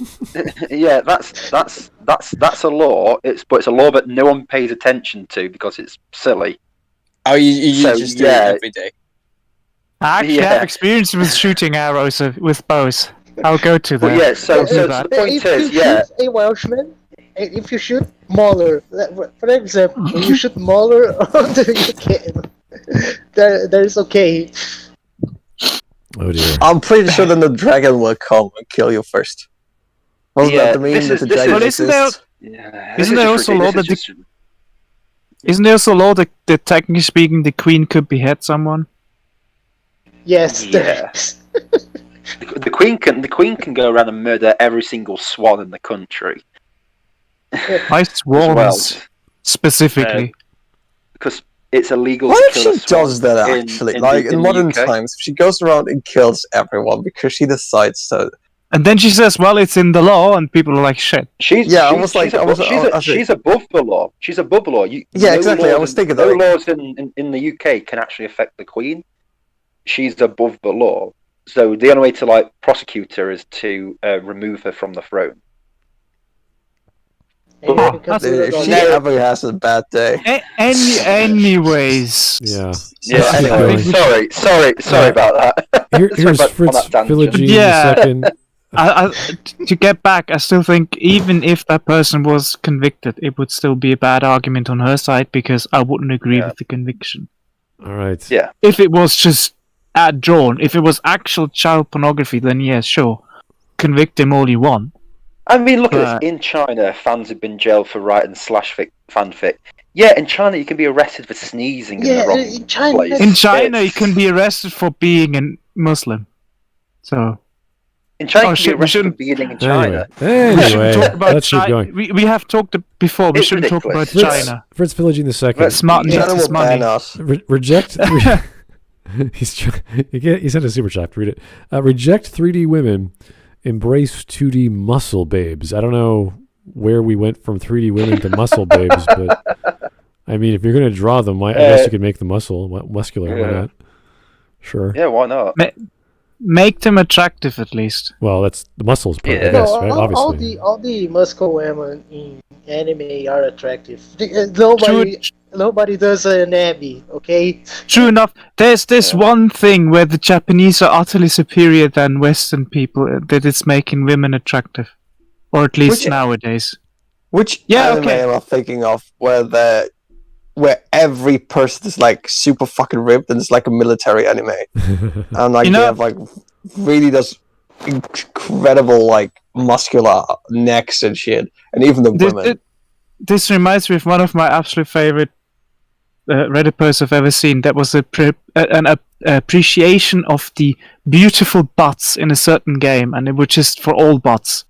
Yeah, that's a law. But it's a law that no one pays attention to because it's silly. Oh, you just do it every day. I actually have experience with shooting arrows with bows. I'll go to that. Well, yeah, so the point if is, you shoot a Welshman, if you shoot Mauler, for example, you shoot Mauler on the UK, that is okay. Oh dear. I'm pretty sure then the dragon will come and kill you first. Wasn't that the meme that the dragon exists? Isn't there also law that isn't there also law that technically speaking the queen could behead someone? Yes. Yeah. The queen can go around and murder every single swan in the country. Why swans specifically? Because it's illegal. What to if kill a she swan does that actually? In the modern UK? times, she goes around and kills everyone because she decides to. And then she says, "Well, it's in the law," and people are like, "Shit." She's above the law. She's above the law. Exactly. I was thinking that. No laws in the UK can actually affect the Queen. She's above the law. So the only way to prosecute her is to remove her from the throne. If she ever has a bad day. Anyways. Yeah. Yeah. Anyway, sorry about that. Here's Fritz Philogene in a second. To get back, I still think even if that person was convicted, it would still be a bad argument on her side because I wouldn't agree with the conviction. All right. Yeah. If it was just drawn, if it was actual child pornography, then yeah, sure, convict him all you want. I mean, look at this. In China, fans have been jailed for writing fanfic. Yeah, in China, you can be arrested for sneezing in the wrong place. In China, you can be arrested for being a Muslim. So. In China, you can be arrested for being in China. Anyway, let's keep going. We have talked before. We shouldn't talk about China. Fritz Philogene the second. Smart money. Reject. He sent a super chat. Read it. Reject 3D women. Embrace 2D muscle babes. I don't know where we went from 3D women to muscle babes, but I mean, if you're going to draw them, I guess you could make the muscular. Why not? Sure. Yeah, why not? Make them attractive at least. Well, that's the muscles part, I guess, right? Obviously. All the muscle women in anime are attractive. Nobody does an Abby, okay? True enough. There's this one thing where the Japanese are utterly superior than Western people that it's making women attractive. Or at least nowadays. Which anime am I thinking of where every person is super fucking ripped and it's like a military anime. And they have really those incredible muscular necks and shit. And even the women. This reminds me of one of my absolute favorite Reddit posts I've ever seen. That was an appreciation of the beautiful butts in a certain game, and it was just for all butts.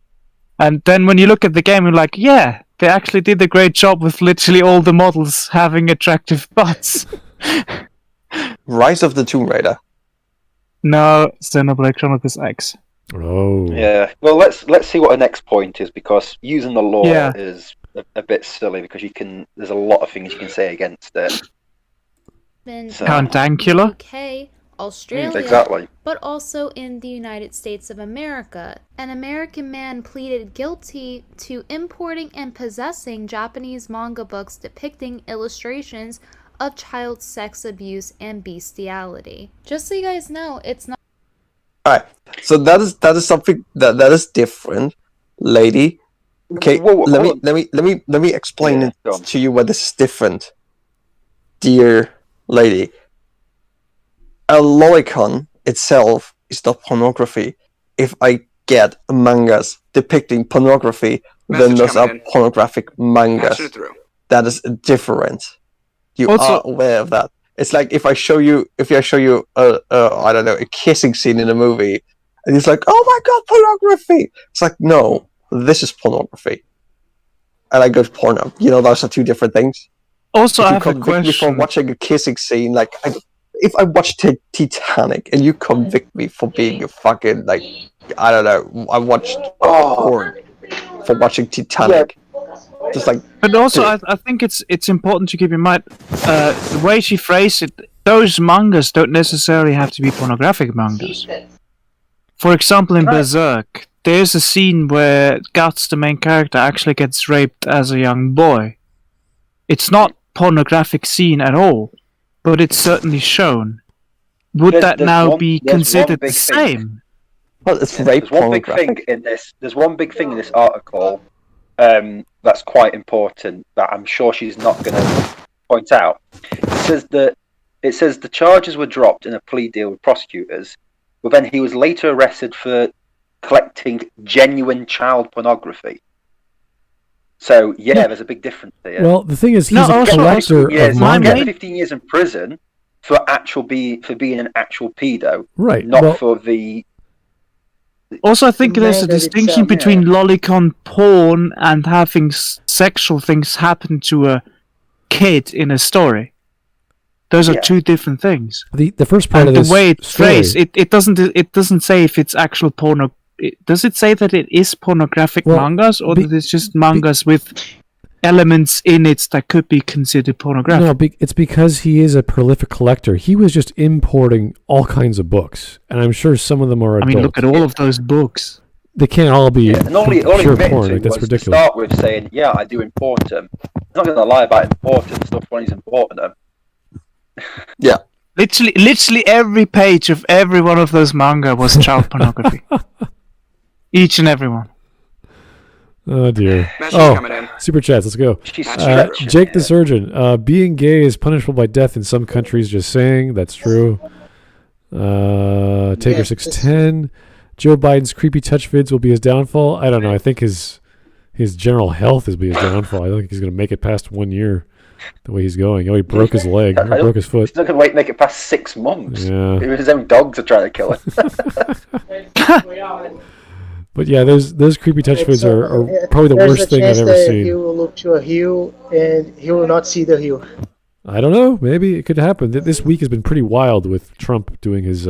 And then when you look at the game, you're like, yeah, they actually did a great job with literally all the models having attractive butts. Rise of the Tomb Raider. No, Xenoblade Chronicles X. Oh. Yeah. Well, let's see what the next point is, because using the law is a bit silly because there's a lot of things you can say against it. Cantancular? UK, Australia, exactly. But also in the United States of America. An American man pleaded guilty to importing and possessing Japanese manga books depicting illustrations of child sex abuse and bestiality. Just so you guys know, it's not. Alright, so that is something that is different, lady. Okay, let me explain it to you why this is different, dear lady. A lolicon itself is not pornography. If I get mangas depicting pornography, then those are pornographic mangas. That is different. You are aware of that. It's like if I show you I don't know, a kissing scene in a movie, and it's like, oh my god, pornography. It's like, no, this is pornography. And I go to porno. Those are two different things. Also, I have a question. Before watching a kissing scene, if I watch Titanic and you convict me for being a fucking I don't know, I watched porn for watching Titanic. Just but also, I think it's important to keep in mind the way she phrased it. Those mangas don't necessarily have to be pornographic mangas. For example, in Berserk, there's a scene where Guts, the main character, actually gets raped as a young boy. It's not pornographic scene at all, but it's certainly shown. would that There's now one- be there's one considered the big thing. same? Well, it's rape There's one big thing pornographic. in this. There's one big thing in this article that's quite important that I'm sure she's not going to point out. It says the charges were dropped in a plea deal with prosecutors, but then he was later arrested for collecting genuine child pornography. So there's a big difference here. Well, the thing is, he's No, a also- collector of He manga. gets 15 years in prison for being an actual pedo, Right. not well, for the. Also, I think there's a Manga distinction itself, between lolicon porn and having sexual things happen to a kid in a story. Those are Yeah. two different things. the first part And of the this way it's story, phrased, it doesn't say if it's actual porno. Does it say that it is pornographic Well, mangas, or be- that it's just mangas with elements in it that could be considered pornographic? No, it's because he is a prolific collector. He was just importing all kinds of books, and I'm sure some of them are I adult. mean, look at all of those books. They can't all be And all he pure admitted porn. to Like, that's was to ridiculous. start with saying, "Yeah, I do import them." He's not going to lie about importing stuff when he's importing them. Literally every page of every one of those manga was child pornography. Each and every one. Oh dear. Message Oh, coming in. super chats. Let's go. She's That's stretching. Jake the Surgeon. Being gay is punishable by death in some countries. Just saying. That's true. Taker Yes, 610. Joe Biden's creepy touch vids will be his downfall. I don't know. I think his general health is be his downfall. I don't think he's going to make it past 1 year. The way he's going. Oh, he broke his leg. Or broke his foot. He's not going to make it past 6 months. Yeah. Even his own dogs are trying to kill him. But yeah, those creepy touch vids are probably the There's worst a thing I've chance ever that seen. He will look to a hill and he will not see the hill. I don't know. Maybe it could happen. This week has been pretty wild with Trump doing his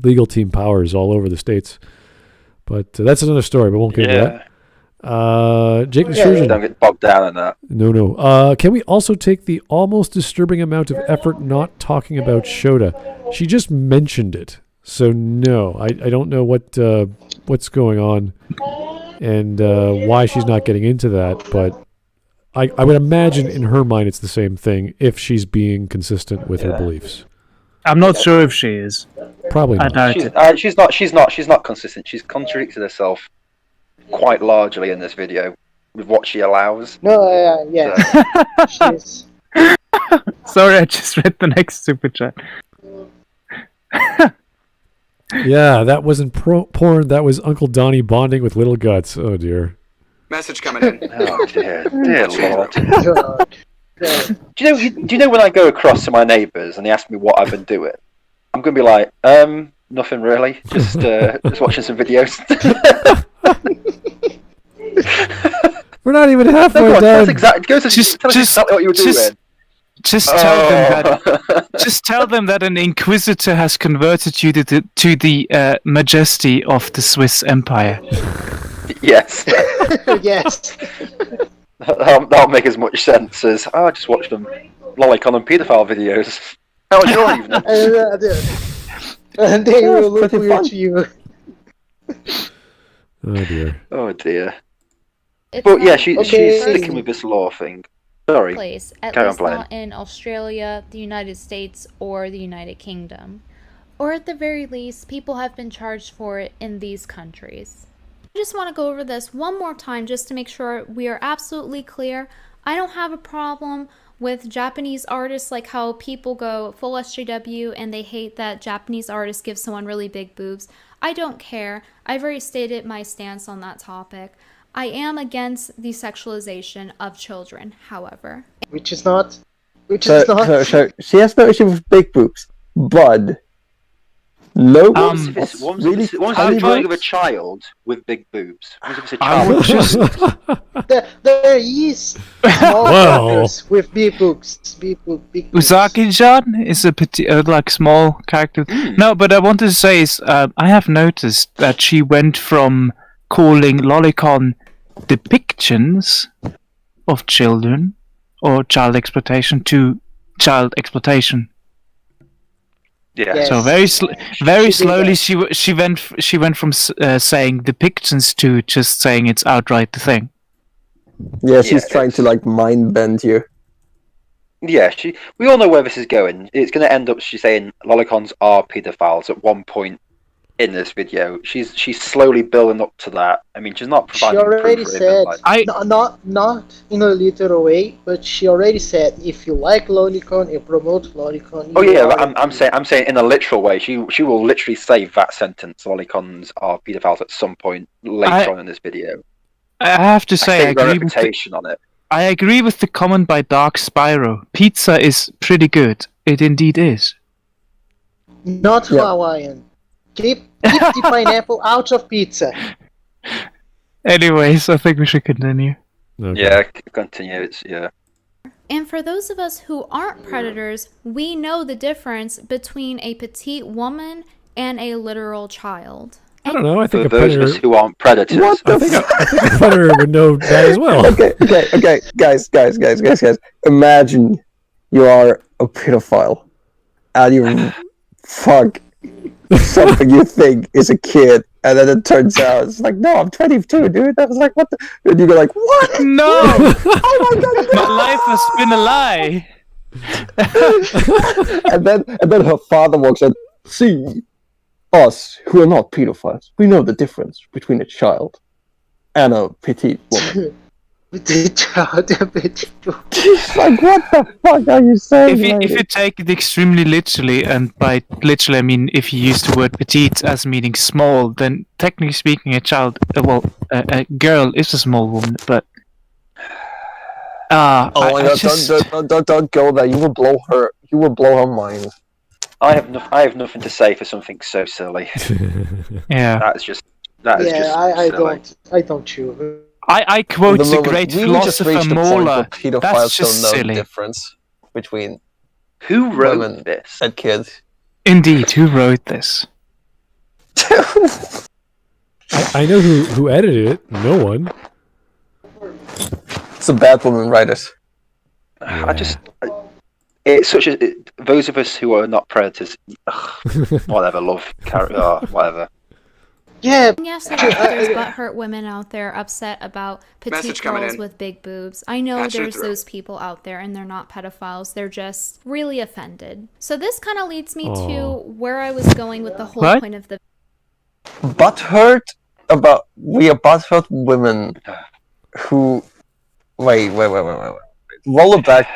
legal team powers all over the states. But that's another story. But we won't get into that. Jake the Surgeon. Don't get bogged down in that. No. Can we also take the almost disturbing amount of effort not talking about Shota? She just mentioned it. So no, I don't know what's going on and why she's not getting into that. But I would imagine in her mind it's the same thing if she's being consistent with her beliefs. I'm not sure if she is. Probably I not. doubt it. She's not consistent. She's contradicted herself quite largely in this video with what she allows. No, yeah. She's, Sorry, I just read the next super chat. Yeah, that wasn't porn. That was Uncle Donnie bonding with little guts. Oh dear. Message coming in. Oh dear lord. God. Do you know when I go across to my neighbours and they ask me what I've been doing, I'm gonna be like, nothing really, just watching some videos. We're not even halfway No, done. it goes to tell us exactly what you were doing. Just tell them that an inquisitor has converted you to the majesty of the Swiss Empire. Yes. Yes. That'll make as much sense as I just watched them lolicon and paedophile videos. How was your evening? And they will look pretty weird fun. to you. Oh dear. Oh dear. It's But yeah, not she's Okay. sticking with this law thing. Sorry. place, at Carry on least playing. not in Australia, the United States, or the United Kingdom. Or at the very least, people have been charged for it in these countries. I just want to go over this one more time just to make sure we are absolutely clear. I don't have a problem with Japanese artists, like how people go full SJW and they hate that Japanese artists give someone really big boobs. I don't care. I've already stated my stance on that topic. I am against the sexualization of children, however. Which is not. So she has no issue with big boobs, but low boobs. If it's one really the tiny drawing of a boobs? child with big boobs. What if it's a I child would with just There is small Well. characters with big boobs. Big boobs. Uzaki-chan is a like small character. No, but I wanted to say is I have noticed that she went from calling lolicon depictions of children or child exploitation to child exploitation. Yeah. Yes. So very did slowly that. she went from saying depictions to just saying it's outright the thing. Yeah, she's Yeah, trying to like mind bend you. Yeah, we all know where this is going. It's going to end up, she's saying lolicons are paedophiles at one point in this video. She's slowly building up to that. I mean, she's not providing She already proof. said, not in a literal way, but she already said, if you like lolicon, you promote lolicon. I'm saying in a literal way. She will literally say that sentence. Lolicons are paedophiles at some point later on in this video. I have to say, I agree with the comment by Dark Spyro. Pizza is pretty good. It indeed is. Not Hawaiian. Keep the pineapple out of pizza. Anyways, I think we should continue. Okay. Yeah, continue. And for those of us who aren't predators, we know the difference between a petite woman and a literal child. I don't know. I think for those of us who aren't predators, I think a predator would know that as well. Okay, guys. Imagine you are a pedophile and you fuck something you think is a kid, and then it turns out it's like, no, I'm 22, dude. I was like, what the? And you go like, what? No! Oh my god! No! My life has been a lie. and then her father walks in. See, us who are not pedophiles, we know the difference between a child and a petite woman. Petite child, a petite woman. Like, what the fuck are you saying? If you take it extremely literally, and by literally I mean if you use the word petite as meaning small, then technically speaking, a child, a girl is a small woman. But don't go there. You will blow her mind. I have nothing to say for something so silly. Yeah, that is just silly. I don't chew. I quote the great philosopher Mola. That's just silly. Difference between who wrote this and kids. Indeed, who wrote this? I know who edited it. No one. It's a bad woman writers. Yeah. It's such a those of us who are not predators. Whatever, whatever. Yeah. Yes, there's butthurt women out there upset about petite girls with big boobs. I know there's those people out there, and they're not pedophiles. They're just really offended. So this kind of leads me to where I was going with the whole point of the. Butthurt about we are butthurt women who. Wait. Roll it back.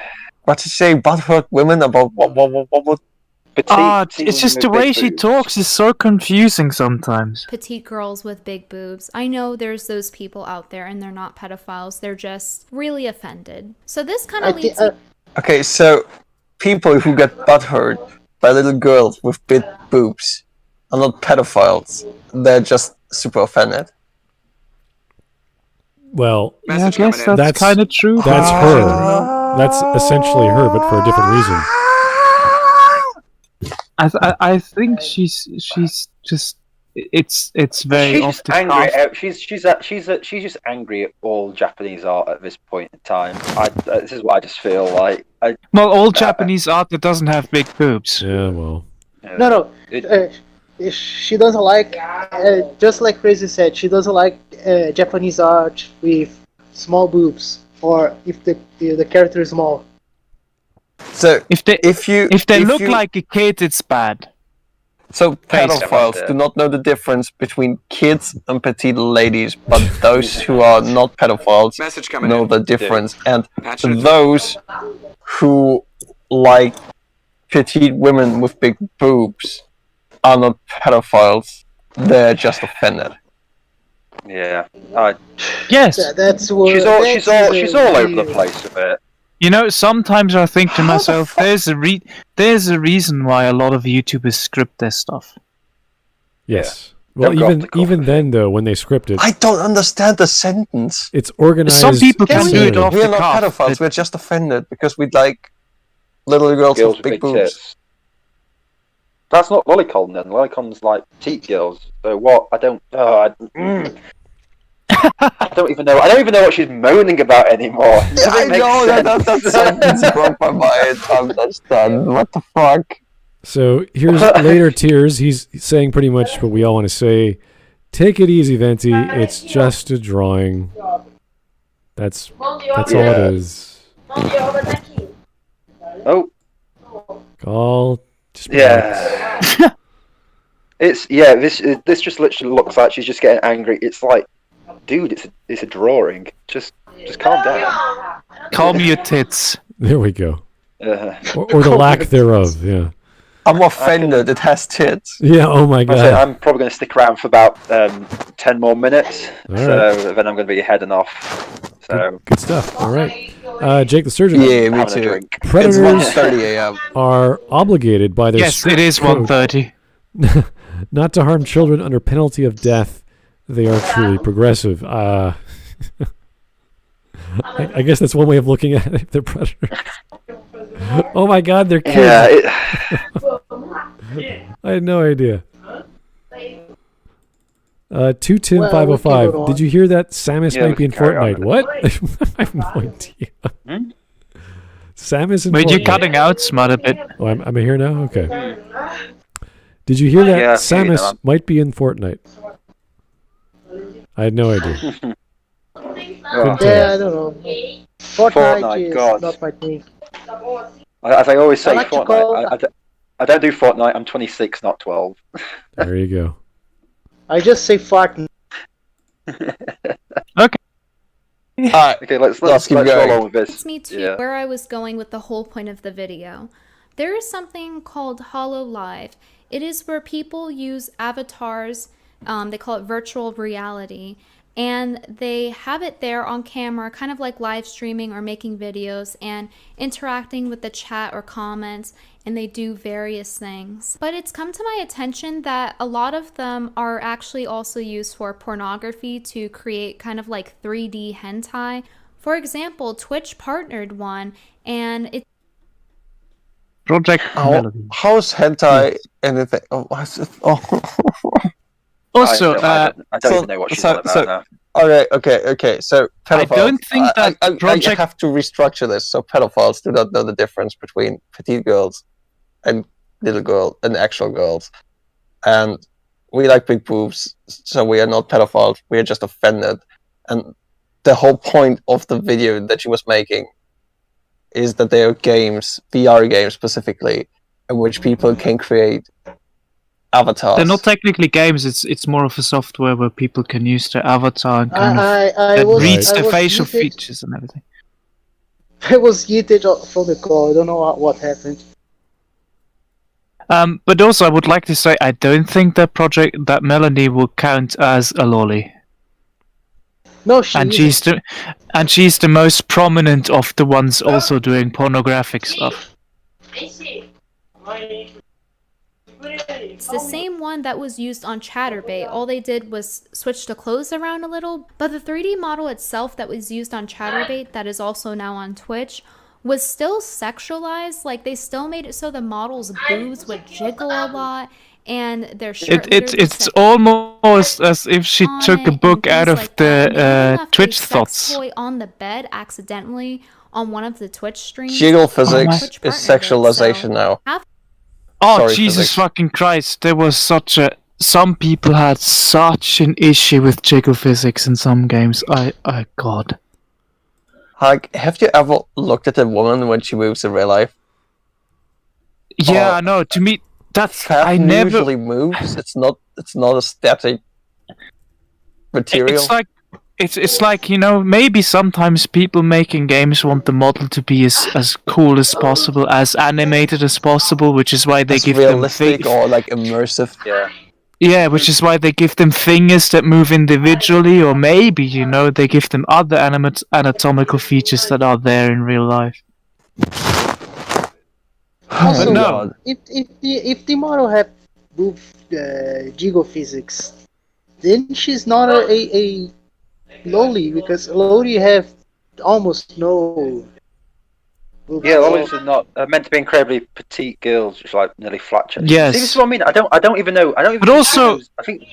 What to say? Butthurt women about what? It's just the way she talks is so confusing sometimes. Petite girls with big boobs. I know there's those people out there, and they're not pedophiles. They're just really offended. So this kind of leads. Okay, so people who get butthurt by little girls with big boobs are not pedophiles. They're just super offended. Well, I guess that's kind of true. That's her. That's essentially her, but for a different reason. I think she's just it's very off the cuff. She's just angry at all Japanese art at this point in time. This is what I just feel like. All Japanese art that doesn't have big boobs. Yeah, well. No. She doesn't like, just like Crazy said, she doesn't like Japanese art with small boobs, or if the character is small. So if they look like a kid, it's bad. So pedophiles do not know the difference between kids and petite ladies, but those who are not pedophiles know the difference. And those who like petite women with big boobs are not pedophiles. They're just offended. Yeah. Yes. That's what. She's all over the place with it. You know, sometimes I think to myself, there's a reason why a lot of YouTubers script their stuff. Yes. Yeah. Well, even then, though, when they script it, I don't understand the sentence. It's organized. Some people can do it off the cuff. We're not pedophiles. We're just offended because we like little girls with big boobs. Tits. That's not lolicon then. Lolicon's like petite girls. So what? I don't even know. I don't even know what she's moaning about anymore. I know that sentence broke my mind. I'm just done. What the fuck? So here's later tears. He's saying pretty much what we all want to say. Take it easy, Venti. It's just a drawing. That's all it is. Oh. Call. Yeah. This just literally looks like she's just getting angry. It's like, dude, it's a drawing. Just calm down. Calm your tits. There we go. Or the lack thereof. Yeah. I'm offended. It has tits. Yeah. Oh my god. I'm probably going to stick around for about 10 more minutes. All so then I'm going to be heading off. So good stuff. All right. Jake the Surgeon. Yeah, me too. Predators it's 1:30 a.m. are obligated by their Yes, it is 1:30. not to harm children under penalty of death. They are truly progressive. I guess that's one way of looking at it. They're predators. Oh my god, they're kids. I had no idea. 210-505. Did you hear that Samus might be in Fortnite? What? I have no idea. Samus in Fortnite. Wait, you're cutting out Smut a bit. Oh, I'm here now? Okay. Did you hear that Samus might be in Fortnite? I had no idea. Yeah, I don't know. Fortnite is God. not my thing. As I always say, like Fortnite. I don't do Fortnite. I'm 26, not 12. There you go. I just say Fortnite. Okay. Okay, let's keep go going. along with this. It's me too. Where I was going with the whole point of the video. There is something called Hollow Live. It is where people use avatars. They call it virtual reality. And they have it there on camera, kind of like live streaming or making videos and interacting with the chat or comments, and they do various things. But it's come to my attention that a lot of them are actually also used for pornography to create kind of like 3D hentai. For example, Twitch partnered one, and it's Project How's hentai anything? Also, I don't even know what she's on about now. Okay. So pedophiles. I don't think that I have to restructure this. So pedophiles do not know the difference between petite girls and little girls and actual girls, and we like big boobs, so we are not pedophiles. We are just offended. And the whole point of the video that she was making is that there are games, VR games specifically, in which people can create avatars. They're not technically games. It's more of a software where people can use their avatar and reads their facial features and everything. I was yeeted from the call. I don't know what happened. But also, I would like to say I don't think that Melanie will count as a lolly. No, she's the most prominent of the ones also doing pornographic stuff. It's the same one that was used on Chatterbait. All they did was switch the clothes around a little, but the 3D model itself that was used on Chatterbait, that is also now on Twitch, was still sexualized. Like, they still made it so the model's boobs would jiggle a lot, and their shirt. It's almost as if she took a book out of the Twitch thoughts. Toy on the bed accidentally on one of the Twitch streams. Jiggle physics is sexualization now. Oh, Sorry, Jesus physics. fucking Christ. There was some people had such an issue with jiggle physics in some games. God. Like, have you ever looked at a woman when she moves in real life? Yeah, I know. To me, that's... I never... usually moves. It's not a static material. It's like, you know, maybe sometimes people making games want the model to be as cool as possible, as animated as possible, which is why they give realistic them or like immersive. Yeah, which is why they give them fingers that move individually, or maybe, you know, they give them other anatomical features that are there in real life. Also, but no. If the model had moved jiggle physics, then she's not a loli, because loli have almost no boobs. Yeah, lollies are not meant to be incredibly petite girls, just like nearly flat chested. Yes. See, this is what I mean. I don't even know. But also, I think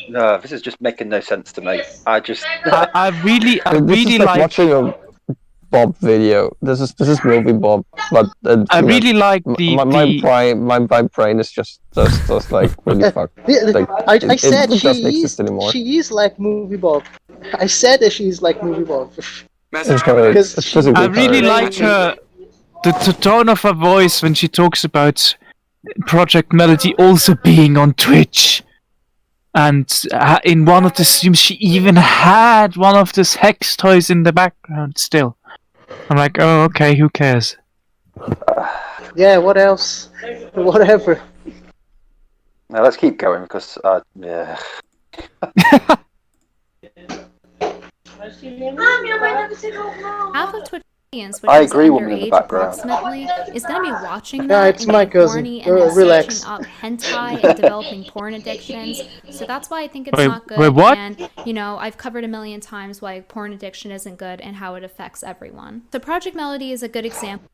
this is just making no sense to me. I really this is like watching a Bob video. This is movie Bob, but I really like my brain is just like really fucked. Like, I said it doesn't exist anymore. she is like movie Bob. I said that she is like movie Bob. Message I really like her. the tone of her voice when she talks about Project Melody also being on Twitch. And in one of the streams, she even had one of those hex toys in the background still. I'm like, oh, okay, who cares? Yeah, what else? Whatever. Now let's keep going because, yeah. Half of Twitch audience, which I is agree with him in the underage background. approximately, is going to be watching Yeah, that it's and my being cousin. horny and then Relax. searching up hentai and developing porn addictions. So that's why I think it's Wait, not good. wait, what? And, you know, I've covered a million times why porn addiction isn't good and how it affects everyone. So Project Melody is a good example.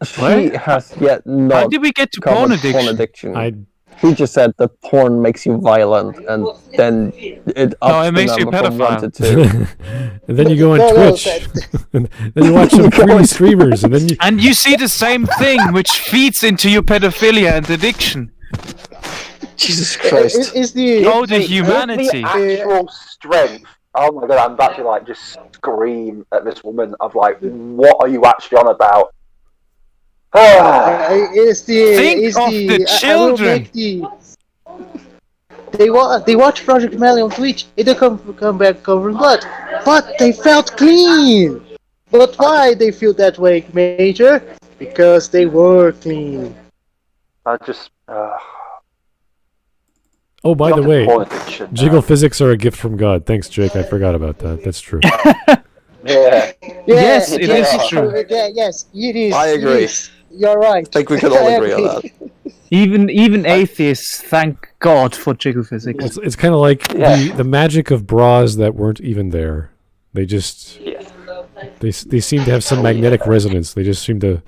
She has yet How not did we get to covered porn addiction? He just said that porn makes you violent, and then it ups it the makes you number from 1 to pedophile. 2. And then you go on Twitch. And then you watch some free streamers, and then you... And you see the same thing, which feeds into your pedophilia and addiction. Jesus Christ. Is the Oh, the humanity. The actual strength. Oh my god, I'm about to like just scream at this woman of like, what are you actually on about? is the Think is of the the I will children. make the they watch Project Melody on Twitch. It don't come back covered in blood, but they felt clean. But why they feel that way, Major? Because they were clean. I just. Oh, by the way, porn addiction, jiggle physics are a gift from God. Thanks, Jake. I forgot about that. That's true. Yeah. Yes, it is true. Yes, it is. I agree. It is. You're right. I think we can all agree on that. Even atheists thank God for jiggle physics. It's kind of like the magic of bras that weren't even there. They just they seem to have some magnetic resonance. They just seem to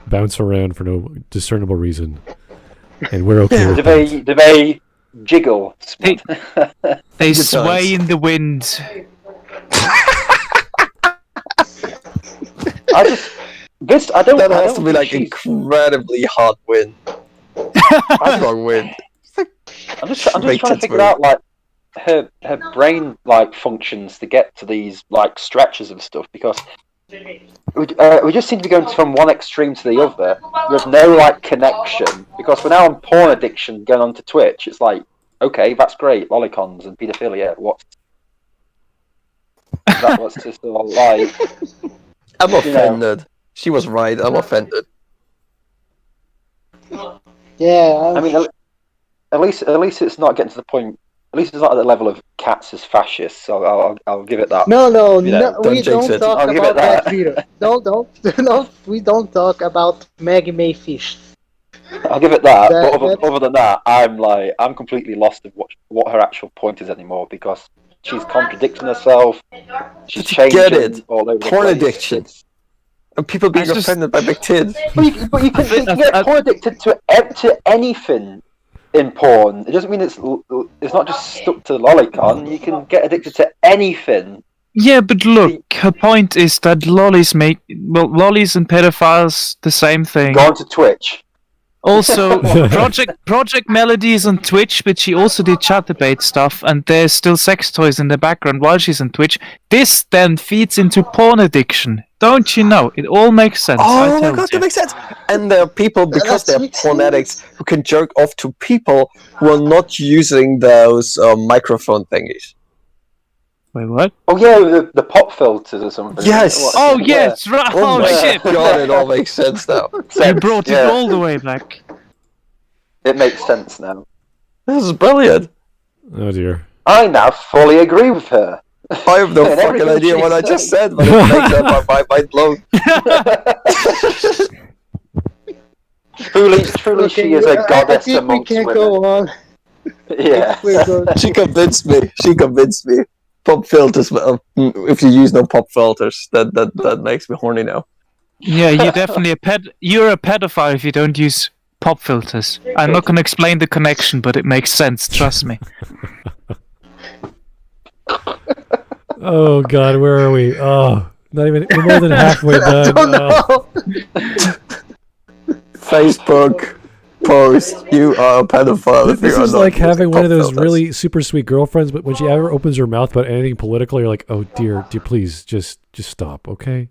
bounce around for no discernible reason, and we're okay with that. Do they jiggle? They sway in the wind. That has to be like incredibly hot wind. Strong wind. I'm just trying to figure out like her brain like functions to get to these like stretches of stuff because we just seem to be going from one extreme to the other with no like connection. Because we're now on porn addiction going on to Twitch. It's like, okay, that's great, lolicons and paedophilia. What's just like? I'm offended. She was right. I'm offended. Yeah. I mean, at least it's not getting to the point. At least it's not at the level of cats as fascists. So I'll give it that. No, don't we don't talk I'll give about it that. Peter. No, we don't talk about Maggie May Fish. I'll give it that. But other than that, I'm completely lost of what her actual point is anymore because she's contradicting herself. She's changing. Get it? All over Porn the place. addiction. And people being offended by big tits. But you can get porn addicted to anything in porn. It doesn't mean it's not just stuck to lolicon. You can get addicted to anything. Yeah, but look, her point is that lollies and pedophiles the same thing. Go on to Twitch. Also, Project Melody is on Twitch, but she also did chat debate stuff, and there's still sex toys in the background while she's on Twitch. This then feeds into porn addiction. Don't you know? It all makes sense. Oh my god, that makes sense. And there are people, because they're porn addicts, who can jerk off to people who are not using those microphone thingies. Wait, what? Oh yeah, the pop filters or something. Yes. Oh yes, right. Oh my shit. God, it all makes sense now. You brought it all the way back. It makes sense now. This is brilliant. Oh dear. I now fully agree with her. I have no fucking idea what I just said, but it makes my mind blown. Truly, she is a goddess I think amongst we can women. go on. Yeah. She convinced me. Pop filters. If you use no pop filters, that makes me horny now. Yeah, you're definitely you're a pedophile if you don't use pop filters. I'm not gonna explain the connection, but it makes sense. Trust me. Oh God, where are we? Oh, we're more than halfway done. Facebook post, you are a pedophile. This is like having one of those really super sweet girlfriends, but when she ever opens her mouth about anything political, you're like, oh dear, please, just stop, okay?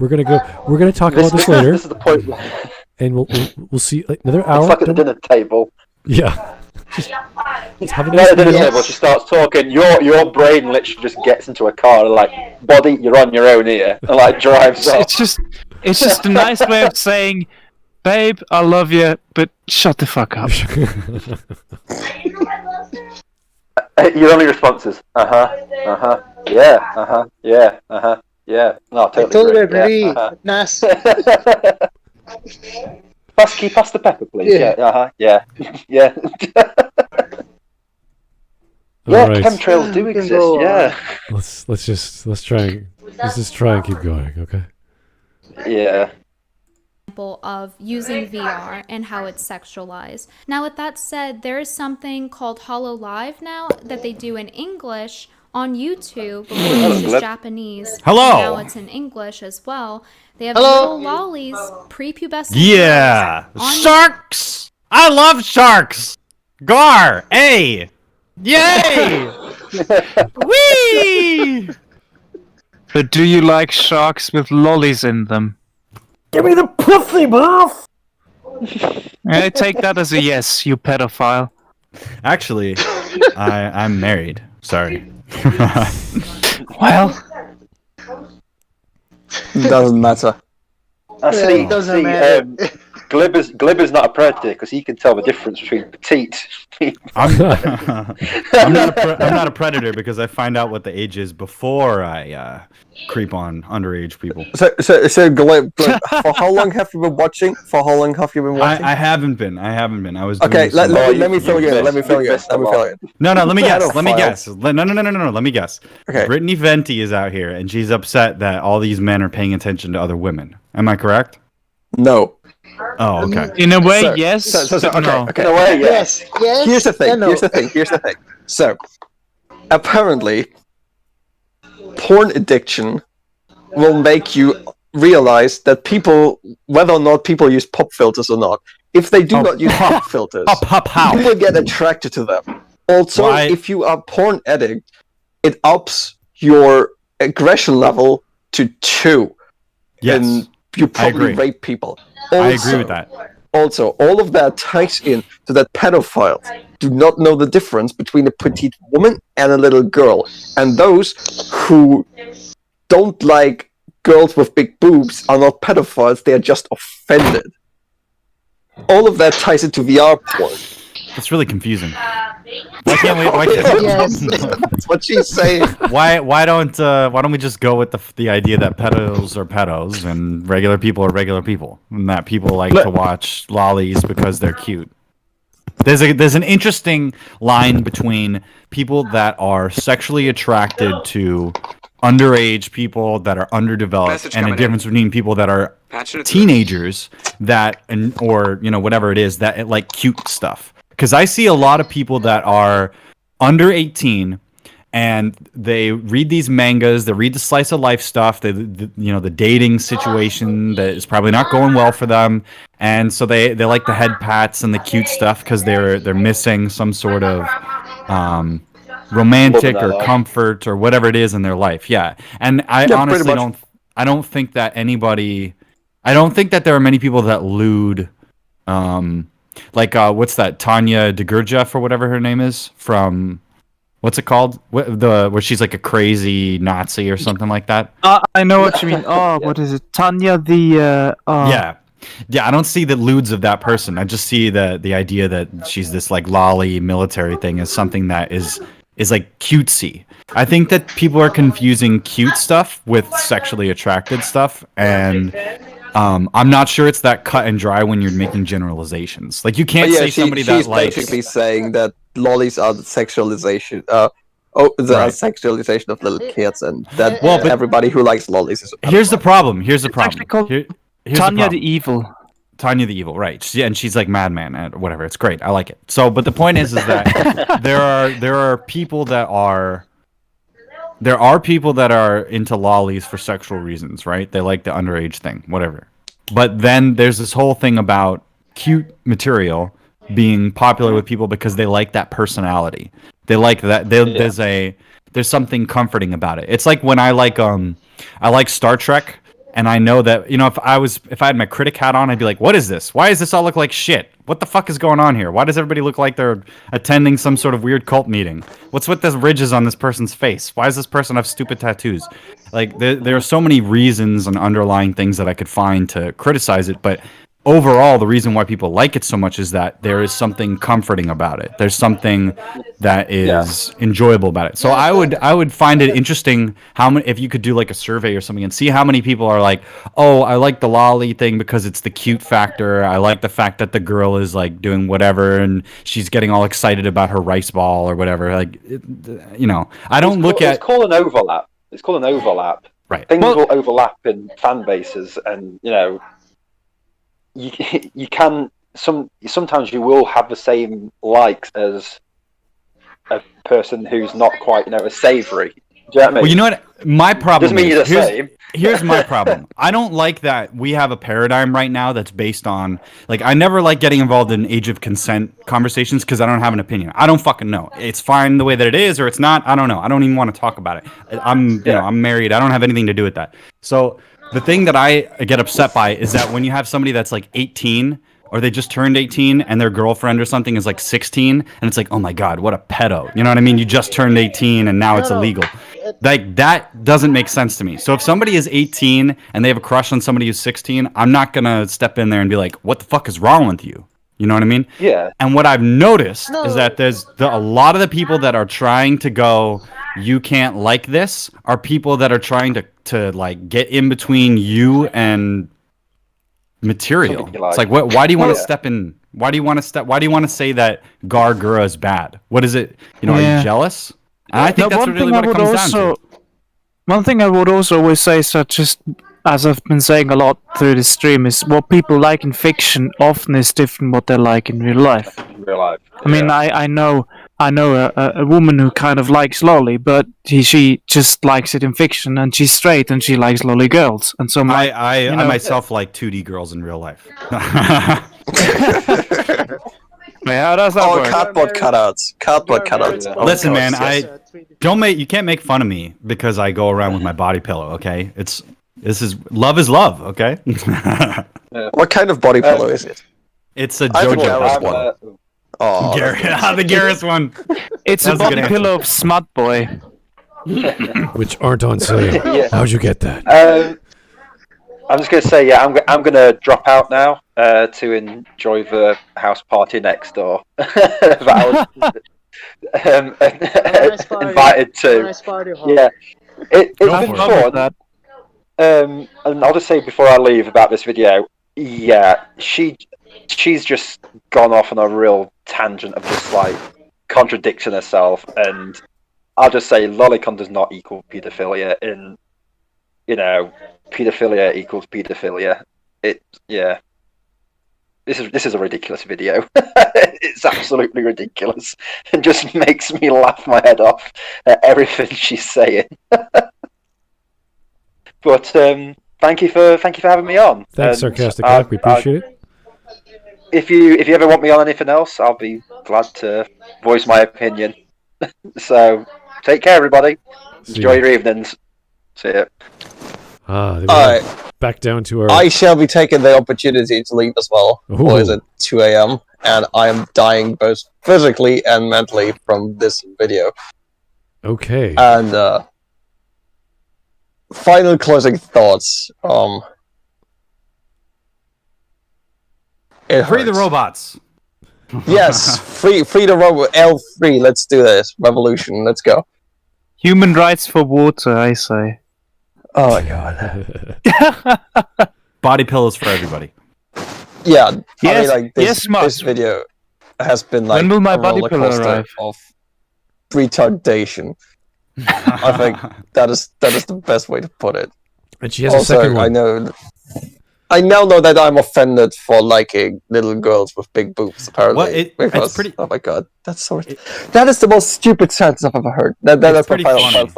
We're gonna talk about this later. This is the point. And we'll see another hour. It's like at the dinner table. Yeah. Just have a At the dinner Yes. table, she starts talking. Your brain literally just gets into a car and like, body, you're on your own here, and like drives off. It's just a nice way of saying, babe, I love you, but shut the fuck up. Your only response is, yeah, yeah. No, I totally totally agree. agree. Yeah, Nas. Can you pass the pepper, please? Yeah. Yeah. Yeah, All right. chemtrails do exist. go Yeah. Let's just try and keep going, okay? Yeah. Of using VR and how it's sexualized. Now, with that said, there is something called Holo Live now that they do in English on YouTube. Before it was just Japanese. Hello. Now it's in English as well. They have Hello. little lollies, prepubescent. Yeah. girls on Sharks. I love sharks. Gar. Hey. Yay. Whee. But do you like sharks with lollies in them? Give me the pussy, boss! I take that as a yes, you pedophile. Actually, I'm married. Sorry. Well, Doesn't matter. See, it doesn't matter. Glib is not a predator because he can tell the difference between petite. I'm not a predator because I find out what the age is before I creep on underage people. So Glib, for how long have you been watching? I haven't been. I was doing Okay, some- let me fill you in. No, let me guess. Pedophile. No, let me guess. Okay. Brittany Venti is out here, and she's upset that all these men are paying attention to other women. Am I correct? No. Oh, okay. in a way, So- yes. so, but no. okay. No way, yeah. Yes. Here's the thing. and no. Here's the thing. So, apparently, porn addiction will make you realize that people, whether or not people use pop filters or not, if they do not use pop filters, you will get attracted to them. Also, Why- if you are porn addict, it ups your aggression level to 2. Yes, And you probably agree. rape people. I agree with that. Also, all of that ties in to that pedophiles do not know the difference between a petite woman and a little girl. And those who don't like girls with big boobs are not pedophiles, they are just offended. All of that ties into VR porn. It's really confusing. Why can't we? Why can't, Yes. That's what she's saying. why don't we just go with the idea that pedos are pedos and regular people are regular people, and that people like to watch lollies because they're cute. There's an interesting line between people that are sexually attracted to underage people that are underdeveloped, Message and a coming difference between people that are Patching it through. teenagers or whatever it is that like cute stuff. Because I see a lot of people that are under 18 and they read these mangas, they read the slice of life stuff, the dating situation that is probably not going well for them, and so they like the head pats and the cute stuff because they're missing some sort of romantic or comfort or whatever it is in their life. Yeah, and I honestly don't think that there are many people that lewd. What's that? Tanya DeGurjeff or whatever her name is from. What's it called? Where she's like a crazy Nazi or something like that. I know what you mean. Oh, what is it? Tanya the. Yeah. I don't see the lewds of that person. I just see the idea that she's this like lolly military thing as something that is like cutesy. I think that people are confusing cute stuff with sexually attracted stuff, and I'm not sure it's that cut and dry when you're making generalizations. Like you can't say somebody that likes. She's basically saying that lollies are the sexualization. Sexualization of little kids, and that everybody who likes lollies is. Here's the problem. It's actually called Here's Tanya the the Evil. Tanya the Evil, right? And she's like Madman and whatever. It's great. I like it. So, but the point is that there are people that are into lollies for sexual reasons, right? They like the underage thing, whatever. But then there's this whole thing about cute material being popular with people because they like that personality. They like that. There's something comforting about it. It's like when I like Star Trek. and I know that, if I had my critic hat on, I'd be like, what is this? Why does this all look like shit? What the fuck is going on here? Why does everybody look like they're attending some sort of weird cult meeting? What's with the ridges on this person's face? Why does this person have stupid tattoos? Like, there are so many reasons and underlying things that I could find to criticize it, but overall, the reason why people like it so much is that there is something comforting about it. There's something that is enjoyable about it. So I would find it interesting if you could do like a survey or something and see how many people are like, oh, I like the lolly thing because it's the cute factor. I like the fact that the girl is like doing whatever and she's getting all excited about her rice ball or whatever. Like, I don't look at. It's called an overlap. It's called an overlap. Right. Things will overlap in fan bases, and you can sometimes you will have the same likes as a person who's not quite as savoury. Do you know what I mean? Well, you know what? My problem doesn't mean you're the same. Here's my problem. I don't like that we have a paradigm right now that's based on, like, I never like getting involved in age of consent conversations because I don't have an opinion. I don't fucking know. It's fine the way that it is or it's not. I don't know. I don't even want to talk about it. I'm married. I don't have anything to do with that. So the thing that I get upset by is that when you have somebody that's like 18 or they just turned 18 and their girlfriend or something is like 16 and it's like, oh my God, what a pedo. You know what I mean? You just turned 18 and now it's illegal. Like, that doesn't make sense to me. So if somebody is 18 and they have a crush on somebody who's 16, I'm not going to step in there and be like, what the fuck is wrong with you? You know what I mean? Yeah. And what I've noticed is that there's a lot of the people that are trying to go, you can't like this, are people that are trying to like get in between you and material. It's like, why do you want to step in? Why do you want to say that Gargura is bad? What is it? Are you jealous? And I think that's really what it comes down to. One thing I would also always say is that, just as I've been saying a lot through the stream, is what people like in fiction often is different what they like in real life. I mean, I know a woman who kind of likes lolly, but she just likes it in fiction, and she's straight and she likes lolly girls. And so I myself like 2D girls in real life. Wait, how does that work? Cardboard cutouts. Oh, listen, man, you can't make fun of me because I go around with my body pillow. Okay, love is love. Okay. What kind of body pillow is it? It's a JoJo one. The Garrus one. It's a body pillow of Smut Boy. Which aren't on sale. How'd you get that? I'm just going to say, I'm going to drop out now to enjoy the house party next door that I was invited to. Nice party, It's been fun. And I'll just say before I leave about this video, she's just gone off on a real tangent of just like contradicting herself, and I'll just say lolicon does not equal pedophilia. Pedophilia equals pedophilia. This is a ridiculous video. It's absolutely ridiculous. It just makes me laugh my head off at everything she's saying. But thank you for having me on. Thanks, Sarcastic Hack. We appreciate it. If you ever want me on anything else, I'll be glad to voice my opinion. So take care, everybody. Enjoy your evenings. See ya. Back down to our. I shall be taking the opportunity to leave as well. Ooh. Or is it 2 a.m.? And I am dying both physically and mentally from this video. Okay. And final closing thoughts. Free the robots. Yes, free the robot. L3. Let's do this. Revolution. Let's go. Human rights for water, I say. Oh my god. Body pillows for everybody. Yeah. Yes, I mean, like this video has been like when will my a body pillow arrive? Of retardation. I think that is the best way to put it. And she has a second one. I now know that I'm offended for liking little girls with big boobs. Apparently, it's pretty. Oh my god, that is the most stupid sentence I've ever heard. That's pretty funny.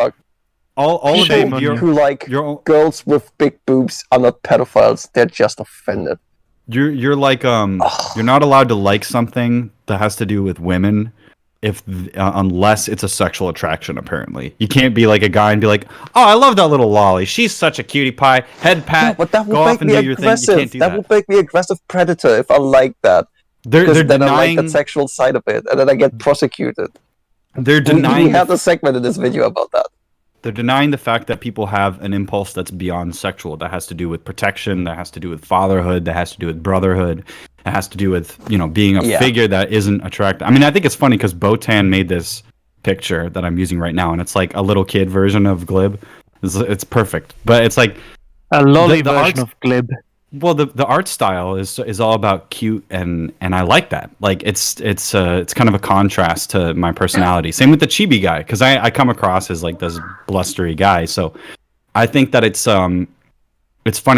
All of people who like girls with big boobs are not pedophiles. They're just offended. You're like you're not allowed to like something that has to do with women unless it's a sexual attraction. Apparently, you can't be like a guy and be like, "Oh, I love that little lolly. She's such a cutie pie." Head pat. But that go will off make and me do your thing. You aggressive. can't do That will make me aggressive predator if I like that. They're Because then I like denying. the sexual side of it, and then I get prosecuted. They're We denying. have a segment in this video about that. They're denying the fact that people have an impulse that's beyond sexual. That has to do with protection. That has to do with fatherhood. That has to do with brotherhood. It has to do with being a figure that isn't attractive. I mean, I think it's funny because Botan made this picture that I'm using right now, and it's like a little kid version of Glib. It's perfect, but it's like a lolly version of Glib. Well, the art style is all about cute, and I like that. Like it's kind of a contrast to my personality. Same with the chibi guy, because I come across as like this blustery guy. So I think that it's funny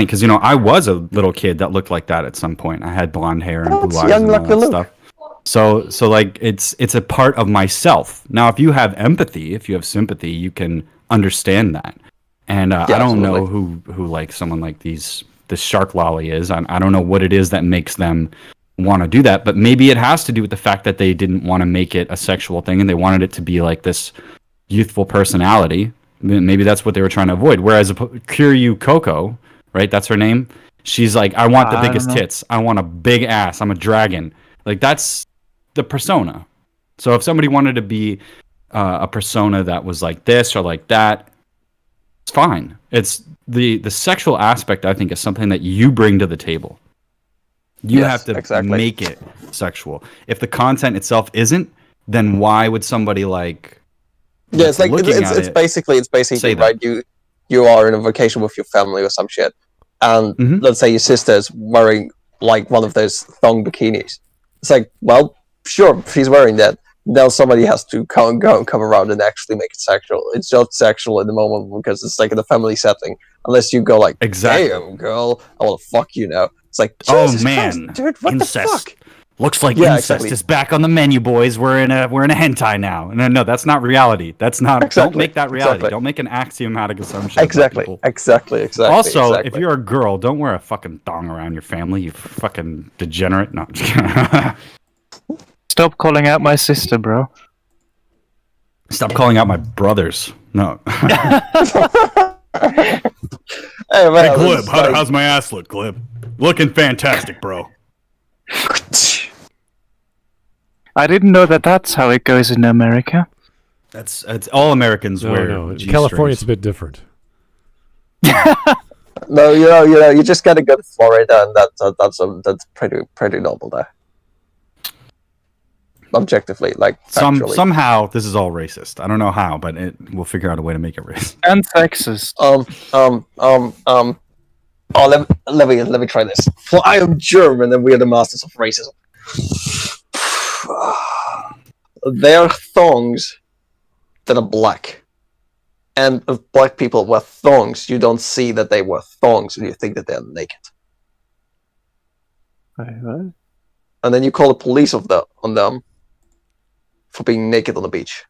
because I was a little kid that looked like that at some point. I had blonde hair and blue eyes and all that stuff. So like it's a part of myself. Now, if you have empathy, if you have sympathy, you can understand that. And I don't know who like someone like this shark lolly is. I don't know what it is that makes them want to do that, but maybe it has to do with the fact that they didn't want to make it a sexual thing and they wanted it to be like this youthful personality. Maybe that's what they were trying to avoid. Whereas Kiryu Coco, right? That's her name. She's like, I want the biggest tits. I want a big ass. I'm a dragon. Like that's the persona. So if somebody wanted to be a persona that was like this or like that, it's fine. It's the sexual aspect, I think, is something that you bring to the table. You have to make it sexual. If the content itself isn't, then why would somebody like? Yeah, it's like it's basically right. You are in a vacation with your family or some shit, and let's say your sister's wearing like one of those thong bikinis. It's like, well, sure, she's wearing that. Now somebody has to come around and actually make it sexual. It's just sexual in the moment because it's like in a family setting. Unless you go like, damn, girl, I want to fuck you now. It's like, Jesus Christ, dude, what the fuck? Looks like incest is back on the menu, boys. We're in a hentai now. No, that's not reality. That's not. Don't make that reality. Don't make an axiomatic assumption. Exactly. Also, if you're a girl, don't wear a fucking thong around your family. You fucking degenerate. No. Stop calling out my sister, bro. Stop calling out my brothers. No. Hey, Glib, how's my ass look, Glib? Looking fantastic, bro. I didn't know that's how it goes in America. It's all Americans wear. No. In California, it's a bit different. No, you just gotta go to Florida, and that's pretty normal there. Objectively, like somehow this is all racist. I don't know how, but we'll figure out a way to make it racist and sexist. Oh, let me try this. Well, I am German, and we are the masters of racism. They are thongs that are black, and if black people wear thongs, you don't see that they wear thongs, and you think that they're naked. And then you call the police on them for being naked on the beach.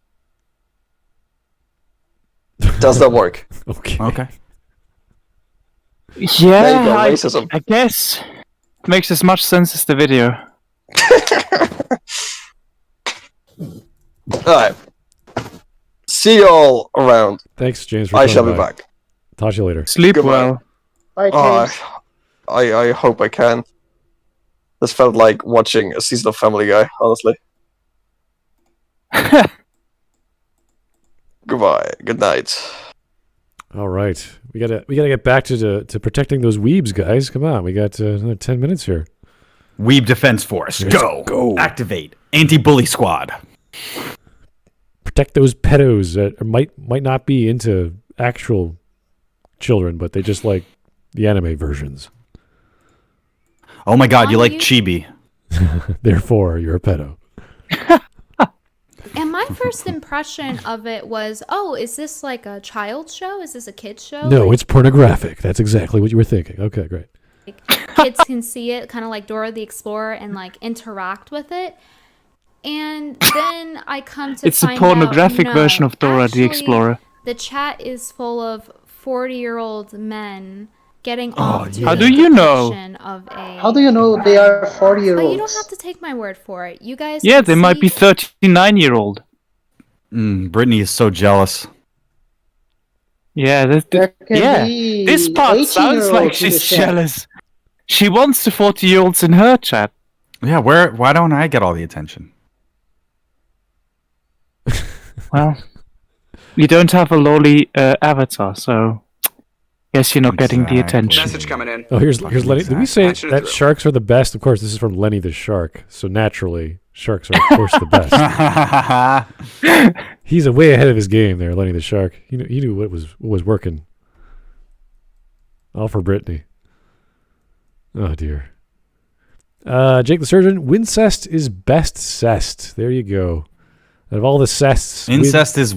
Does that work? Okay. Yeah, I guess it makes as much sense as the video. Alright. See y'all around. Thanks, James. I shall be back. Talk to you later. Sleep well. Bye, James. I hope I can. This felt like watching a season of Family Guy, honestly. Goodbye. Good night. All right, we gotta get back to protecting those weebs, guys. Come on, we got another 10 minutes here. Weeb Defense Force, go! Activate anti-bully squad. Protect those pedos that might not be into actual children, but they just like the anime versions. Oh my God, you like chibi? Therefore, you're a pedo. And my first impression of it was, oh, is this like a child's show? Is this a kid's show? No, it's pornographic. That's exactly what you were thinking. Okay, great. Kids can see it, kind of like Dora the Explorer, and like interact with it. And then I come to it's find a pornographic out, version of Dora the Explorer. The chat is full of 40-year-old men getting off to How the do you know? depiction of a... How do you know they are 40-year-olds? But you don't have to take my word for it. You guys Yeah, can they might be see- 39-year-old. Brittany is so jealous. Yeah, There can be this part sounds like 18-year-olds in the she's chat. jealous. She wants the 40-year-olds in her chat. Yeah, why don't I get all the attention? Well, you don't have a lolly avatar, so guess you're not getting the Exactly. attention. Message coming in. Oh, here's Lenny. Did we say Patching it that through. sharks are the best? Of course, this is from Lenny the Shark. So naturally, sharks are of course the best. He's way ahead of his game there, Lenny the Shark. He knew what was working. All for Brittany. Oh dear. Jake the Surgeon, Wincest is best cest. There you go. Out of all the cests, Incest is.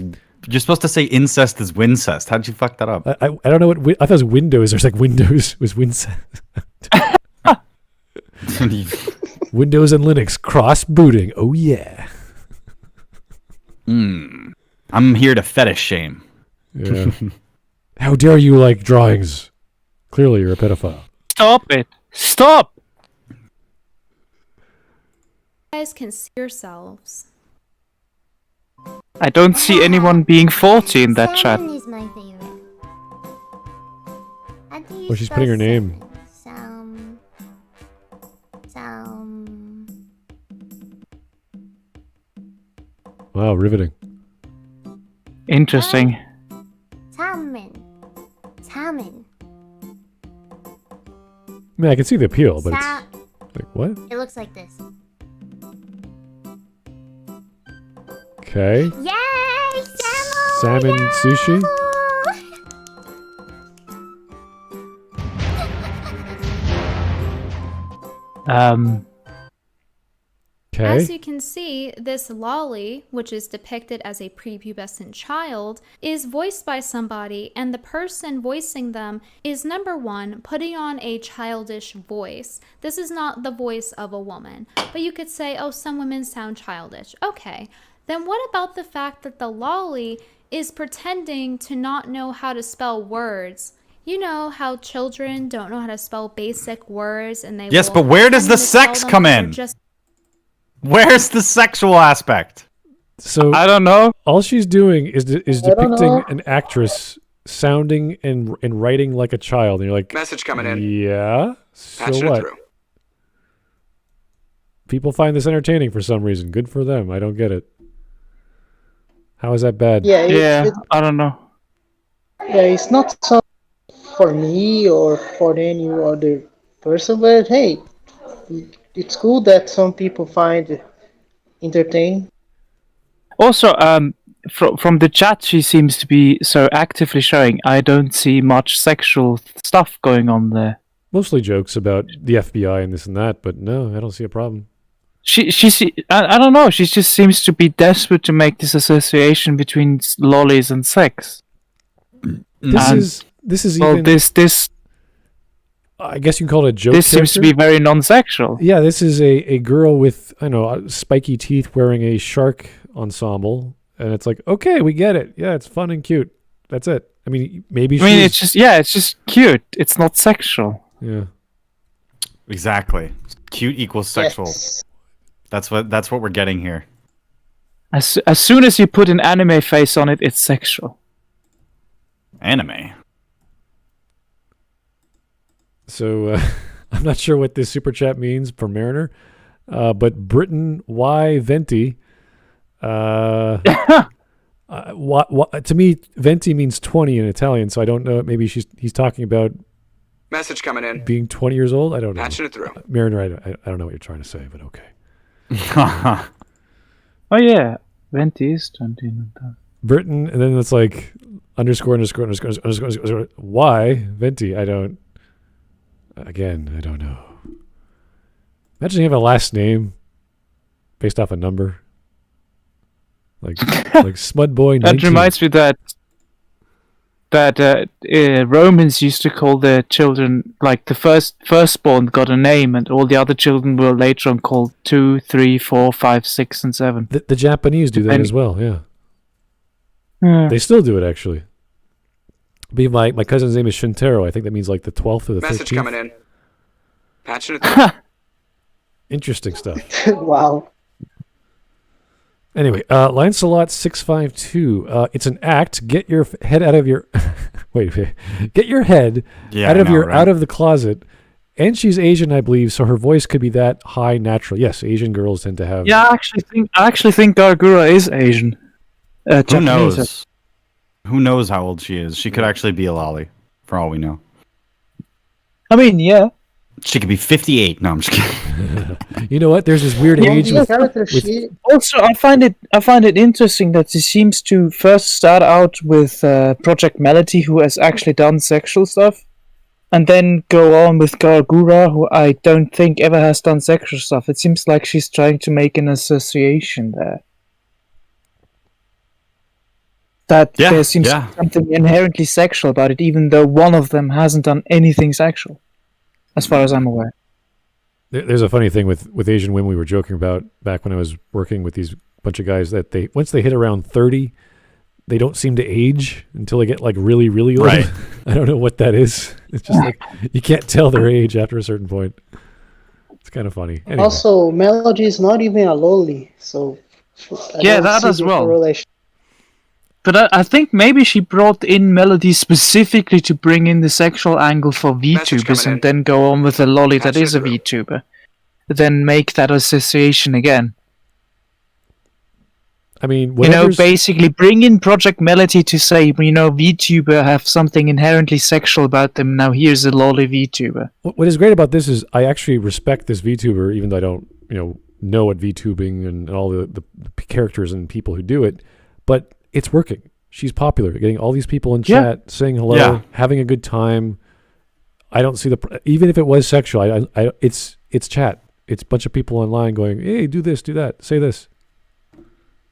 You're supposed to say incest is wincest. How'd you fuck that up? I don't know what I thought it was Windows. There's like Windows was Wincest. Windows and Linux cross booting. Oh yeah. I'm here to fetish shame. Yeah. How dare you like drawings? Clearly, you're a pedophile. Stop it! Stop! You guys can see yourselves. I don't see anyone being 40 in that chat. Salmon is my favorite. How do you Oh, she's spell putting her name. salmon? Wow, riveting. Interesting. Salmon. Salmon. I mean, I can see the appeal, but it's like what? It looks like this. Okay. Yay! Salmon! Salmon sushi. Okay. As you can see, this lolly, which is depicted as a prepubescent child, is voiced by somebody, and the person voicing them is, number one, putting on a childish voice. This is not the voice of a woman. But you could say, oh, some women sound childish. Okay. Then what about the fact that the lolly is pretending to not know how to spell words? You know how children don't know how to spell basic words, and they Yes, will but where does pretend the to spell sex them, come and they're in? just Where's the sexual aspect? So I don't know. all she's doing is don't depicting know. an actress sounding and writing like a child, and you're like, Message coming in. yeah. So Patching it what? through. People find this entertaining for some reason. Good for them. I don't get it. How is that bad? Yeah, Yeah, I don't know. It's not something for me or for any other person, but hey, it's cool that some people find entertaining. Also, from the chat she seems to be so actively showing, I don't see much sexual stuff going on there. Mostly jokes about the FBI and this and that, but no, I don't see a problem. I don't know, she just seems to be desperate to make this association between lollies and sex. This And- is Well, even. this I guess you can call it a joke. seems to be character. very non-sexual. Yeah, this is a girl with, I don't know, spiky teeth wearing a shark ensemble, and it's like, okay, we get it. Yeah, it's fun and cute. That's it. I mean, maybe. I mean, she's- it's just cute. It's not sexual. Yeah. Exactly. Cute equals sexual. Yes. That's what we're getting here. As soon as you put an anime face on it, it's sexual. Anime. So I'm not sure what this super chat means for Mariner, but Britain Y Venti. To me, Venti means 20 in Italian, so I don't know. Maybe he's talking about Message coming in. being 20 years old. I don't know. Patching it through. Mariner, I don't know what you're trying to say, but okay. Oh yeah, Venti is 20. Britain, and then it's like underscore. Why Venti? I don't know. Imagine you have a last name based off a number. Like Smudboy 19. That reminds me that Romans used to call their children, like the firstborn got a name, and all the other children were later on called 2, 3, 4, 5, 6, and 7. The Japanese do that And- as well, yeah. Yeah. They still do it, actually. My cousin's name is Shintaro. I think that means like the 12th or the 13th. Message coming in. Patching it. Interesting stuff. Wow. Anyway, Lancelot 652. It's an act. Get your head out of your wait. Get your head out of the closet. And she's Asian, I believe, so her voice could be that high natural. Yes, Asian girls tend to have. Yeah, I actually think Gargura is Asian. Who Japanese. knows? Who knows how old she is? She could actually be a lolly, for all we know. I mean, yeah. She could be 58. No, I'm just kidding. You know what? There's this weird age with Also, I find it interesting that she seems to first start out with Project Melody, who has actually done sexual stuff, and then go on with Gargura, who I don't think ever has done sexual stuff. It seems like she's trying to make an association there. That there seems to be something inherently sexual about it, even though one of them hasn't done anything sexual, as far as I'm aware. There's a funny thing with Asian women we were joking about back when I was working with these bunch of guys that once they hit around 30, they don't seem to age until they get like really, really old. Right. I don't know what that is. It's just like you can't tell their age after a certain point. It's kind of funny. Anyway. Also, Melody is not even a loli, so Yeah, that as well. Correlation. But I think maybe she brought in Melody specifically to bring in the sexual angle for VTubers and then go on with a lolly that is a VTuber. Then make that association again. I mean, basically bring in Project Melody to say, VTuber have something inherently sexual about them. Now here's a lolly VTuber. What is great about this is I actually respect this VTuber, even though I don't, know what VTubing and all the characters and people who do it. But it's working. She's popular. Getting all these people in chat, saying hello, having a good time. I don't see even if it was sexual. It's chat. It's a bunch of people online going, "Hey, do this, do that, say this."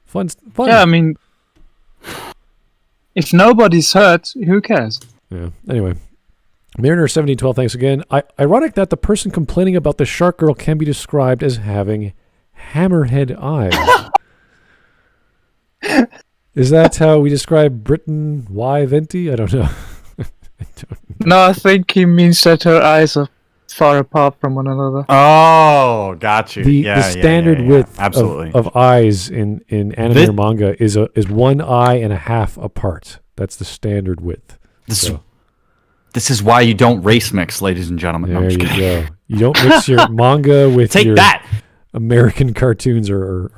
Fun. Yeah, I mean, if nobody's hurt, who cares? Yeah. Anyway, Mariner1712, thanks again. Ironic that the person complaining about the shark girl can be described as having hammerhead eyes. Is that how we describe Brittany Venti? I don't know. No, I think he means that her eyes are far apart from one another. Oh, got you. The standard width absolutely of eyes in anime or manga is 1 eye and a half apart. That's the standard width. This is why you don't race mix, ladies and gentlemen. There you go. You don't mix your manga with your American cartoons or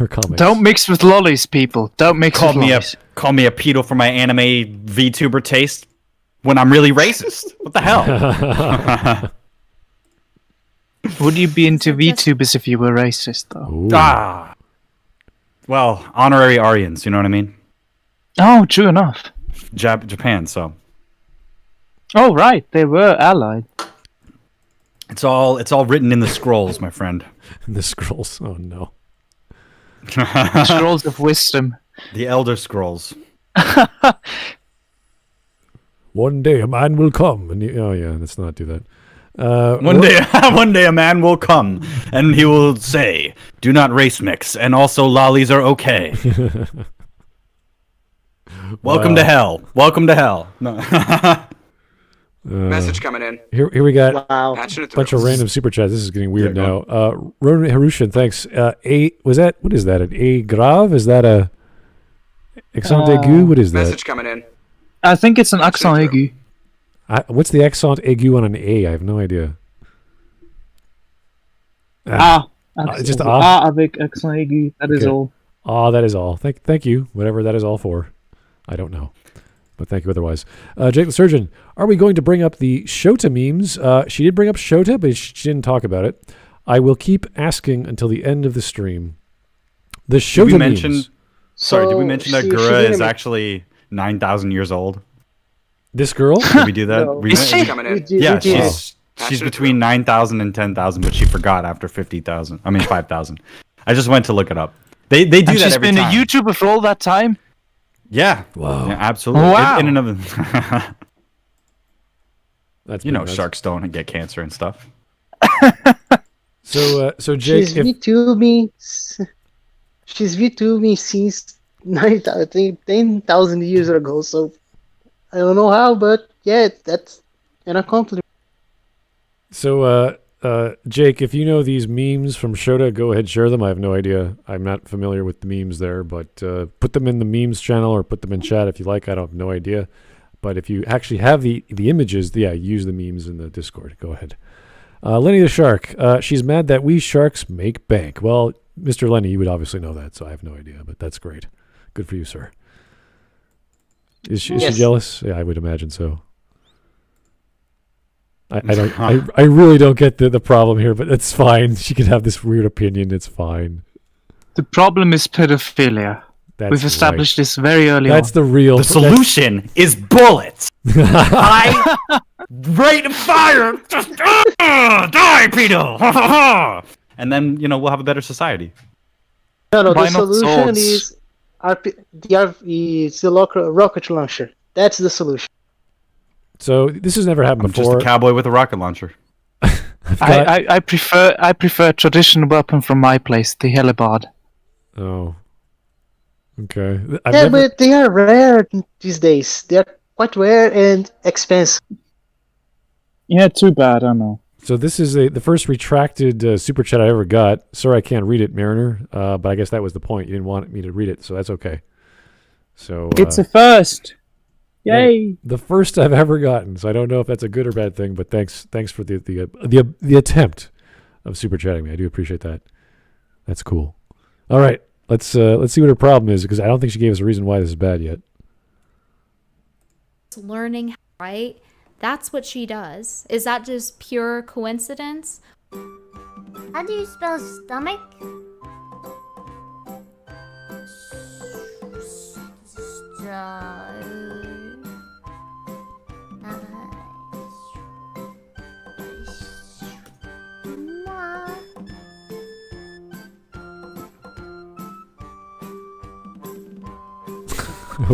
comics. Don't mix with lollies, people. Don't mix with lollies. Call me a pedo for my anime VTuber taste when I'm really racist. What the hell? Would you be into VTubers if you were racist, though? Well, honorary Aryans, you know what I mean? Oh, true enough. Japan, so. Oh, right. They were allied. It's all written in the scrolls, my friend. In the scrolls? Oh, no. Scrolls of wisdom. The Elder Scrolls. One day a man will come, and let's not do that. One day a man will come, and he will say, "Do not race mix, and also lollies are okay." Welcome to hell. Welcome to hell. No. Message coming in. Here we got a bunch of random super chats. This is getting weird now. Ronan Harushan, thanks. What is that? An A grave? Is that a accent aigu? What is that? Message coming in. I think it's an accent aigu. What's the accent aigu on an A? I have no idea. Just avec accent aigu. That is all. That is all. Thank you. Whatever that is all for. I don't know. But thank you otherwise. Jake the Surgeon, are we going to bring up the Shota memes? She did bring up Shota, but she didn't talk about it. I will keep asking until the end of the stream. The Shota memes. Did we mention that Gura is actually 9,000 years old? This girl? Did we do that? No. Is she coming in? Yeah, she's between 9,000 and 10,000, but she forgot after 5,000. I just went to look it up. They do that every time. She's been a YouTuber for all that time? Yeah. Wow. Yeah, absolutely. Wow. In and of That's sharks don't get cancer and stuff. So Jake, she's VTubing since 10,000 years ago. So I don't know how, but yeah, that's an accomplishment. So, Jake, if you know these memes from Shota, go ahead, share them. I have no idea. I'm not familiar with the memes there, but put them in the memes channel or put them in chat if you like. I don't have no idea. But if you actually have the images, yeah, use the memes in the Discord. Go ahead. Lenny the Shark. She's mad that we sharks make bank. Well, Mr. Lenny, you would obviously know that, so I have no idea, but that's great. Good for you, sir. Is she jealous? Yeah, I would imagine so. I really don't get the problem here, but it's fine. She can have this weird opinion. It's fine. The problem is pedophilia. We've established this very early on. That's the real... The solution is bullets. I rate of fire. Just die, pedo. And then, we'll have a better society. No, the solution is the rocket launcher. That's the solution. So this has never happened before. Just a cowboy with a rocket launcher. I prefer traditional weapon from my place, the helibard. Oh. Okay. But they are rare these days. They are quite rare and expensive. Yeah, too bad. I know. So this is the first retracted super chat I ever got. Sorry, I can't read it, Mariner. But I guess that was the point. You didn't want me to read it, so that's okay. So it's a first. Yay! The first I've ever gotten. So I don't know if that's a good or bad thing, but thanks for the attempt of super chatting me. I do appreciate that. That's cool. All right, let's see what her problem is, because I don't think she gave us a reason why this is bad yet. Learning, right? That's what she does. Is that just pure coincidence? How do you spell stomach? Okay.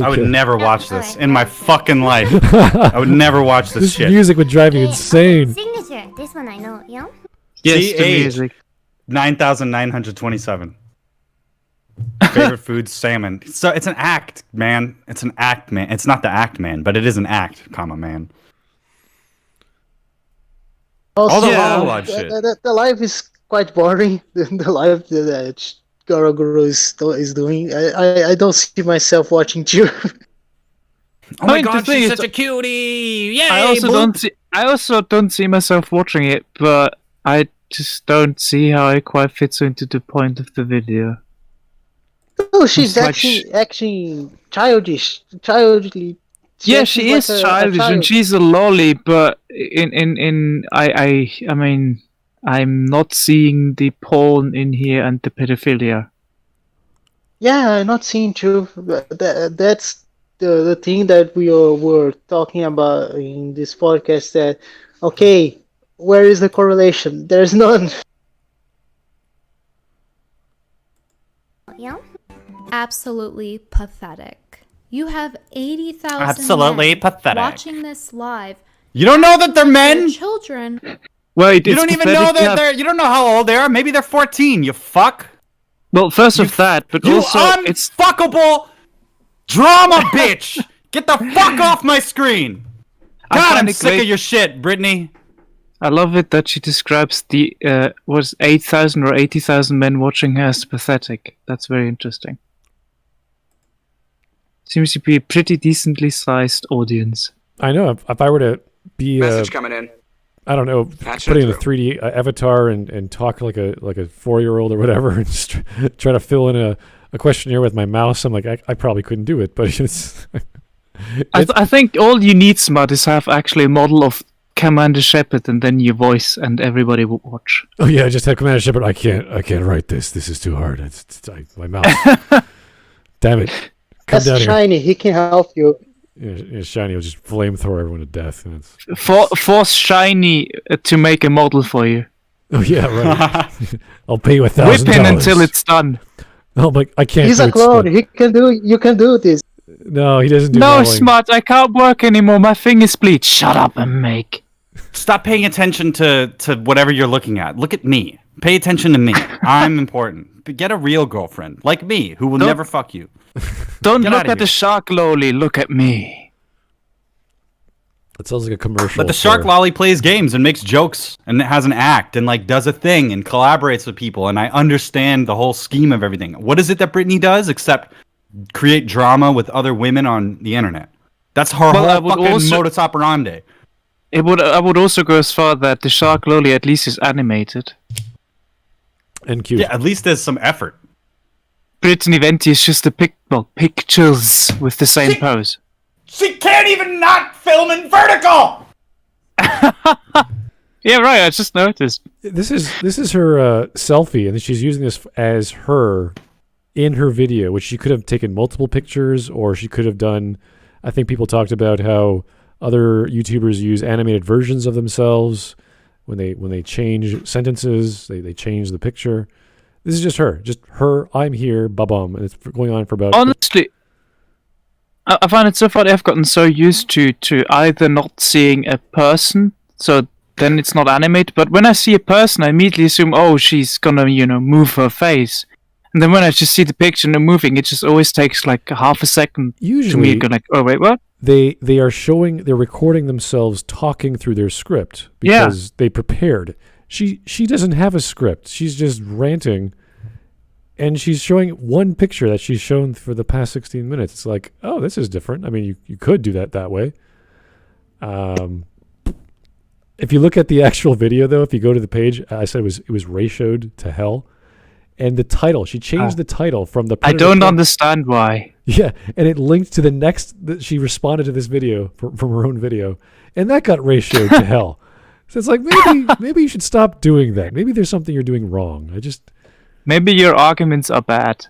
I would never watch this in my fucking life. I would never watch this shit. This music would drive you insane. Signature. This one I know, you know? Yes, the music. 9,927. Favorite food, salmon. So it's an act, man. It's an act, man. It's not the act, man, but it is an act, comma, man. Also, all the Hollow shit. The life is quite boring. The life that Goro is doing. I don't see myself watching too. Oh my god, she's such a cutie! Yay! I also don't see myself watching it, but I just don't see how it quite fits into the point of the video. Oh, she's actually childishly. Yeah, she is childish and she's a lolly, but I mean, I'm not seeing the porn in here and the pedophilia. Yeah, I'm not seeing too. That's the thing that we were talking about in this podcast. That okay, where is the correlation? There's none. Yeah. Absolutely pathetic. You have 80,000 Absolutely men pathetic. watching this live. You don't know that they're men? Children. Wait, you don't even know that they're. You don't know how old they are. Maybe they're 14. You fuck. Well, first of that, but also it's fuckable drama, bitch. Get the fuck off my screen. God, I'm sick of your shit, Brittany. I love it that she describes the 8,000 or 80,000 men watching her as pathetic. That's very interesting. Seems to be a pretty decently sized audience. I know. If I were to be message coming in, I don't know, putting in a 3D avatar and talk like a 4-year-old or whatever, and just try to fill in a questionnaire with my mouse, I'm like, I probably couldn't do it. But it's. I think all you need, Smud, is have actually a model of Commander Shepard and then your voice, and everybody will watch. Oh yeah, just have Commander Shepard. I can't write this. This is too hard. My mouth. Damn it. Come That's Shiny. He can help you. Yeah, Shiny will just flamethrower everyone to death. And force Shiny to make a model for you. Oh yeah, right. I'll pay you $1,000. Whip him until it's done. Oh, but I can't. He's a clone. He can do. You can do this. No, he doesn't do. No, modeling. Smart. I can't work anymore. My fingers bleed. Shut up and make. Stop paying attention to whatever you're looking at. Look at me. Pay attention to me. I'm important. But get a real girlfriend like me who will never fuck you. Don't look at the shark, loli. Look at me. It sounds like a commercial. But the shark lolly plays games and makes jokes and has an act and like does a thing and collaborates with people. And I understand the whole scheme of everything. What is it that Brittany does except create drama with other women on the internet? That's her whole fucking modus operandi. I would also go as far that the shark lolly at least is animated. And cute. Yeah, at least there's some effort. Brittany Venti is just pictures with the same pose. She can't even not film in vertical! Yeah, right, I just noticed. This is her selfie, and she's using this as her in her video, which she could have taken multiple pictures, or she could have done... I think people talked about how other YouTubers use animated versions of themselves when they change sentences, they change the picture. This is just her, I'm here, ba-bum, and it's going on for about... Honestly... I find it so funny. I've gotten so used to either not seeing a person, so then it's not animated. But when I see a person, I immediately assume, oh, she's gonna, move her face. And then when I just see the picture and they're moving, it just always takes like half a second. Usually, to me, go like, oh wait, what? They're recording themselves talking through their script because they prepared. She doesn't have a script. She's just ranting. And she's showing one picture that she's shown for the past 16 minutes. It's like, oh, this is different. I mean, you could do that way. If you look at the actual video, though, if you go to the page, I said it was ratioed to hell. And the title, she changed the title from the... I don't understand why. Yeah, and it linked to the next... She responded to this video from her own video, and that got ratioed to hell. So it's like, maybe you should stop doing that. Maybe there's something you're doing wrong. Maybe your arguments are bad.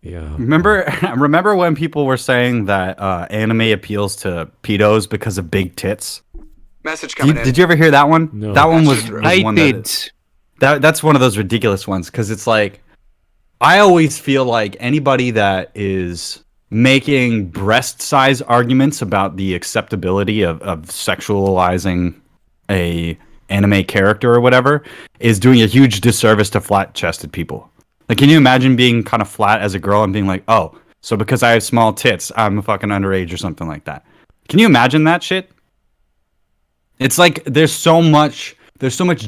Yeah. Remember when people were saying that anime appeals to pedos because of big tits? Message coming in. Did you ever hear that one? No. That one was I one did. That's one of those ridiculous ones because it's like I always feel like anybody that is making breast size arguments about the acceptability of sexualizing a anime character or whatever is doing a huge disservice to flat-chested people. Like, can you imagine being kind of flat as a girl and being like, oh, so because I have small tits, I'm a fucking underage or something like that? Can you imagine that shit? It's like there's so much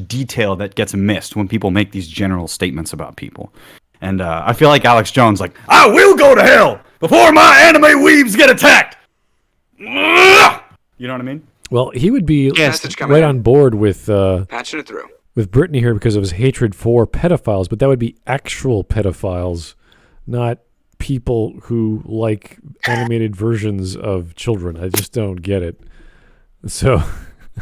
detail that gets missed when people make these general statements about people. And I feel like Alex Jones, like, I will go to hell before my anime weebs get attacked. You know what I mean? Well, he would be right on board with patching it through with Brittany here because of his hatred for pedophiles, but that would be actual pedophiles, not people who like animated versions of children. I just don't get it. So,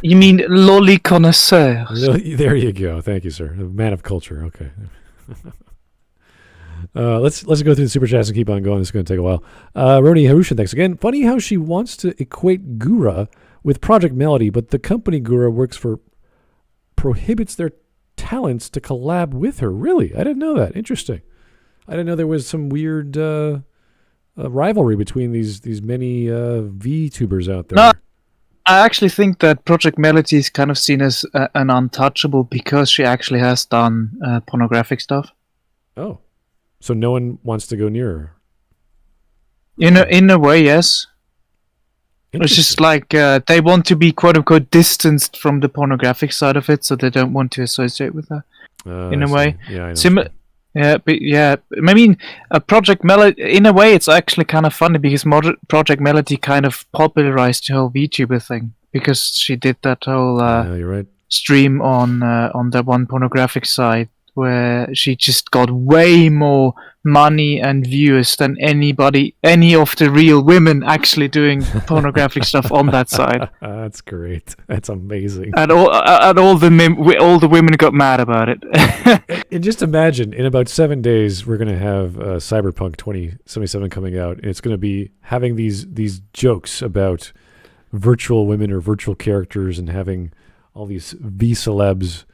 you mean lolly connoisseurs? There you go. Thank you, sir. A man of culture. Okay. Let's go through the super chats and keep on going. It's going to take a while. Roni Harushan, thanks again. Funny how she wants to equate Gura with Project Melody, but the company Gura prohibits their talents to collab with her. Really? I didn't know that. Interesting. I didn't know there was some weird rivalry between these many VTubers out there. No, I actually think that Project Melody is kind of seen as an untouchable because she actually has done pornographic stuff. Oh. So no one wants to go near her? In a way, yes. It's just like they want to be quote-unquote distanced from the pornographic side of it, so they don't want to associate with her. In a way. Yeah, I know. I mean, Project Melody, in a way, it's actually kind of funny because Project Melody kind of popularized the whole VTuber thing because she did that whole you're right. stream on that one pornographic site where she just got way more money and viewers than any of the real women actually doing pornographic stuff on that side. That's great. That's amazing. And all the women got mad about it. And just imagine, in about 7 days, we're going to have Cyberpunk 2077 coming out, and it's going to be having these jokes about virtual women or virtual characters and having all these V-celebs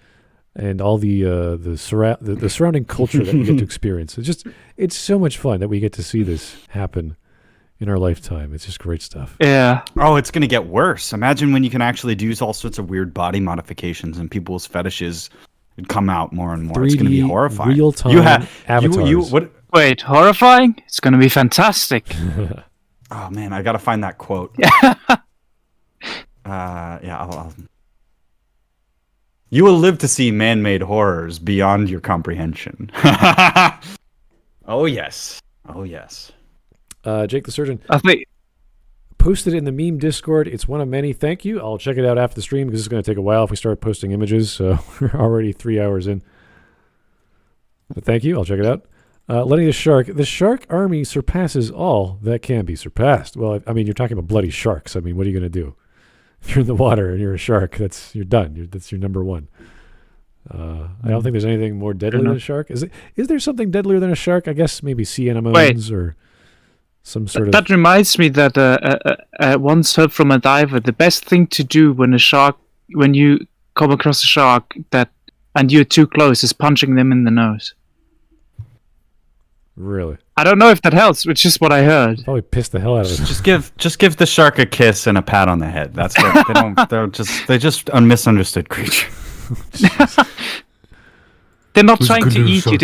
and all the surrounding culture that we get to experience. It's so much fun that we get to see this happen in our lifetime. It's just great stuff. Yeah. Oh, it's going to get worse. Imagine when you can actually do all sorts of weird body modifications and people's fetishes come out more and more. It's going to be horrifying. Real-time avatars. Wait, horrifying? It's going to be fantastic. Oh, man, I got to find that quote. You will live to see man-made horrors beyond your comprehension. Oh yes. Oh yes. Jake the Surgeon. I think Posted in the meme Discord. It's one of many. Thank you. I'll check it out after the stream because it's going to take a while if we start posting images. So we're already 3 hours in. But thank you. I'll check it out. Letting the shark army surpasses all that can be surpassed. Well, I mean, you're talking about bloody sharks. I mean, what are you going to do? If you're in the water and you're a shark, you're done. That's your number one. I don't think there's anything more deadly than a shark. Is there something deadlier than a shark? I guess maybe sea anemones or some sort of... That reminds me that I once heard from a diver, the best thing to do when you come across a shark and you're too close is punching them in the nose. Really? I don't know if that helps, which is what I heard. Probably pissed the hell out of it. Just give the shark a kiss and a pat on the head. That's what they're just a misunderstood creature. They're not trying to eat you.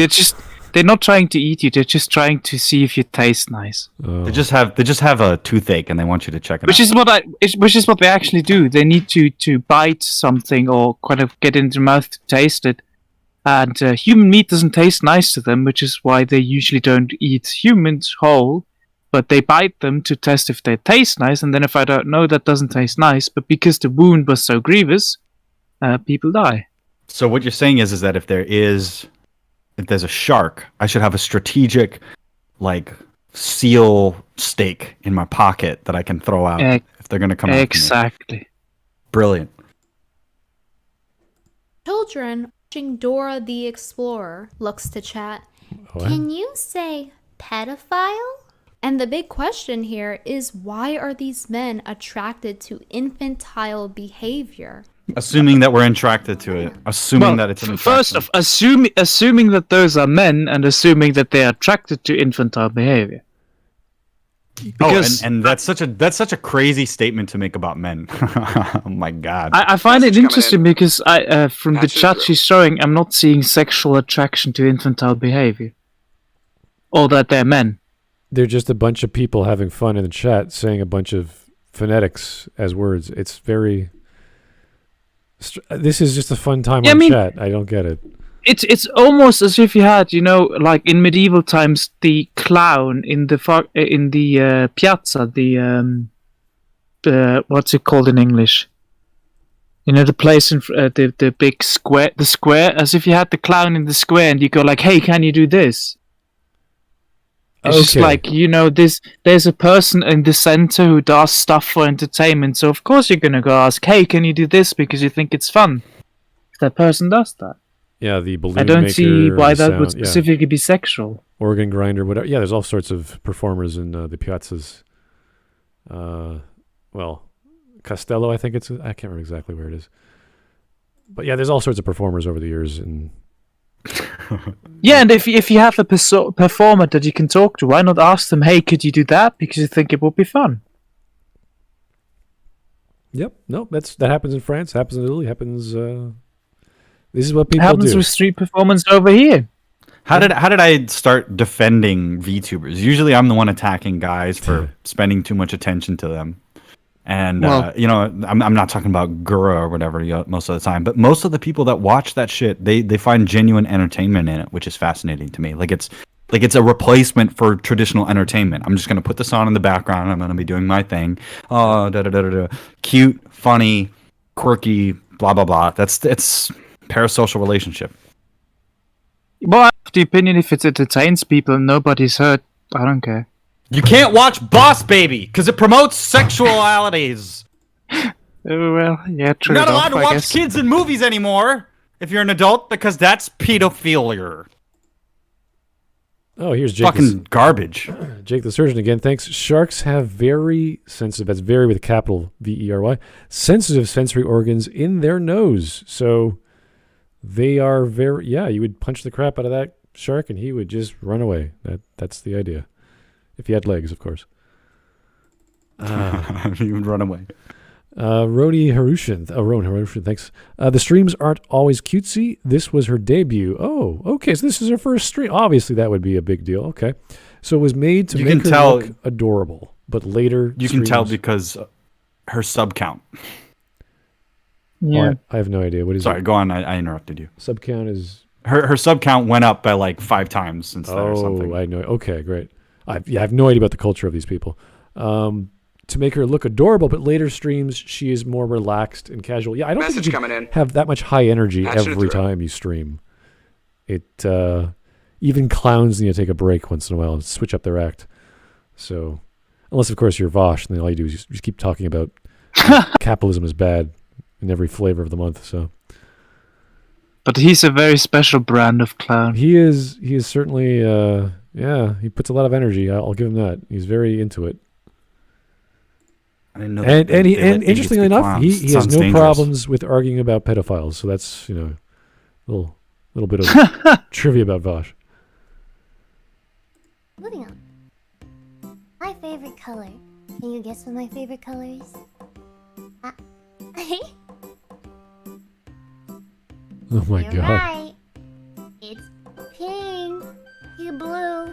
They're not trying to eat you. They're just trying to see if you taste nice. They just have a toothache and they want you to check it out. Which is what they actually do. They need to bite something or kind of get in their mouth to taste it. And human meat doesn't taste nice to them, which is why they usually don't eat humans whole, but they bite them to test if they taste nice, and then if I don't know that doesn't taste nice, but because the wound was so grievous, people die. So what you're saying is that if there's a shark, I should have a strategic, seal steak in my pocket that I can throw out if they're going to come out. Exactly. Brilliant. Children watching Dora the Explorer looks to chat. What? Can you say pedophile? And the big question here is, why are these men attracted to infantile behavior? Assuming that we're attracted to it. Assuming that it's an attraction. First off, assuming that those are men and assuming that they are attracted to infantile behavior. Because and that's such a crazy statement to make about men. Oh my god! I find it interesting because from the chat she's showing, I'm not seeing sexual attraction to infantile behavior, or that they're men. They're just a bunch of people having fun in the chat, saying a bunch of phonetics as words. It's very. This is just a fun time on chat. I don't get it. It's almost as if you had, like in medieval times, the clown in the piazza, what's it called in English? The place in the big square, the square, as if you had the clown in the square, and you go like, "Hey, can you do this?" It's just like, there's a person in the center who does stuff for entertainment, so of course you're gonna go ask, "Hey, can you do this?" because you think it's fun. If that person does that. Yeah, the balloon I don't maker, see why that would sound, specifically be sexual. Organ grinder, whatever. Yeah, there's all sorts of performers in the piazzas. Castello, I think I can't remember exactly where it is. But yeah, there's all sorts of performers over the years. And yeah, and if you have a performer that you can talk to, why not ask them, "Hey, could you do that?" because you think it would be fun. Yep, no, that happens in France, happens in Italy, happens... This is what people happens do. With street performance over here. How did I start defending VTubers? Usually, I'm the one attacking guys for spending too much attention to them. And I'm not talking about Gura or whatever most of the time, but most of the people that watch that shit, they find genuine entertainment in it, which is fascinating to me. Like it's a replacement for traditional entertainment. I'm just gonna put this on in the background. I'm gonna be doing my thing. Cute, funny, quirky, blah blah blah. It's parasocial relationship. Well, I have the opinion if it entertains people and nobody's hurt, I don't care. You can't watch Boss Baby because it promotes sexualities. Well, yeah, true. You're not allowed to watch kids in movies anymore if you're an adult because that's pedophilia. Oh, here's Jake. Fucking garbage. Jake the Surgeon again. Thanks. Sharks have very sensitive, that's very with a capital VERY, sensitive sensory organs in their nose. So they are very, you would punch the crap out of that shark and he would just run away. That's the idea. If he had legs, of course. He would run away. Roni Harushin. Ron Harushin, thanks. The streams aren't always cutesy. This was her debut. Oh, okay. So this is her first stream. Obviously, that would be a big deal. Okay. So it was made to make her look adorable, but later... You can tell because her sub count. Yeah. I have no idea. What is Sorry, it? go on. I interrupted you. Sub count is... Her sub count went up by like 5 times since that or something. I know. Okay, great. I have no idea about the culture of these people. To make her look adorable, but later streams, she is more relaxed and casual. Yeah, I don't think you can have that much high energy every time you stream. It even clowns need to take a break once in a while and switch up their act. So, unless of course you're Vosh, and then all you do is just keep talking about capitalism is bad in every flavor of the month. So, but he's a very special brand of clown. He is certainly. He puts a lot of energy. I'll give him that. He's very into it. I didn't know and interestingly enough, he has no problems with arguing about pedophiles. So that's a little bit of trivia about Vosh. Moving on. My favorite color. Can you guess what my favorite color is? Oh my You're god! right. It's pink. You blue.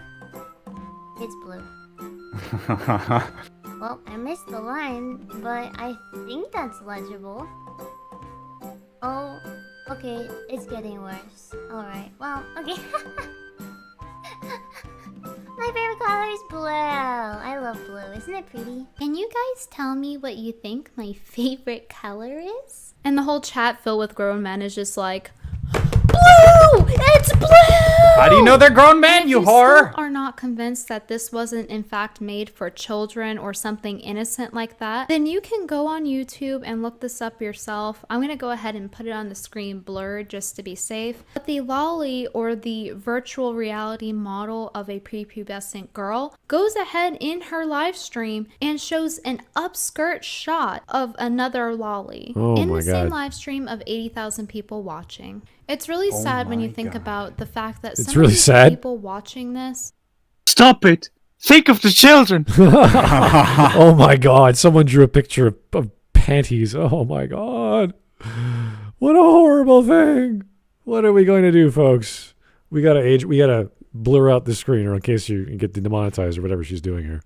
It's blue. Well, I missed the line, but I think that's legible. Oh, okay, it's getting worse. Alright, well, okay. My favorite color is blue. I love blue. Isn't it pretty? Can you guys tell me what you think my favorite color is? And the whole chat filled with grown men is just like, blue! It's blue! How do you know they're grown men, you whore? Still are not convinced that this wasn't in fact made for children or something innocent like that, then you can go on YouTube and look this up yourself. I'm gonna go ahead and put it on the screen blurred just to be safe. But the lolly, or the virtual reality model of a prepubescent girl, goes ahead in her live stream and shows an upskirt shot of another lolly in the same live stream of 80,000 people watching. It's really sad when you think about the fact that some of these people watching this. Stop it! Think of the children! Oh my god, someone drew a picture of panties. Oh my god. What a horrible thing. What are we going to do, folks? We gotta blur out the screen, or in case you get demonetized or whatever she's doing here.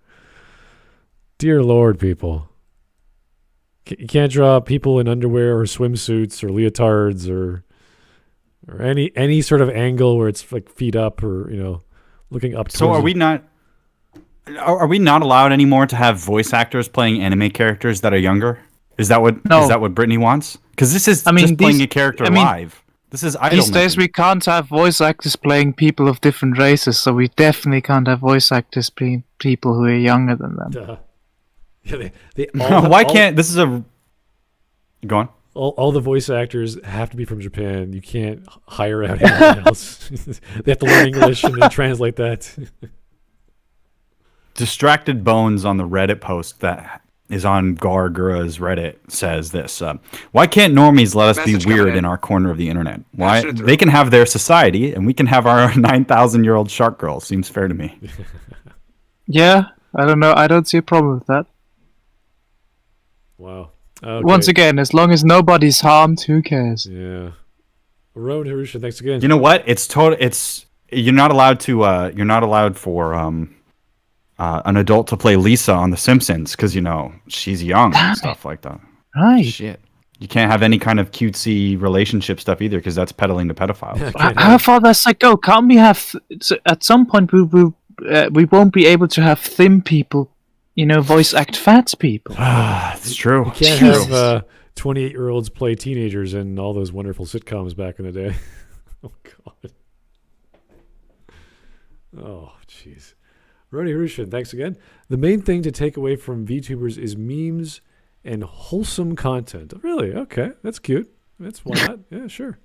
Dear Lord, people. You can't draw people in underwear or swimsuits or leotards or any sort of angle where it's like feet up or looking up. So are we not allowed anymore to have voice actors playing anime characters that are younger? Is that what Brittany wants? Because this is just playing a character live. This is idle. These days we can't have voice actors playing people of different races, so we definitely can't have voice actors playing people who are younger than them. Why can't this is a go on? All the voice actors have to be from Japan. You can't hire out anyone else. They have to learn English and then translate that. Distracted Bones on the Reddit post that is on Gargura's Reddit says this. Why can't normies let us be weird in our corner of the internet? Why they can have their society and we can have our 9,000-year-old shark girl. Seems fair to me. Yeah, I don't know. I don't see a problem with that. Wow. Okay. Once again, as long as nobody's harmed, who cares? Yeah. Road Harusha, thanks again. You know what? You're not allowed to. You're not allowed for an adult to play Lisa on The Simpsons because she's young and stuff like that. Right. Shit. You can't have any kind of cutesy relationship stuff either because that's peddling to pedophiles. How far does that go? Can't we have? At some point, we won't be able to have thin people. Voice act fat people. It's true. You can't have 28-year-olds play teenagers in all those wonderful sitcoms back in the day. Oh, God. Oh, jeez. Rody Rushin, thanks again. The main thing to take away from VTubers is memes and wholesome content. Really? Okay. That's cute. Why not? Yeah, sure.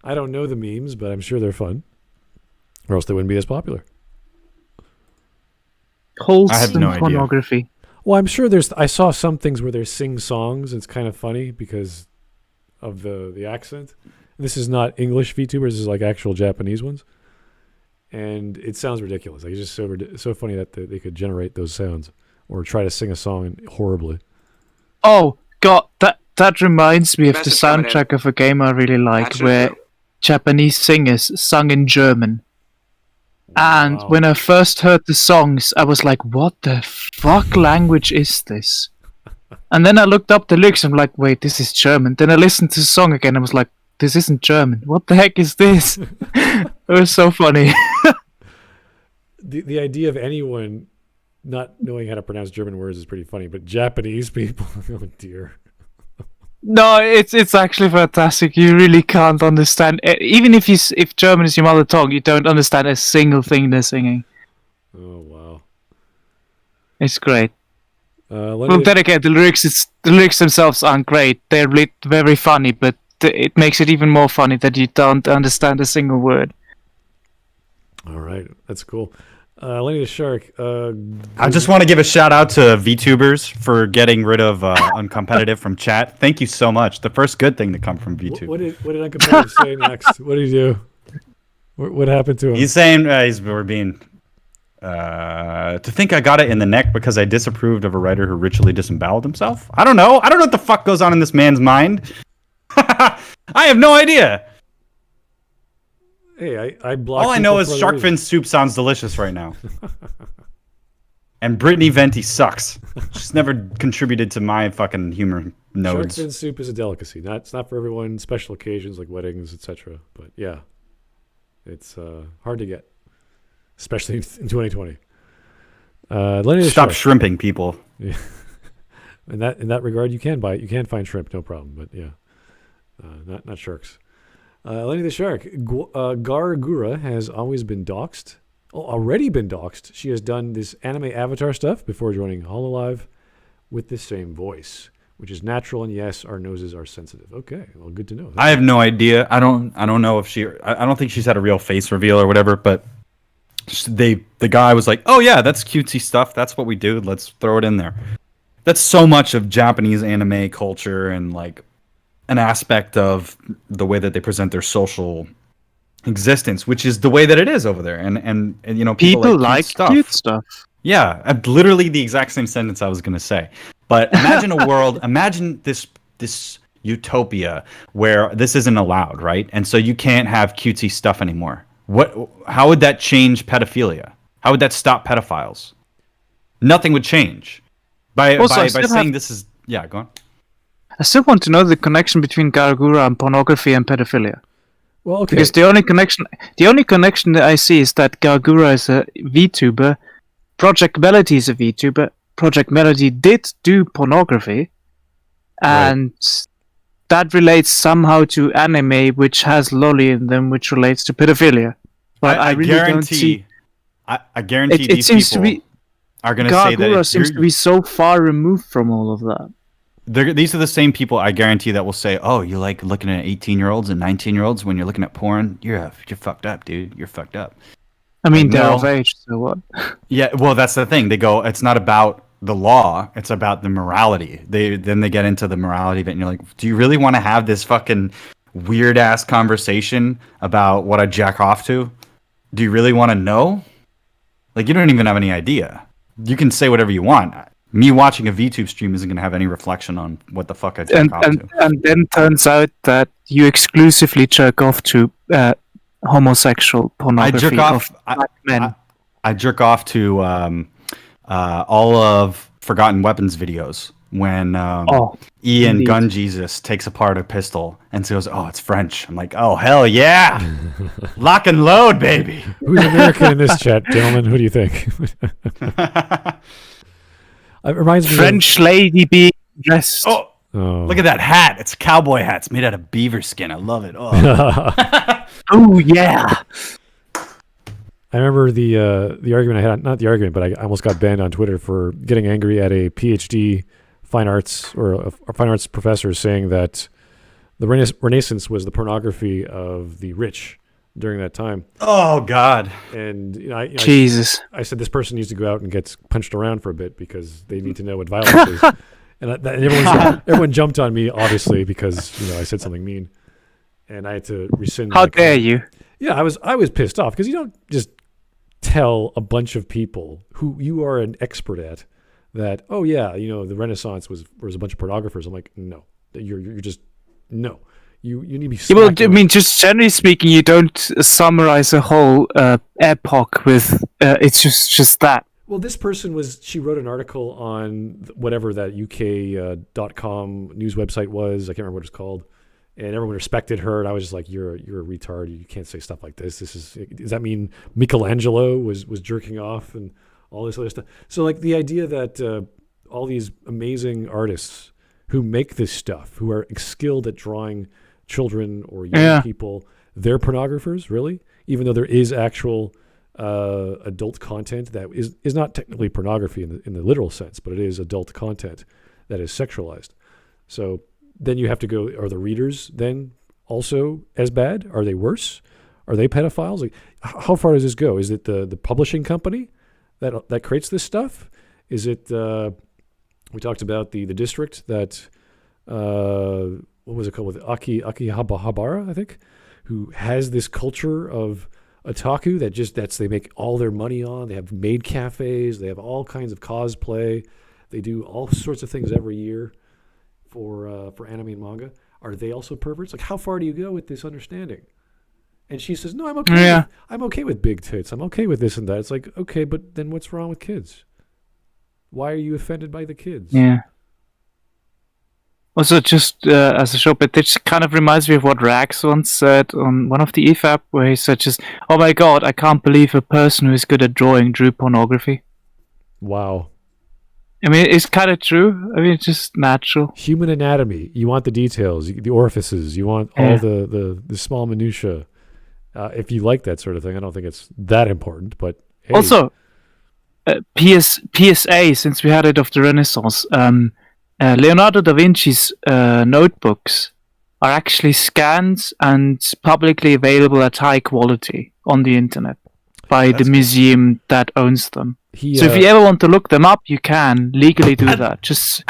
I don't know the memes, but I'm sure they're fun. Or else they wouldn't be as popular. Wholesome pornography. Idea. Well, I'm sure I saw some things where they sing songs. And it's kind of funny because of the accent. This is not English VTubers. This is like actual Japanese ones. And it sounds ridiculous. Like it's just so funny that they could generate those sounds or try to sing a song horribly. Oh, God. That reminds me of the soundtrack of a game I really like where Japanese singers sung in German. And when I first heard the songs, I was like, what the fuck language is this? And then I looked up the lyrics. I'm like, wait, this is German. Then I listened to the song again. I was like, this isn't German. What the heck is this? It was so funny. The idea of anyone not knowing how to pronounce German words is pretty funny, but Japanese people, oh dear. No, it's actually fantastic. You really can't understand. Even if German is your mother tongue, you don't understand a single thing they're singing. Oh wow, it's great. Well, then again, the lyrics themselves aren't great. They're very funny, but it makes it even more funny that you don't understand a single word. All right, that's cool. Lenny the Shark. I just want to give a shout out to VTubers for getting rid of uncompetitive from chat. Thank you so much. The first good thing to come from VTube. What did uncompetitive say next? What did he do? What happened to him? He's saying we're being to think I got it in the neck because I disapproved of a writer who ritually disemboweled himself. I don't know. I don't know what the fuck goes on in this man's mind. I have no idea. Hey, I blocked. All I know is shark fin soup sounds delicious right now. And Brittany Venti sucks. She's never contributed to my fucking humor nodes. Shark fin soup is a delicacy. It's not for everyone. Special occasions like weddings, etc. But yeah, it's hard to get, especially in 2020. Stop shrimping, people. Yeah. In that regard, you can find shrimp, no problem. But yeah, not sharks. Lenny the Shark. Gargura has always been doxxed. Already been doxxed. She has done this anime avatar stuff before joining Hololive with the same voice, which is natural, and yes, our noses are sensitive. Okay, well, good to know. I have no idea. I don't know if I don't think she's had a real face reveal or whatever, but the guy was like, "Oh yeah, that's cutesy stuff. That's what we do. Let's throw it in there." That's so much of Japanese anime culture and like an aspect of the way that they present their social existence, which is the way that it is over there. And you know, people like cute stuff. Yeah, literally the exact same sentence I was going to say. But imagine a world, imagine this utopia where this isn't allowed, right? And so you can't have cutesy stuff anymore. How would that change pedophilia? How would that stop pedophiles? Nothing would change. By saying this is... Yeah, go on. I still want to know the connection between Gargura and pornography and pedophilia. Well, okay. Because the only connection that I see is that Gargura is a VTuber, Project Melody is a VTuber. Project Melody did do pornography, and that relates somehow to anime, which has lolly in them, which relates to pedophilia. But I really guarantee, don't see. I guarantee these people are going to say that Gargura seems to be so far removed from all of that. These are the same people I guarantee that will say, "Oh, you like looking at 18-year-olds and 19-year-olds when you're looking at porn? You're fucked up, dude. You're fucked up." I mean, they're of age, so what? Yeah, well, that's the thing. They go, it's not about the law; it's about the morality. Then they get into the morality bit, and you're like, "Do you really want to have this fucking weird ass conversation about what I jack off to? Do you really want to know? Like, you don't even have any idea. You can say whatever you want." Me watching a VTube stream isn't going to have any reflection on what the fuck I jerk off to. And then turns out that you exclusively jerk off to homosexual pornography. I jerk off to all of Forgotten Weapons videos when Ian Gun Jesus takes apart a pistol and goes, "Oh, it's French." I'm like, "Oh, hell yeah. Lock and load, baby." Who's American in this chat, gentlemen? Who do you think? It reminds me French lady being dressed. Oh, look at that hat. It's a cowboy hat. It's made out of beaver skin. I love it. Oh, oh yeah. I remember the argument I had, not the argument, but I almost got banned on Twitter for getting angry at a PhD fine arts or a fine arts professor saying that the Renaissance was the pornography of the rich during that time. Oh God! And Jesus, I said this person needs to go out and get punched around for a bit because they need to know what violence is. And everyone jumped on me, obviously, because I said something mean, and I had to rescind. How dare you? Yeah, I was pissed off because you don't just tell a bunch of people who you are an expert at that, oh yeah, the Renaissance was a bunch of pornographers. I'm like, no, you're just no. You need to be. Yeah, well, I mean, just generally speaking, you don't summarize a whole epoch with it's just that. Well, this person she wrote an article on whatever that UK.com news website was. I can't remember what it's called. And everyone respected her. And I was just like, you're a retard. You can't say stuff like this. Does that mean Michelangelo was jerking off and all this other stuff? So like the idea that all these amazing artists who make this stuff, who are skilled at drawing children or young people, they're pornographers, really? Even though there is actual adult content that is not technically pornography in the literal sense, but it is adult content that is sexualized. So then you have to go, are the readers then also as bad? Are they worse? Are they pedophiles? Like, how far does this go? Is it the publishing company that creates this stuff? Is it, we talked about the district that, what was it called, with Akihabara, I think, who has this culture of otaku they make all their money on. They have maid cafes. They have all kinds of cosplay. They do all sorts of things every year for anime and manga. Are they also perverts? Like, how far do you go with this understanding? And she says, no, I'm okay. Yeah. I'm okay with big tits. I'm okay with this and that. It's like, okay, but then what's wrong with kids? Why are you offended by the kids? Yeah. Also, just as a short bit, it just kind of reminds me of what Rax once said on one of the EFAP, where he said just, oh my god, I can't believe a person who is good at drawing drew pornography. Wow. I mean, it's kind of true. I mean, it's just natural. Human anatomy. You want the details, the orifices. You want all the small minutia. If you like that sort of thing, I don't think it's that important. But hey. Also, PSA, since we had it of the Renaissance, Leonardo da Vinci's notebooks are actually scanned and publicly available at high quality on the internet by the museum that owns them. So if you ever want to look them up, you can legally do that. Just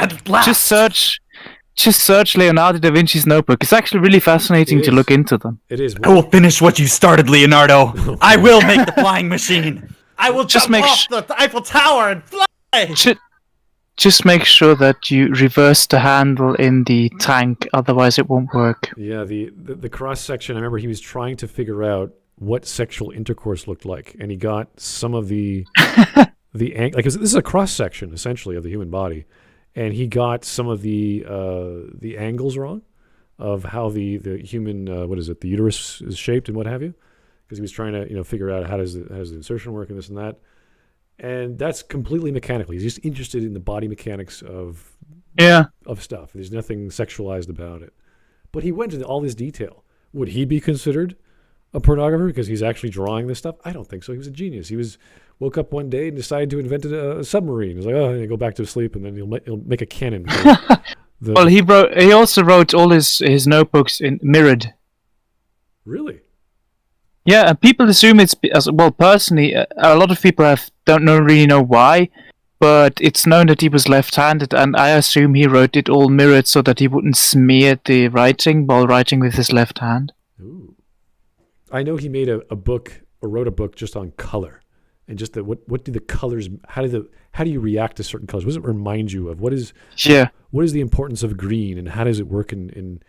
search Leonardo da Vinci's notebook. It's actually really fascinating to look into them. It is. I will finish what you started, Leonardo. I will make the flying machine. I will just jump off the Eiffel Tower and fly. Just make sure that you reverse the handle in the tank, otherwise it won't work. Yeah, the cross section. I remember he was trying to figure out what sexual intercourse looked like, and he got some of the this is a cross section essentially of the human body, and he got some of the angles wrong of how the human the uterus is shaped and what have you, because he was trying to figure out how does the insertion work and this and that. And that's completely mechanical. He's just interested in the body mechanics of stuff. There's nothing sexualized about it. But he went into all this detail. Would he be considered a pornographer because he's actually drawing this stuff? I don't think so. He was a genius. He woke up one day and decided to invent a submarine. He's like, oh, I go back to sleep, and then he'll make a cannon. Well, he also wrote all his notebooks in mirrored. Really? Yeah, and people assume it's personally, a lot of people don't really know why, but it's known that he was left-handed, and I assume he wrote it all mirrored so that he wouldn't smear the writing while writing with his left hand. Ooh. I know he made a book or wrote a book just on color, and just what do the colors? How do you react to certain colors? What does it remind you of? What is the importance of green, and how does it work in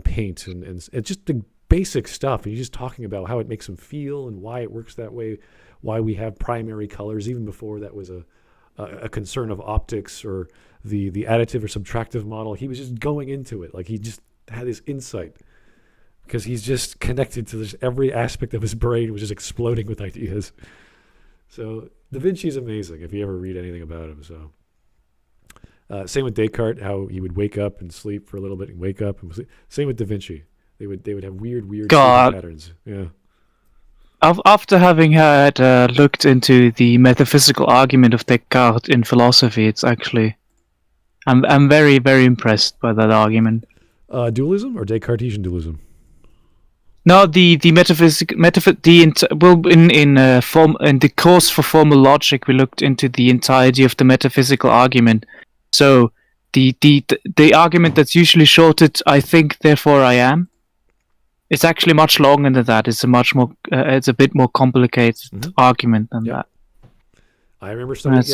paint and it's just the basic stuff. And he's just talking about how it makes him feel and why it works that way, why we have primary colors even before that was a concern of optics or the additive or subtractive model. He was just going into it. Like, he just had this insight because he's just connected to this, every aspect of his brain was just exploding with ideas. So Da Vinci is amazing if you ever read anything about him. So same with Descartes, how he would wake up and sleep for a little bit and wake up and sleep. Same with Da Vinci. They would have weird patterns. Yeah. After having had looked into the metaphysical argument of Descartes in philosophy, it's actually I'm very, very impressed by that argument. Dualism or Descartesian dualism? No, the metaphysical in the course for formal logic, we looked into the entirety of the metaphysical argument. So the argument that's usually shorted, I think, therefore I am. It's actually much longer than that. It's a much more. It's a bit more complicated argument than that. I remember studying.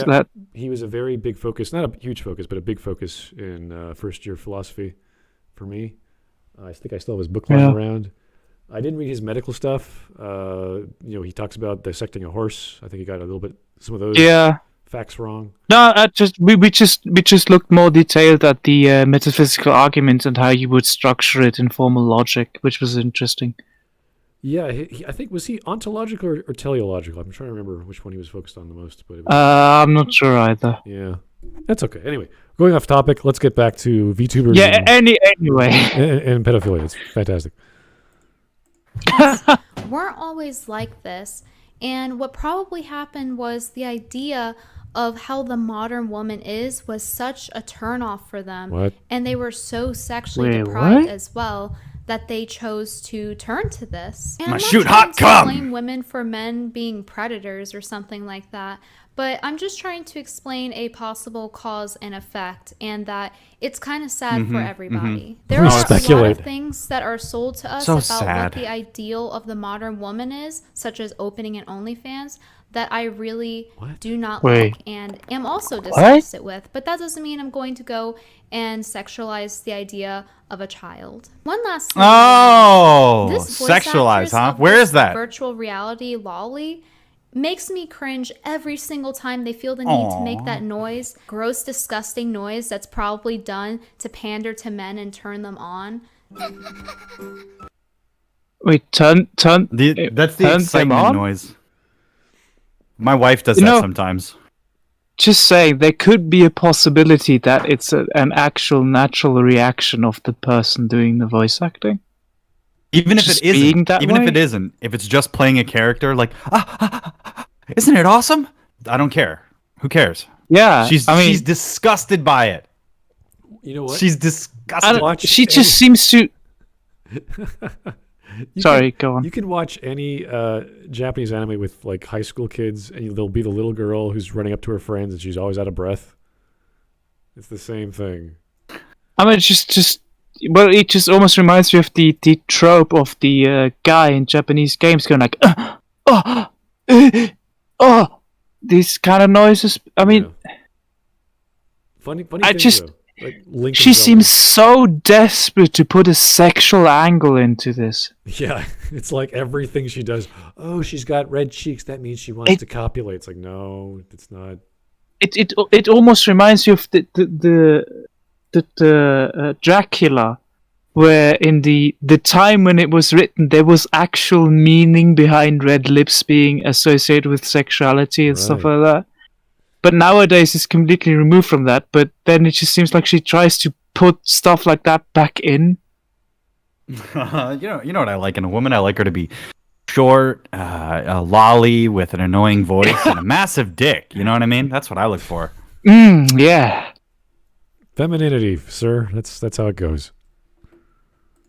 He was a very big focus, not a huge focus, but a big focus in first year philosophy for me. I think I still have his book lying around. I didn't read his medical stuff. He talks about dissecting a horse. I think he got a little bit some of those facts wrong? No, we just looked more detailed at the metaphysical argument and how you would structure it in formal logic, which was interesting. Yeah, I think, was he ontological or teleological? I'm trying to remember which one he was focused on the most. But I'm not sure either. Yeah, that's okay. Anyway, going off topic, let's get back to VTubers. Yeah, anyway. And pedophilia. It's fantastic. Weren't always like this, and what probably happened was the idea of how the modern woman was such a turnoff for them. What? And they were so sexually Wait, deprived what? as well that they chose to turn to this. And My I'm not shoot trying hot to cum! blame women for men being predators or something like that, but I'm just trying to explain a possible cause and effect, and that it's kind of sad for everybody. There We are a lot speculate. of things that are sold to us So about sad. what the ideal of the modern woman is, such as opening an OnlyFans, that I really do not Wait. like and am also disgusted with. But that doesn't mean I'm going to go and sexualize the idea of a child. One last thing. Oh, This voice sexualize, actress huh? of Where this is that? virtual reality lolly makes me cringe every single time they feel the need to make that noise, gross, disgusting noise that's probably done to pander to men and turn them on. Wait, turn. That's the turns them excitement on? noise. My wife does You that know- sometimes. Just saying, there could be a possibility that it's an actual natural reaction of the person doing the voice acting. Even if Just it being isn't, that even if way? it isn't, if it's just playing a character, like, isn't it awesome? I don't care. Who cares? Yeah, She's disgusted by it. You know what? She's I disgusted. don't- watch she any- just seems to. You Sorry, can, go on. You can watch any Japanese anime with like high school kids, and there'll be the little girl who's running up to her friends, and she's always out of breath. It's the same thing. I mean, well, it just almost reminds me of the trope of the guy in Japanese games going like, these kind of noises. I mean, Funny I thing, just- though. Like Link she and Zelda. seems so desperate to put a sexual angle into this. Yeah, it's like everything she does. Oh, she's got red cheeks. That means she wants to copulate. It's like, no, it's not. It almost reminds me of the Dracula, where in the time when it was written, there was actual meaning behind red lips being associated with sexuality and stuff Right. like that. But nowadays it's completely removed from that. But then it just seems like she tries to put stuff like that back in. You know what I like in a woman? I like her to be short, a lolly with an annoying voice, and a massive dick. You know what I mean? That's what I look for. Yeah. Femininity, sir. That's how it goes.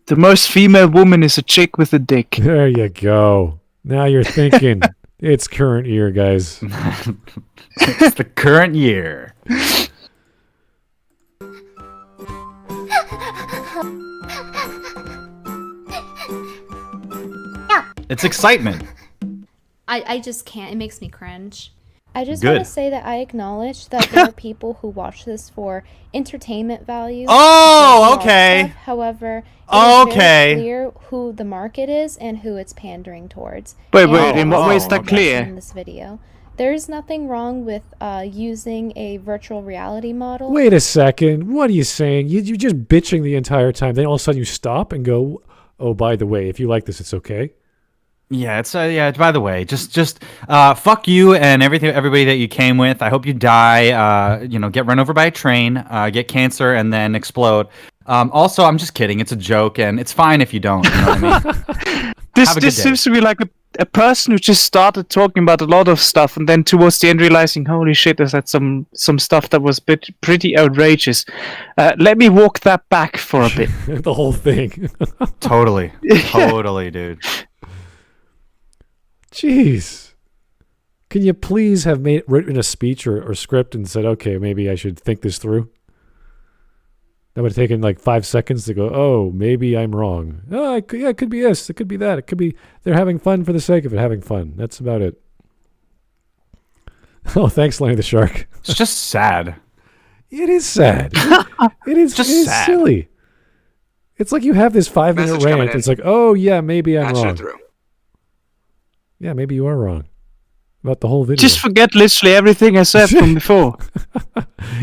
The most female woman is a chick with a dick. There you go. Now you're thinking. It's current year, guys. It's the current year. It's excitement. I just can't. It makes me cringe. I just Good. want to say that I acknowledge that there are people who watch this for entertainment value. Oh, and okay. stuff. However, it is Okay. very clear who the market is and who it's pandering towards. Wait, And wait, in what way is that's that what clear? In this video, there's nothing wrong with using a virtual reality model. Wait a second. What are you saying? You're just bitching the entire time. Then all of a sudden you stop and go, oh, by the way, if you like this, it's okay. Yeah, it's by the way, just fuck you and everybody that you came with. I hope you die. Get run over by a train, get cancer, and then explode. Also, I'm just kidding. It's a joke, and it's fine if you don't. You know what I mean? This Have a good day. seems to be like a person who just started talking about a lot of stuff, and then towards the end realizing, holy shit, there's like some stuff that was pretty outrageous. Let me walk that back for a bit. The whole thing. Totally, dude. Jeez. Can you please have written a speech or script and said, okay, maybe I should think this through? That would have taken like 5 seconds to go, oh, maybe I'm wrong. Oh, it could be this. It could be that. It could be they're having fun for the sake of it, having fun. That's about it. Oh, thanks, Lenny the Shark. It's just sad. It is sad. It is Just it is sad. silly. It's like you have this 5-minute Message coming rant. in. It's like, oh, yeah, maybe I'm Patching wrong. it through. Yeah, maybe you are wrong. about the whole video. Just forget literally everything I said from before.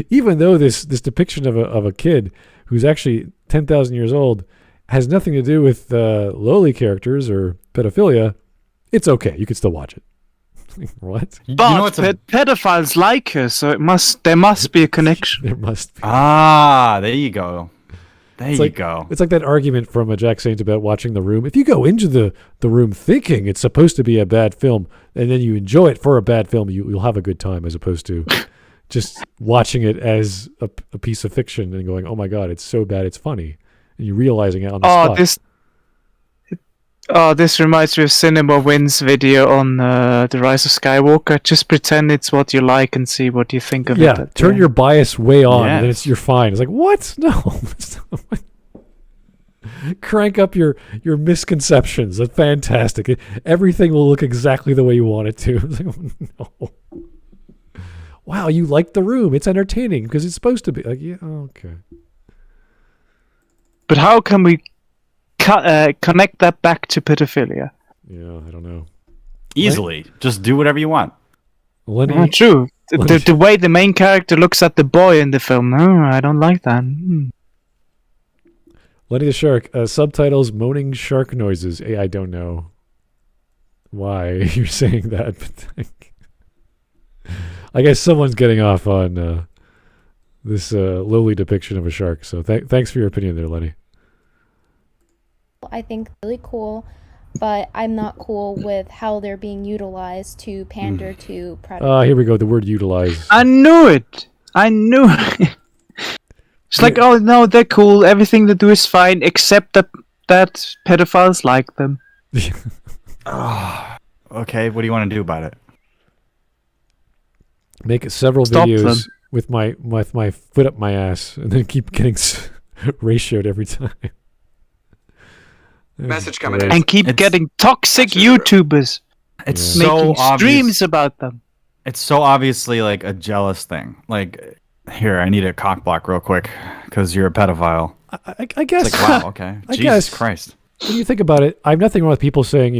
Even though this depiction of a kid who's actually 10,000 years old has nothing to do with lowly characters or pedophilia, it's okay. You can still watch it. What? But pedophiles like her, so there must be a connection. There must be. There you go. It's like that argument from Jack Saint about watching The Room. If you go into the room thinking it's supposed to be a bad film, and then you enjoy it for a bad film, you'll have a good time, as opposed to just watching it as a piece of fiction and going, oh my God, it's so bad, it's funny. And you're realizing it on the spot. This reminds me of Cinema Wins video on The Rise of Skywalker. Just pretend it's what you like and see what you think of it. Yeah, turn your bias way on, and then you're fine. It's like, what? No. Crank up your misconceptions. That's fantastic. Everything will look exactly the way you want it to. It's like, oh, no. Wow, you like The Room. It's entertaining because it's supposed to be. Like, yeah, okay. But how can we connect that back to pedophilia? Yeah, I don't know. Easily. Just do whatever you want. Lenny, true. The way the main character looks at the boy in the film, I don't like that. Lenny the Shark, subtitles, moaning shark noises. Hey, I don't know why you're saying that, but I guess someone's getting off on this lowly depiction of a shark. So thanks for your opinion there, Lenny. I think really cool, but I'm not cool with how they're being utilized to pander to predators. Here we go, the word utilize. I knew it. It's like, oh no, they're cool. Everything they do is fine, except that pedophiles like them. Okay, what do you want to do about it? Make several videos with my foot up my ass, and then keep getting ratioed every time. Message coming in. And keep getting toxic YouTubers. It's so making streams about them. It's so obviously like a jealous thing. Like, here, I need a cock block real quick because you're a pedophile. I guess. It's like, wow, okay. Jesus Christ. When you think about it, I have nothing wrong with people saying,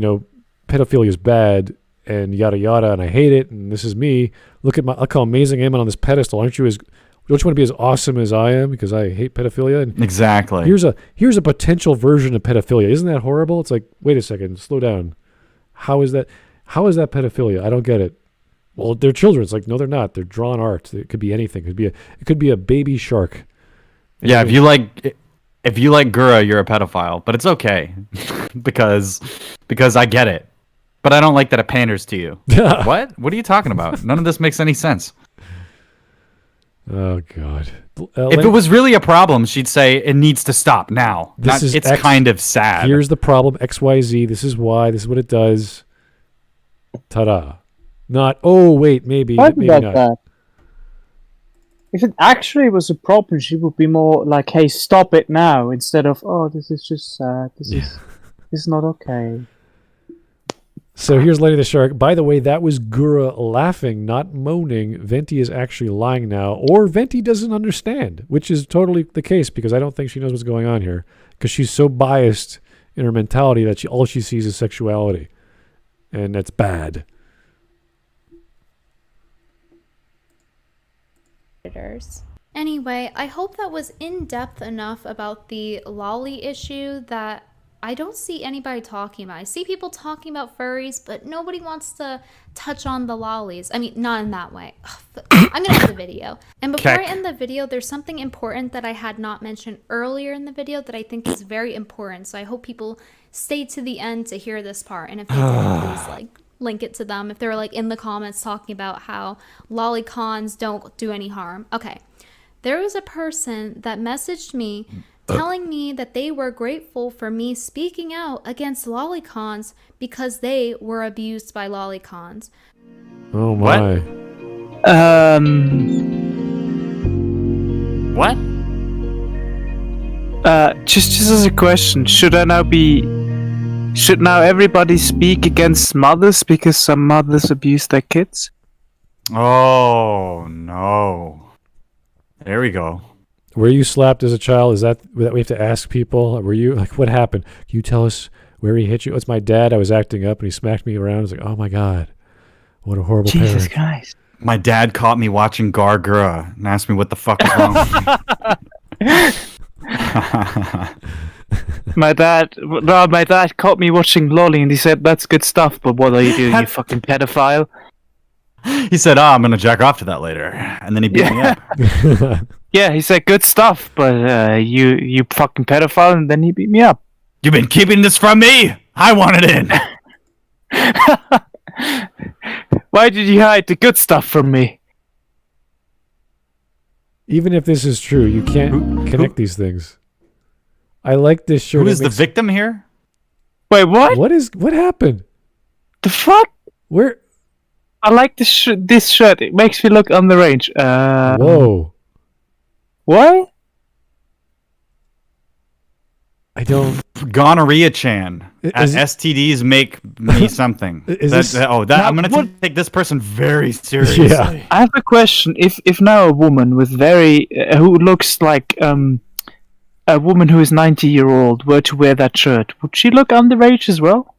pedophilia is bad and yada yada, and I hate it, and this is me. Look how amazing I am on this pedestal. Don't you want to be as awesome as I am because I hate pedophilia? And exactly. Here's a potential version of pedophilia. Isn't that horrible? It's like, wait a second, slow down. How is that pedophilia? I don't get it. Well, they're children. It's like, no, they're not. They're drawn art. It could be anything. It could be a baby shark. Yeah, if you like Gura, you're a pedophile, but it's okay because I get it. But I don't like that it panders to you. What? What are you talking about? None of this makes any sense. Oh God! If it was really a problem, she'd say it needs to stop now. It's kind of sad. Here's the problem: XYZ. This is why. This is what it does. Ta-da! Not. Oh wait, maybe not. That? If it actually was a problem, she would be more like, "Hey, stop it now!" instead of, "Oh, this is just sad. This is not okay." So here's Lenny the Shark. By the way, that was Gura laughing, not moaning. Venti is actually lying now, or Venti doesn't understand, which is totally the case because I don't think she knows what's going on here because she's so biased in her mentality that all she sees is sexuality, and that's bad. Anyway, I hope that was in-depth enough about the lolly issue that I don't see anybody talking about. I see people talking about furries, but nobody wants to touch on the lollies. I mean, not in that way. I'm going to end the video. And before I end the video, there's something important that I had not mentioned earlier in the video that I think is very important. So I hope people stay to the end to hear this part. And if they didn't, please link it to them. If they're in the comments talking about how lolicons don't do any harm. Okay. There was a person that messaged me telling me that they were grateful for me speaking out against lolicons because they were abused by lolicons. Oh my. What? Just as a question, should now everybody speak against mothers because some mothers abuse their kids? Oh no. There we go. Were you slapped as a child? Is that we have to ask people? Were you what happened? Can you tell us where he hit you? It's my dad. I was acting up and he smacked me around. I was like, oh my God, What a horrible Jesus parent. Christ. My dad caught me watching Gargura and asked me what the fuck is wrong with me. My dad caught me watching Lolly and he said, "That's good stuff, but what are you doing, you fucking pedophile?" He said, I'm going to jack off to that later. And then he beat me up. Yeah, he said, "Good stuff, but you fucking pedophile," and then he beat me up. You've been keeping this from me? I want it in. Why did you hide the good stuff from me? Even if this is true, you can't connect these things. I like this shirt. Who is the victim here? Wait, what? What happened? The fuck? Where? I like this shirt. It makes me look underage. Whoa. What? I don't. Gonorrhea-chan. STDs make me something. I'm going to take this person very seriously. Yeah. I have a question. If now a woman with who looks like a woman who is 90-year-old were to wear that shirt, would she look underage as well?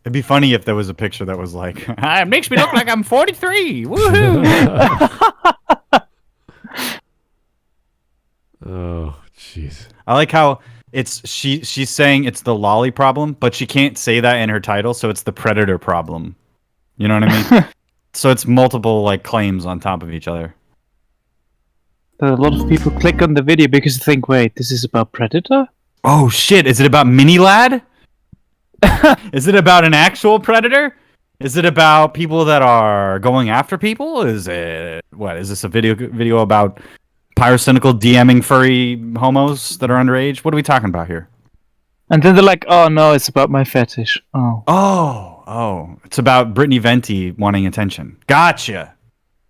It'd be funny if there was a picture that was like, it makes me look like I'm 43. Woohoo! Oh, jeez. I like how she's saying it's the lolly problem, but she can't say that in her title, so it's the predator problem. You know what I mean? So it's multiple like claims on top of each other. A lot of people click on the video because they think, wait, this is about Predator? Oh shit, is it about Mini Lad? Is it about an actual predator? Is it about people that are going after people? Is this a video about pyrocynical DMing furry homos that are underage? What are we talking about here? And then they're like, oh no, it's about my fetish. Oh, it's about Brittany Venti wanting attention. Gotcha.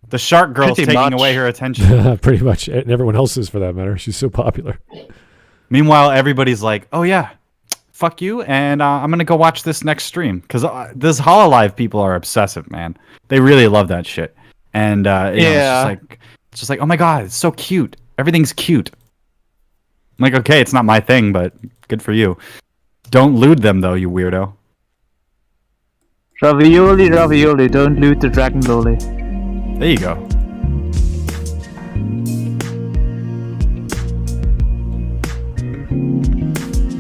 The shark girl's taking away her attention. Pretty much, and everyone else's for that matter. She's so popular. Meanwhile, everybody's like, oh yeah, fuck you, and I'm gonna go watch this next stream because this Hololive people are obsessive, man. They really love that shit, and it's just like, oh my god, it's so cute. Everything's cute. I'm like, okay, it's not my thing, but good for you. Don't lewd them though, you weirdo. Ravioli, don't loot the dragon lolly. There you go.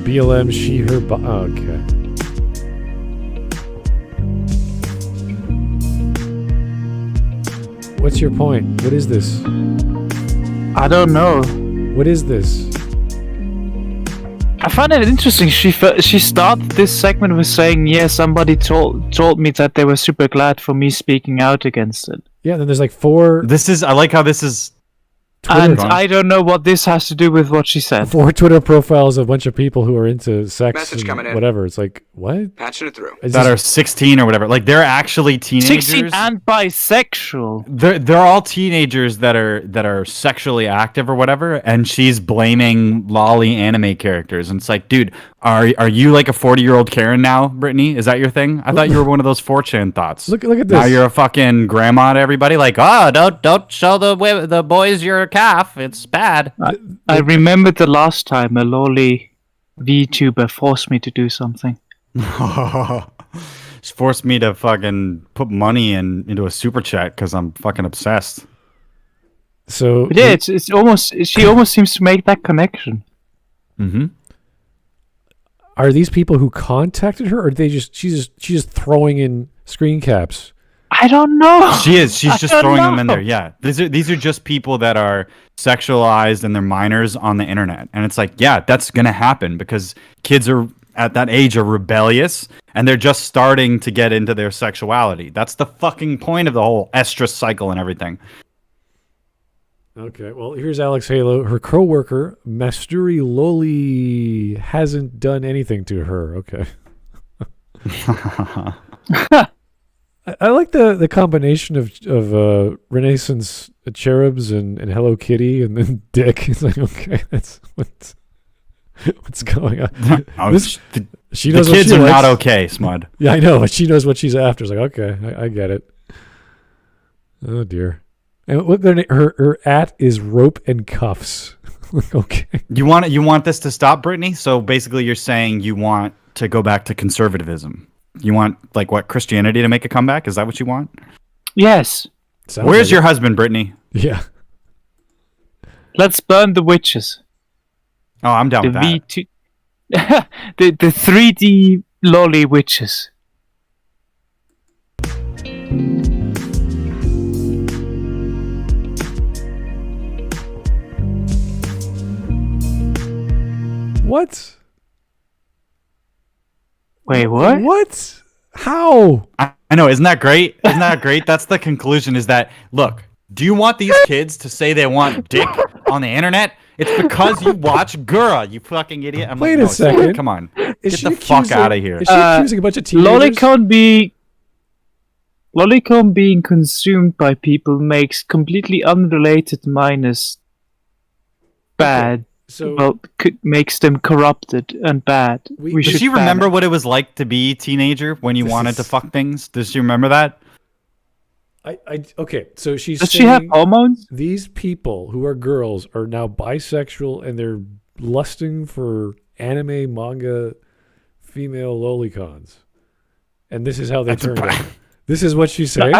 BLM, she, her, okay. What's your point? What is this? I don't know. What is this? I find it interesting. She started this segment with saying, "Yeah, somebody told me that they were super glad for me speaking out against it." Yeah, then there's like 4. I like how this is. And I don't know what this has to do with what she said. 4 Twitter profiles of a bunch of people who are into sex Message and coming in. whatever. It's like, what? Patching it through. That are 16 or whatever. Like they're actually teenagers. 16 and bisexual. They're all teenagers that are sexually active or whatever, and she's blaming lolly anime characters. And it's like, dude, are you like a 40-year-old Karen now, Brittany? Is that your thing? I thought you were one of those 4chan thoughts. Look at this. Now you're a fucking grandma to everybody. Like, don't show the boys your calf. It's bad. I remember the last time a lolly VTuber forced me to do something. She forced me to fucking put money into a super chat because I'm fucking obsessed. So yeah, it's almost she almost seems to make that connection. Mm-hmm. Are these people who contacted her, or are they she's just throwing in screen caps? I don't know. She is. She's just throwing them in there. Yeah, these are just people that are sexualized and they're minors on the internet, and it's like, yeah, that's gonna happen because kids are at that age are rebellious and they're just starting to get into their sexuality. That's the fucking point of the whole estrus cycle and everything. Okay, well, here's Alex Halo. Her co-worker, Masturi Loli, hasn't done anything to her. Okay. I like the combination of Renaissance cherubs and Hello Kitty and then Dick. It's like, okay, that's what's going on. She knows the kids are not okay, Smud. Yeah, I know, but she knows what she's after. It's like, okay, I get it. Oh dear. And what her at is rope and cuffs. Okay. You want this to stop, Brittany? So basically, you're saying you want to go back to conservatism. You want like what, Christianity to make a comeback? Is that what you want? Yes. Sounds Where's like your it. husband, Brittany? Yeah. Let's burn the witches. Oh, I'm down The with that. V2, the 3D lolly witches. What? Wait, what? What? How? I know, isn't that great? Isn't that great? That's the conclusion, is that, look, do you want these kids to say they want dick on the internet? It's because you watch Gura, you fucking idiot. I'm Wait like, a second. Come on. Is Get she the fuck accusing- out of here. Is she accusing a bunch of teenagers? Lolicon being consumed by people makes completely unrelated minors bad. So Well, makes them corrupted and bad. We Does should she ban remember it. what it was like to be a teenager when you This wanted is- to fuck things? Does she remember that? okay, so she's Does saying she have hormones? these people who are girls are now bisexual and they're lusting for anime, manga, female lolicons. And this is how they turn out. This is what she's saying?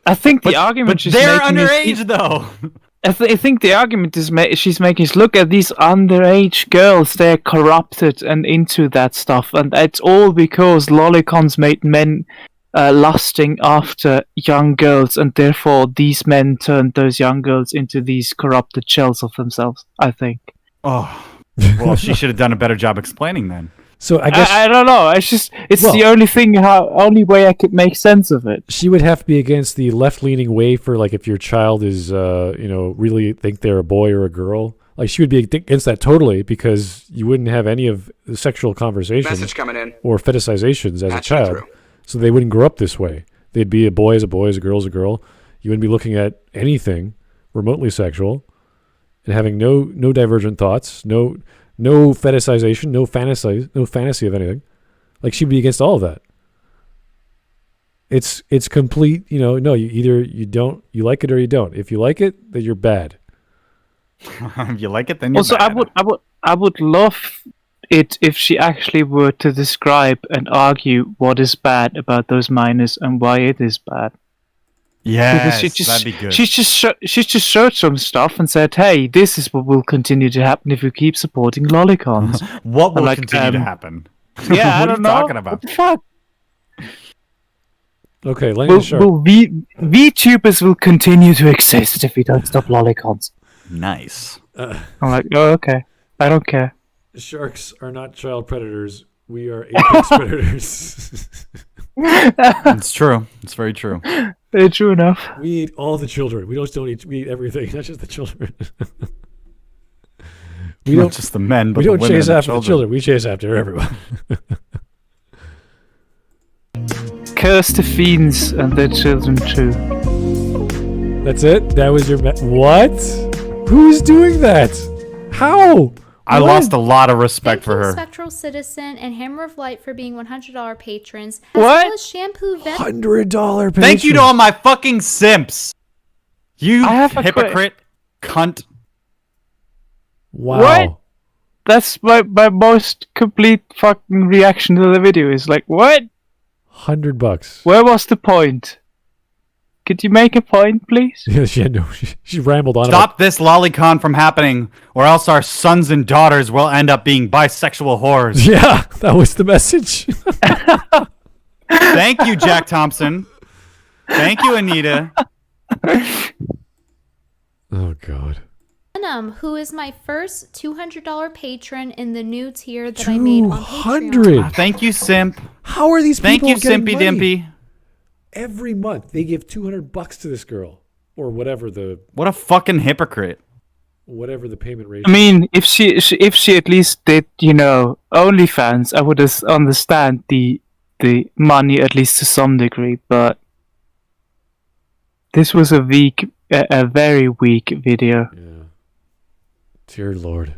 I think the argument But she's they're making underage, though. I think the argument is she's making is, look at these underage girls. They're corrupted and into that stuff, and it's all because lolicons made men lusting after young girls, and therefore these men turned those young girls into these corrupted shells of themselves. I think. Oh, well, she should have done a better job explaining then. So I guess I don't know. It's Well- the only way I could make sense of it. she would have to be against the left-leaning way for like if your child is really think they're a boy or a girl. Like she would be against that totally because you wouldn't have any of the sexual conversations Message coming in. or fetishizations as a Patching child. through. So they wouldn't grow up this way. They'd be a boy is a boy, as a girl is a girl. You wouldn't be looking at anything remotely sexual and having no divergent thoughts, no fetishization, no fantasy of anything. Like she'd be against all of that. It's complete, no, you like it or you don't. If you like it, then you're bad. If you like it, then you're Also, bad. I would love it if she actually were to describe and argue what is bad about those minors and why it is bad. Yes, Because that'd be good. She just showed some stuff and said, "Hey, this is what will continue to happen if you keep supporting lolicons." What will like, continue to happen? Yeah, I What are don't you know. talking about? What the fuck? Okay, Lenny Sharp. VTubers will continue to exist if we don't stop lolicons. Nice. I'm like, oh, okay. I don't care. Sharks are not child predators. We are apex predators. It's true. It's very true. True enough. We eat all the children. We don't eat. We eat everything, not just the children. we Not don't just the men, but we the don't women chase and after the children. We chase after everyone. Curse the fiends and their children too. That's it. That was your what? Who's doing that? How? I What? lost a lot of respect for her. Spectral Citizen and Hammer of Light for being $100 patrons. As What? well as Shampoo Vet. $100 patron. Thank you to all my fucking simps. You I have a hypocrite cunt. Wow. What? That's my most complete fucking reaction to the video. Is like, what? $100. Where was the point? Could you make a point, please? Yes, yeah, no, she rambled on. Stop this lolicon from happening, or else our sons and daughters will end up being bisexual whores. Yeah, that was the message. Thank you, Jack Thompson. Thank you, Anita. Oh God. Venom, who is my first $200 patron in the new tier that I made on Patreon. 200. Thank you, simp. How are these Thank people you, getting Simpy money? Dimpy. Every month they give $200 to this girl, or whatever the What a fucking hypocrite. payment rate. I mean, if she at least did, OnlyFans, I would understand the money at least to some degree. But this was a very weak video. Yeah. Dear Lord.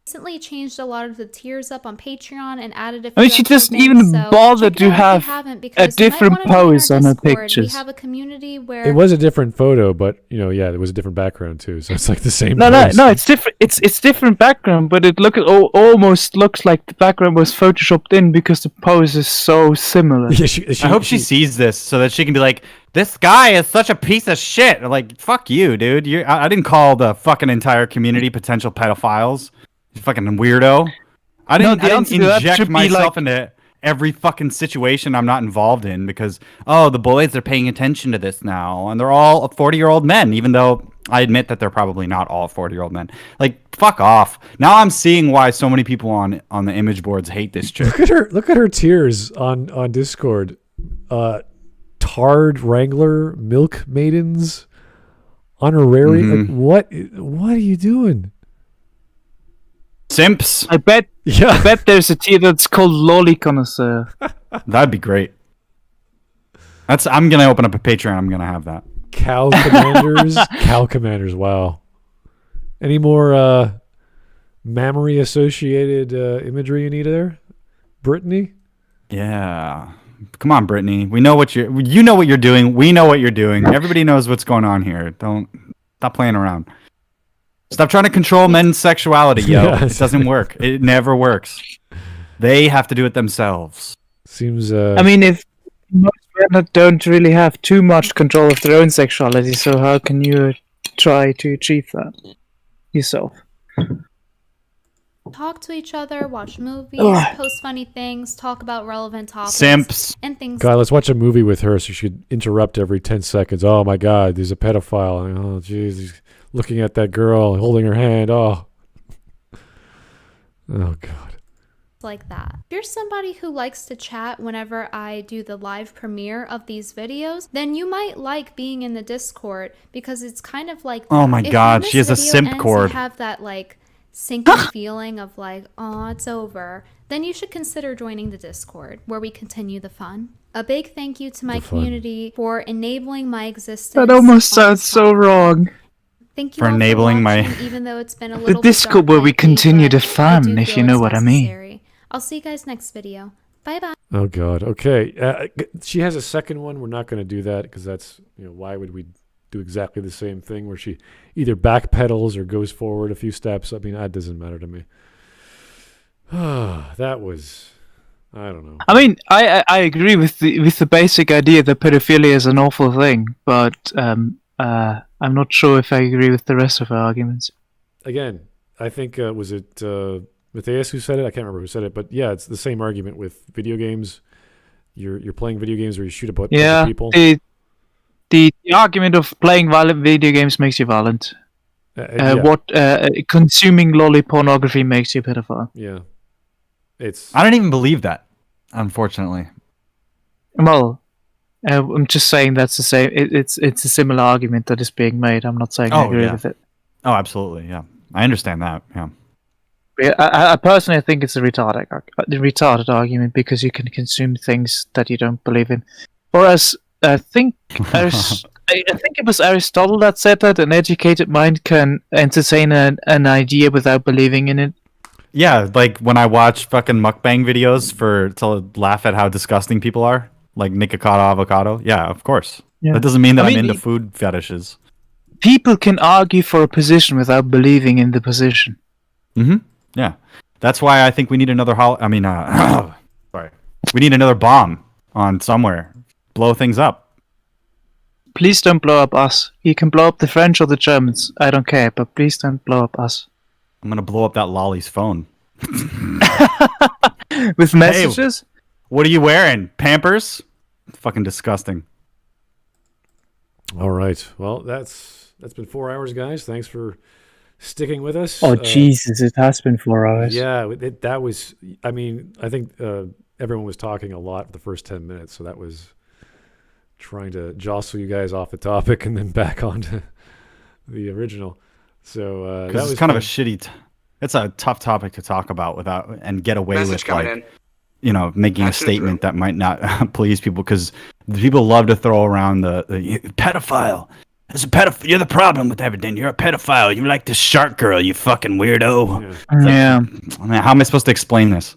recently changed a lot of the tiers up on Patreon and added a few I mean, she extra doesn't things, even so bother check it to out if you have haven't, a because you might different wanna join our pose on her Discord. We pictures. have a community where It was a different photo, but yeah, there was a different background too, so it's like the same. No, pose. it's different. It's different background, but it almost looks like the background was photoshopped in because the pose is so similar. Yeah, I hope she sees this so that she can be like, "This guy is such a piece of shit." Like, fuck you, dude. I didn't call the fucking entire community potential pedophiles. You fucking weirdo. I didn't inject myself into every fucking situation I'm not involved in because, the boys are paying attention to this now, and they're all 40-year-old men, even though I admit that they're probably not all 40-year-old men. Like, fuck off. Now I'm seeing why so many people on the image boards hate this chick. Look at her tears on Discord. Tard Wrangler, Milk Maidens, Honorary. Like, what are you doing? Simps. I bet there's a tier that's called Lolly Connoisseur. That'd be great. I'm gonna open up a Patreon. I'm gonna have that. Cow Commanders. Cow Commanders. Wow. Any more mammary associated imagery you need there, Brittany? Yeah. Come on, Brittany. We know what you're doing. We know what you're doing. Everybody knows what's going on here. Stop playing around. Stop trying to control men's sexuality, yo. Yes. It doesn't work. It never works. They have to do it themselves. Seems. I mean, if most men don't really have too much control of their own sexuality, so how can you try to achieve that yourself? talk to each other, watch movies, post funny things, talk about relevant topics. Simps. And things. God, let's watch a movie with her so she'd interrupt every 10 seconds. Oh my God, there's a pedophile. Oh, jeez, he's looking at that girl, holding her hand. Oh God. Like that. If you're somebody who likes to chat whenever I do the live premiere of these videos, then you might like being in the Discord because it's kind of like, oh my God, she has a simp cord. You have that like sinking feeling of like, oh, it's over. Then you should consider joining the Discord where we continue the fun. A big thank you to my community for enabling my existence. That almost sounds so wrong. Thank you for enabling watching, even though it's been a the little Discord where we continue the fun, if you know what I mean. I'll see you guys next video. Bye bye. Oh God. Okay. She has a second one. We're not going to do that because that's, why would we do exactly the same thing where she either backpedals or goes forward a few steps? I mean, that doesn't matter to me. That was, I don't know. I mean, I agree with the basic idea that pedophilia is an awful thing, but I'm not sure if I agree with the rest of her arguments. Again, I think was it Matthias who said it? I can't remember who said it, but yeah, it's the same argument with video games. You're playing video games where you shoot a bunch of people. The argument of playing violent video games makes you violent. Consuming lolly pornography makes you a pedophile. Yeah, I don't even believe that, unfortunately. Well, I'm just saying that's the same. It's a similar argument that is being made. I'm not saying I agree with it. Oh, absolutely, yeah. I understand that. Yeah. Yeah, I personally think it's a retarded argument because you can consume things that you don't believe in. Whereas I think it was Aristotle that said that an educated mind can entertain an idea without believing in it. Yeah, like when I watch fucking mukbang videos to laugh at how disgusting people are, like Nikocado avocado. Yeah, of course. Yeah. That doesn't mean that I'm into food fetishes. People can argue for a position without believing in the position. Mm-hmm. Yeah, that's why I think we need another sorry, we need another bomb on somewhere. Blow things up. Please don't blow up us. You can blow up the French or the Germans. I don't care, but please don't blow up us. I'm gonna blow up that lolly's phone. With messages? Hey, what are you wearing? Pampers? Fucking disgusting. All right. Well, that's been 4 hours, guys. Thanks for sticking with us. Oh, Jesus, it has been 4 hours. Yeah, that was, I mean, I think everyone was talking a lot for the first 10 minutes, so that was trying to jostle you guys off the topic and then back onto the original. So that was kind of a shitty, it's a tough topic to talk about without, and get away with, like, making a statement that might not please people, because people love to throw around the pedophile. You're the problem with everything. You're a pedophile. You like this shark girl, you fucking weirdo. Yeah. I mean, how am I supposed to explain this?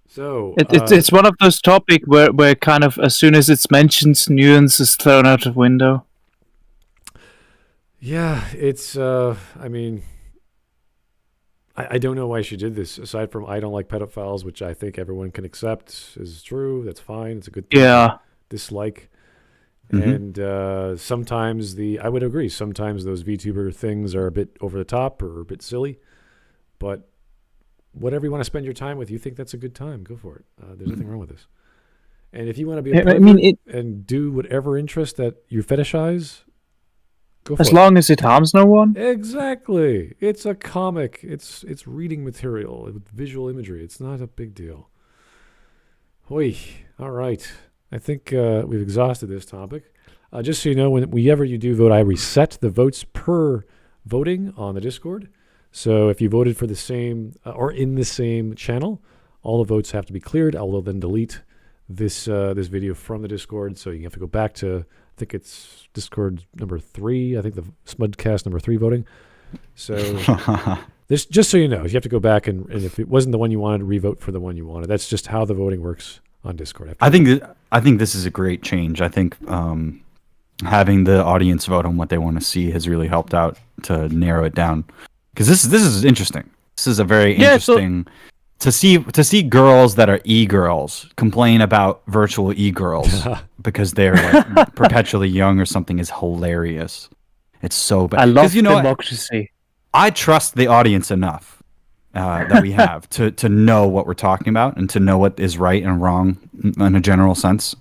So it's one of those topics where kind of as soon as it's mentioned, nuance is thrown out of window. Yeah, it's. I mean, I don't know why she did this. Aside from I don't like pedophiles, which I think everyone can accept is true. That's fine. It's a good thing. Yeah. Dislike. Mm-hmm. And sometimes I would agree. Sometimes those VTuber things are a bit over the top or a bit silly, but whatever you want to spend your time with, you think that's a good time, go for it. There's nothing wrong with this. And if you want to be a pervert and do whatever interest that you fetishize, go for it. As long as it harms no one. Exactly. It's a comic. It's reading material with visual imagery. It's not a big deal. Hoi. All right. I think we've exhausted this topic. Just so you know, whenever you do vote, I reset the votes per voting on the Discord. So if you voted for the same or in the same channel, all the votes have to be cleared. I will then delete this video from the Discord. So you have to go back to, I think it's Discord number 3. I think the Smudcast number 3 voting. So this, just so you know, you have to go back and if it wasn't the one you wanted, re-vote for the one you wanted. That's just how the voting works on Discord. I think this is a great change. I think having the audience vote on what they want to see has really helped out to narrow it down. Because this is interesting. This is a very interesting to see girls that are e-girls complain about virtual e-girls because they're like perpetually young or something is hilarious. It's so bad. I love democracy. I trust the audience enough that we have to know what we're talking about and to know what is right and wrong in a general sense.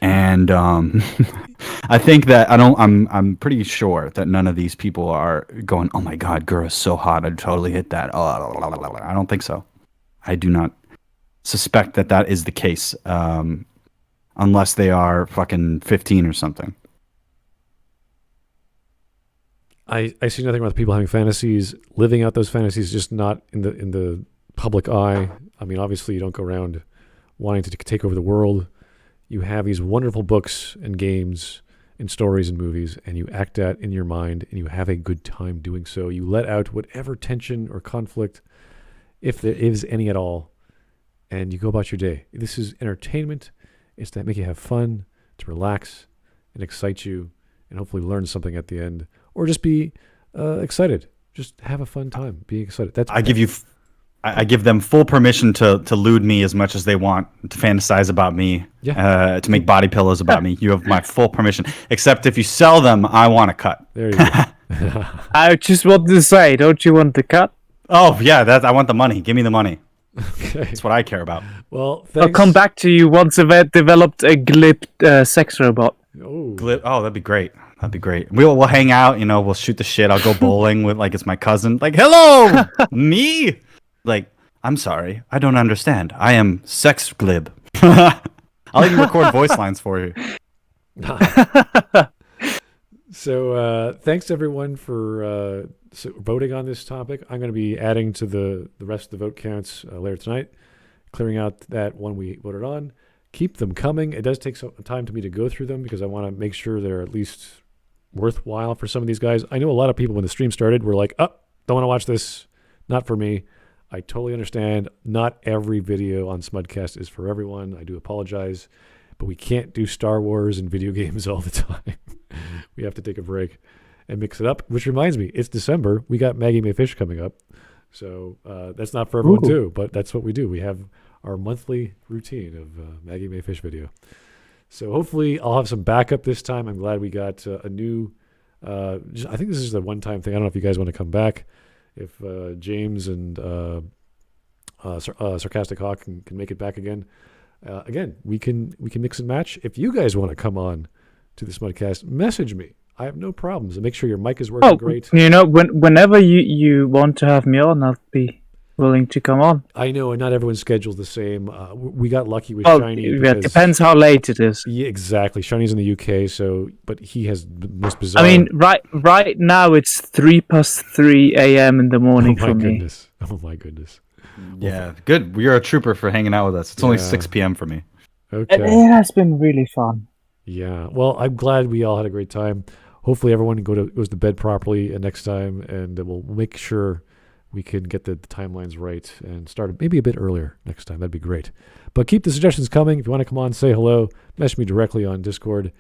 And I think that I'm pretty sure that none of these people are going, oh my God, Gura is so hot, I'd totally hit that. I don't think so. I do not suspect that is the case, unless they are fucking 15 or something. I see nothing wrong with people having fantasies, living out those fantasies, just not in the public eye. I mean, obviously you don't go around wanting to take over the world. You have these wonderful books and games and stories and movies, and you act that in your mind, and you have a good time doing so. You let out whatever tension or conflict, if there is any at all, and you go about your day. This is entertainment. It's to make you have fun, to relax, and excite you, and hopefully learn something at the end, or just be excited. Just have a fun time. Be excited. I give them full permission to lewd me as much as they want, to fantasize about me, to make body pillows about me. You have my full permission. Except if you sell them, I want a cut. There you go. I just wanted to say, don't you want the cut? Oh, yeah, I want the money. Give me the money. Okay. That's what I care about. Well, I'll come back to you once I've developed a Glib sex robot. Oh, that'd be great. That'd be great. We'll hang out, we'll shoot the shit. I'll go bowling with like it's my cousin. Like, hello, me. Like, I'm sorry, I don't understand. I am sex glib. I'll even record voice lines for you. So thanks everyone for voting on this topic. I'm going to be adding to the rest of the vote counts later tonight, clearing out that one we voted on. Keep them coming. It does take some time to me to go through them because I want to make sure they're at least worthwhile for some of these guys. I know a lot of people when the stream started were like, oh, don't want to watch this. Not for me. I totally understand. Not every video on Smudcast is for everyone. I do apologize, but we can't do Star Wars and video games all the time. We have to take a break and mix it up, which reminds me, it's December. We got Maggie May Fish coming up. So that's not for everyone too, but that's what we do. We have our monthly routine of Maggie May Fish video. So hopefully I'll have some backup this time. I'm glad we got a new, I think this is a one-time thing. I don't know if you guys want to come back. If James and Sarcastic Hawk can make it back again. Again, we can mix and match. If you guys want to come on to the Smudcast, message me. I have no problems. And make sure your mic is working great. Whenever you want to have me on, I'll be willing to come on. I know, and not everyone's schedule's the same. We got lucky with Shiny. It depends how late it is. Yeah, exactly. Shiny's in the UK, but he has the most bizarre. I mean, right now it's 3:03 a.m. in the morning for me. Oh my goodness. Yeah, good. You're a trooper for hanging out with us. It's only 6 p.m. for me. Okay. It has been really fun. Yeah. Well, I'm glad we all had a great time. Hopefully everyone goes to bed properly next time, and we'll make sure we can get the timelines right and start maybe a bit earlier next time. That'd be great. But keep the suggestions coming. If you want to come on, say hello, message me directly on Discord.